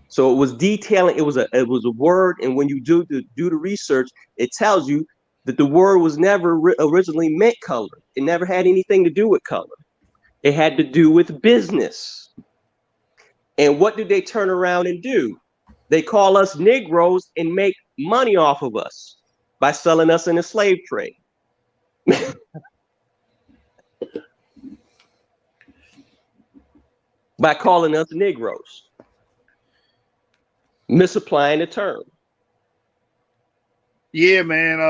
D: So it was detailing. It was a word, and when you do the research, it tells you that the word was never originally meant color. It never had anything to do with color. It had to do with business. And what did they turn around and do? They call us Negroes and make money off of us by selling us in a slave trade. By calling us Negroes. Misapplying the term.
A: Yeah, man.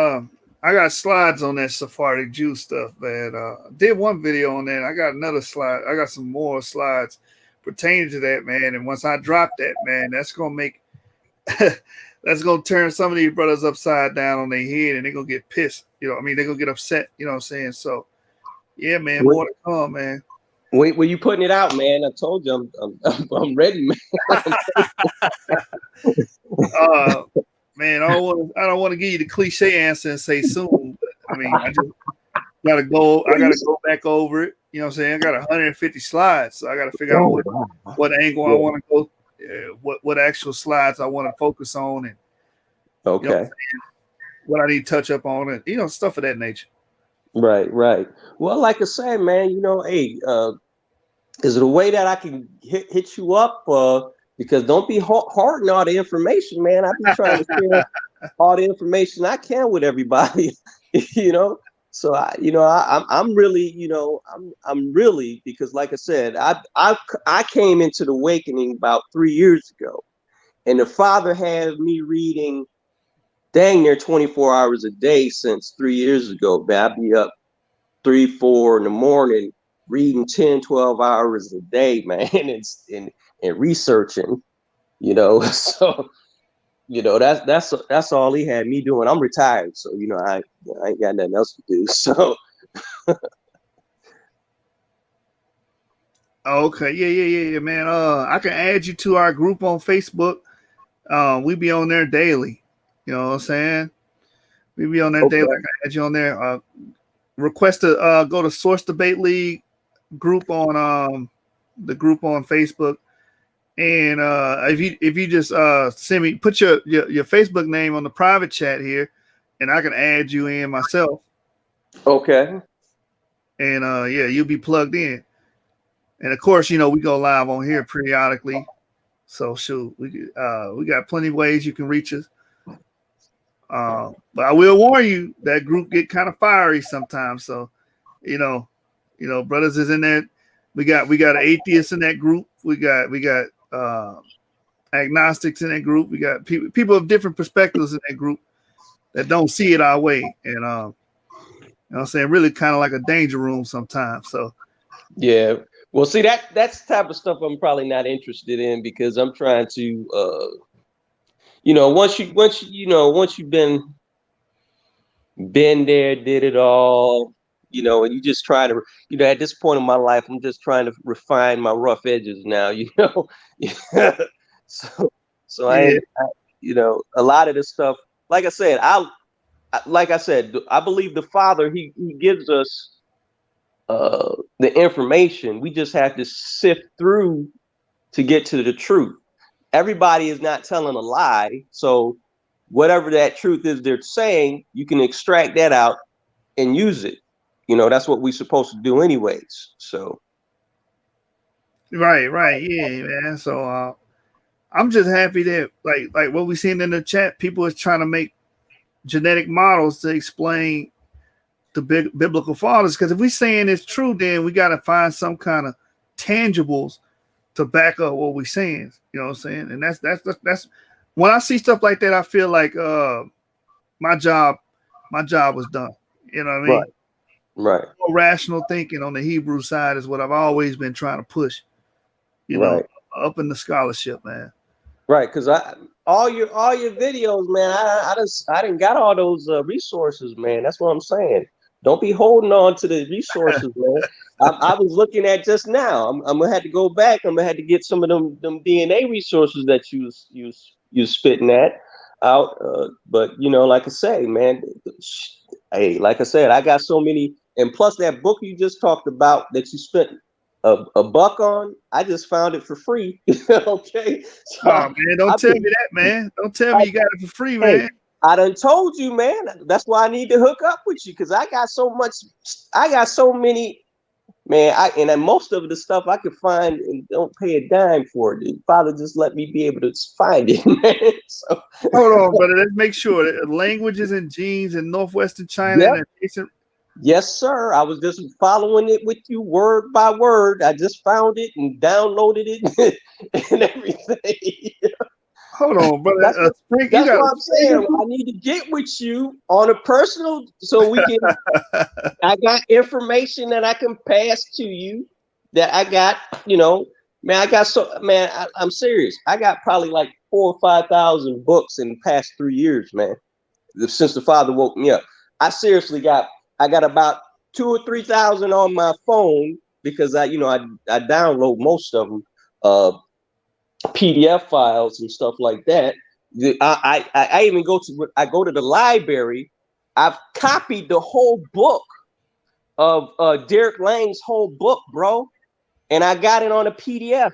A: I got slides on that Sephardic Jew stuff, man. Did one video on that. I got another slide. I got some more slides pertaining to that, man. And once I drop that, man, that's gonna make that's gonna turn some of these brothers upside down on their head, and they're gonna get pissed. You know, I mean, they're gonna get upset. You know what I'm saying? So, yeah, man, more to come, man.
D: Wait, were you putting it out, man? I told you I'm ready, man.
A: Man, I don't want to give you the cliche answer and say soon. But, I mean, I just gotta go. I gotta go back over it. You know what I'm saying? I got 150 slides, so I got to figure out what angle I want to go, what actual slides I want to focus on, and
D: okay,
A: you know what I need to touch up on, and stuff of that nature.
D: Right. Well, like I said, man, hey, is it a way that I can hit you up? Because don't be hoarding all the information, man. I've been trying to share all the information I can with everybody, So I'm really, I'm really, because like I said, I came into the awakening about 3 years ago, and the father had me reading dang near 24 hours a day since 3 years ago. Man, I'd be up 3, 4 in the morning, reading 10, 12 hours a day, man, and researching, you know. So, you know, that's all he had me doing. I'm retired, so you know, I ain't got nothing else to do. So
A: Okay, yeah, man. I can add you to our group on Facebook. We be on there daily. You know what I'm saying? We be on there daily. I can add you on there. Request to go to Source Debate League group on the group on Facebook. And if you just send me, put your Facebook name on the private chat here, and I can add you in myself.
D: Okay.
A: And yeah, you'll be plugged in. And of course, you know, we go live on here periodically. So shoot, we got plenty of ways you can reach us. But I will warn you, that group get kind of fiery sometimes. So, you know, brothers is in there. We got atheists in that group. We got agnostics in that group. We got people of different perspectives in that group that don't see it our way. And you know what I'm saying, really kind of like a danger room sometimes. So
D: yeah. Well, see, that's the type of stuff I'm probably not interested in, because I'm trying to, you know, once you've been there, did it all, you know, and you just try to, you know, at this point in my life, I'm just trying to refine my rough edges now, you know. so
A: yeah.
D: you know, a lot of this stuff, like I said, I believe the Father, he gives us the information. We just have to sift through to get to the truth. Everybody is not telling a lie, so whatever that truth is they're saying, you can extract that out and use it. You know, that's what we're supposed to do anyways. So
A: Right, yeah, man. So I'm just happy that like what we seen in the chat, people is trying to make genetic models to explain the biblical fathers, because if we saying it's true, then we got to find some kind of tangibles to back up what we're saying. You know what I'm saying? And that's when I see stuff like that, I feel like my job was done. You know what I mean?
D: Right.
A: More rational thinking on the Hebrew side is what I've always been trying to push. You know, up in the scholarship, man.
D: Right, because all your videos, man, I didn't got all those resources, man. That's what I'm saying. Don't be holding on to the resources, man. I was looking at just now. I'm gonna have to go back. I'm gonna have to get some of them DNA resources that you spitting at out. But you know, like I say, man, hey, like I said, I got so many, and plus that book you just talked about that you spent a buck on, I just found it for free. Okay. So
A: man, don't tell me that, man. Don't tell me you got it for free, man.
D: I done told you, man. That's why I need to hook up with you, because I got so many, man. And then most of the stuff I could find and don't pay a dime for it. The Father just let me be able to find it, man. So
A: hold on, brother. Let's make sure that languages and genes in northwestern China and adjacent.
D: Yes, sir. I was just following it with you word by word. I just found it and downloaded it and everything.
A: Hold on, brother.
D: That's what I'm saying. I need to get with you on a personal, so we can. I got information that I can pass to you. That I got, you know, man. I'm serious. I got probably like 4,000 or 5,000 books in the past 3 years, man. Since the Father woke me up, I got about 2,000 or 3,000 on my phone, because I download most of them, PDF files and stuff like that. I even go to the library. I've copied the whole book of Derek Lang's whole book, bro, and I got it on a PDF.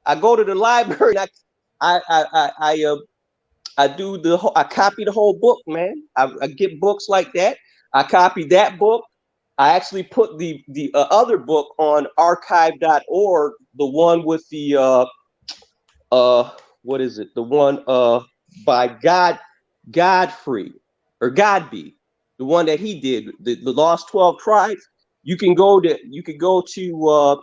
D: I go to the library and I copy the whole book, man. I get books like that. I copied that book. I actually put the other book on archive.org, the one with the what is it? The one by Godfrey or Godby, the one that he did, the Lost 12 Tribes. You can go to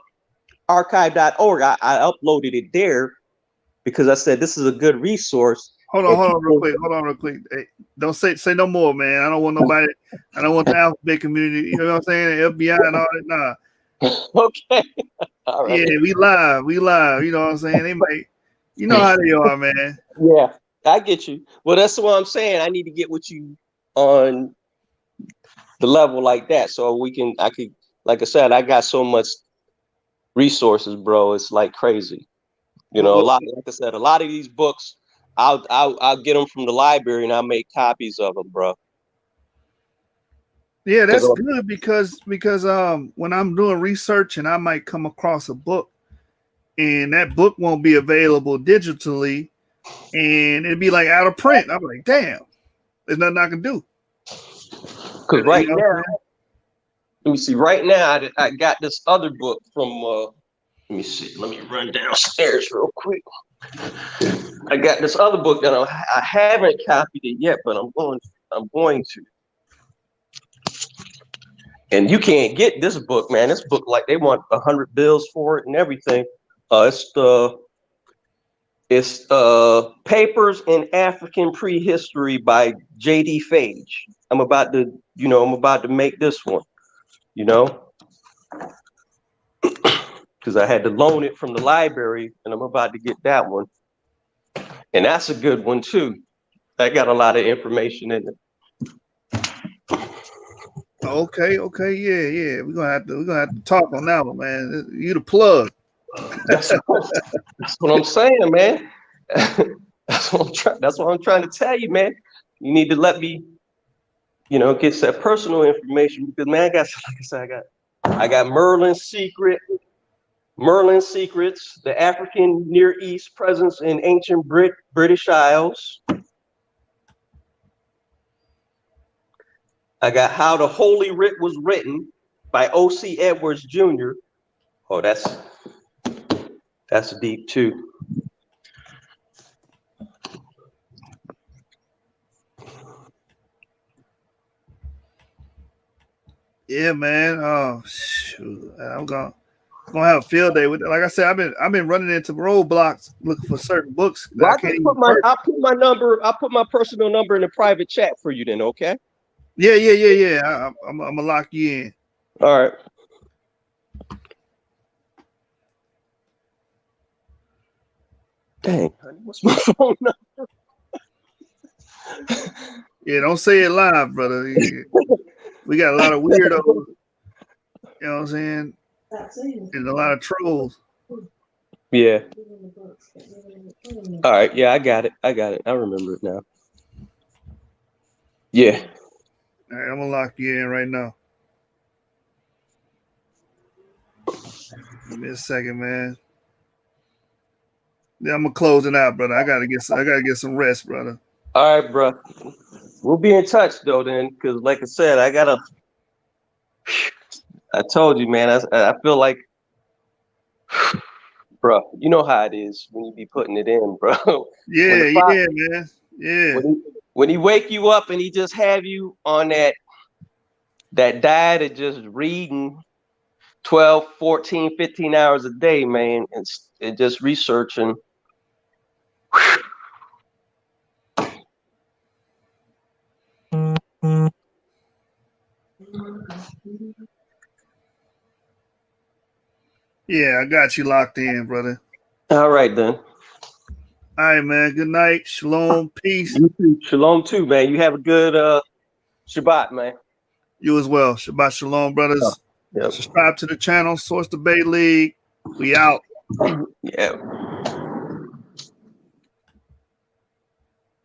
D: archive.org. I uploaded it there because I said this is a good resource.
A: Hold on real quick. Hey, Don't say no more, man. I don't want nobody. I don't want the alphabet community. You know what I'm saying? FBI and all that. Nah.
D: Okay. All right.
A: Yeah, we live. You know what I'm saying? They might. You know how they are, man.
D: Yeah, I get you. Well, that's what I'm saying. I need to get with you on the level like that, so I could, like I said, I got so much resources, bro. It's like crazy. You know, like I said, a lot of these books, I'll get them from the library and I'll make copies of them, bro.
A: Yeah, that's good because when I'm doing research and I might come across a book and that book won't be available digitally and it'd be like out of print. I'm like, damn, there's nothing I can do.
D: Because right now, let me see. Right now, I got this other book from. Let me see. Let me run downstairs real quick. I got this other book that I haven't copied it yet, but I'm going to. And you can't get this book, man. This book, like, they want 100 bills for it and everything. It's Papers in African Prehistory by J.D. Fage. I'm about to make this one, because I had to loan it from the library, and I'm about to get that one. And that's a good one too. I got a lot of information in it.
A: Okay, yeah. We're gonna have to talk on that one, man. You the plug.
D: That's what I'm saying, man. That's what I'm trying to tell you, man. You need to let me, get that personal information, because, man, I got Merlin's Secrets, the African Near East presence in ancient British Isles. I got How the Holy Writ Was Written by O.C. Edwards Jr. Oh, that's deep too.
A: Yeah, man. Oh, shoot. I'm gonna have a field day with it. Like I said, I've been running into roadblocks looking for certain books.
D: Well, I'll put my personal number in the private chat for you then, okay?
A: Yeah. I'm gonna lock you in.
D: All right. Dang, what's my phone number?
A: Yeah, don't say it live, brother. We got a lot of weirdos. You know what I'm saying? And a lot of trolls.
D: Yeah. All right. Yeah, I got it. I remember it now. Yeah.
A: All right, I'm gonna lock you in right now. Give me a second, man. Yeah, I'm gonna close it out, brother. I gotta get some rest, brother.
D: All right, bro. We'll be in touch though, then, because like I said, I told you, man. I feel like, bro. You know how it is when you be putting it in, bro.
A: Yeah, man. Yeah.
D: When he wake you up and he just have you on that diet of just reading 12, 14, 15 hours a day, man, and just researching.
A: Yeah, I got you locked in, brother.
D: All right, then.
A: All right, man. Good night. Shalom. Peace.
D: You too. Shalom, too, man. You have a good Shabbat, man.
A: You as well. Shabbat shalom, brothers.
D: Yep.
A: Subscribe to the channel, Source Debate League. We out.
D: Yeah.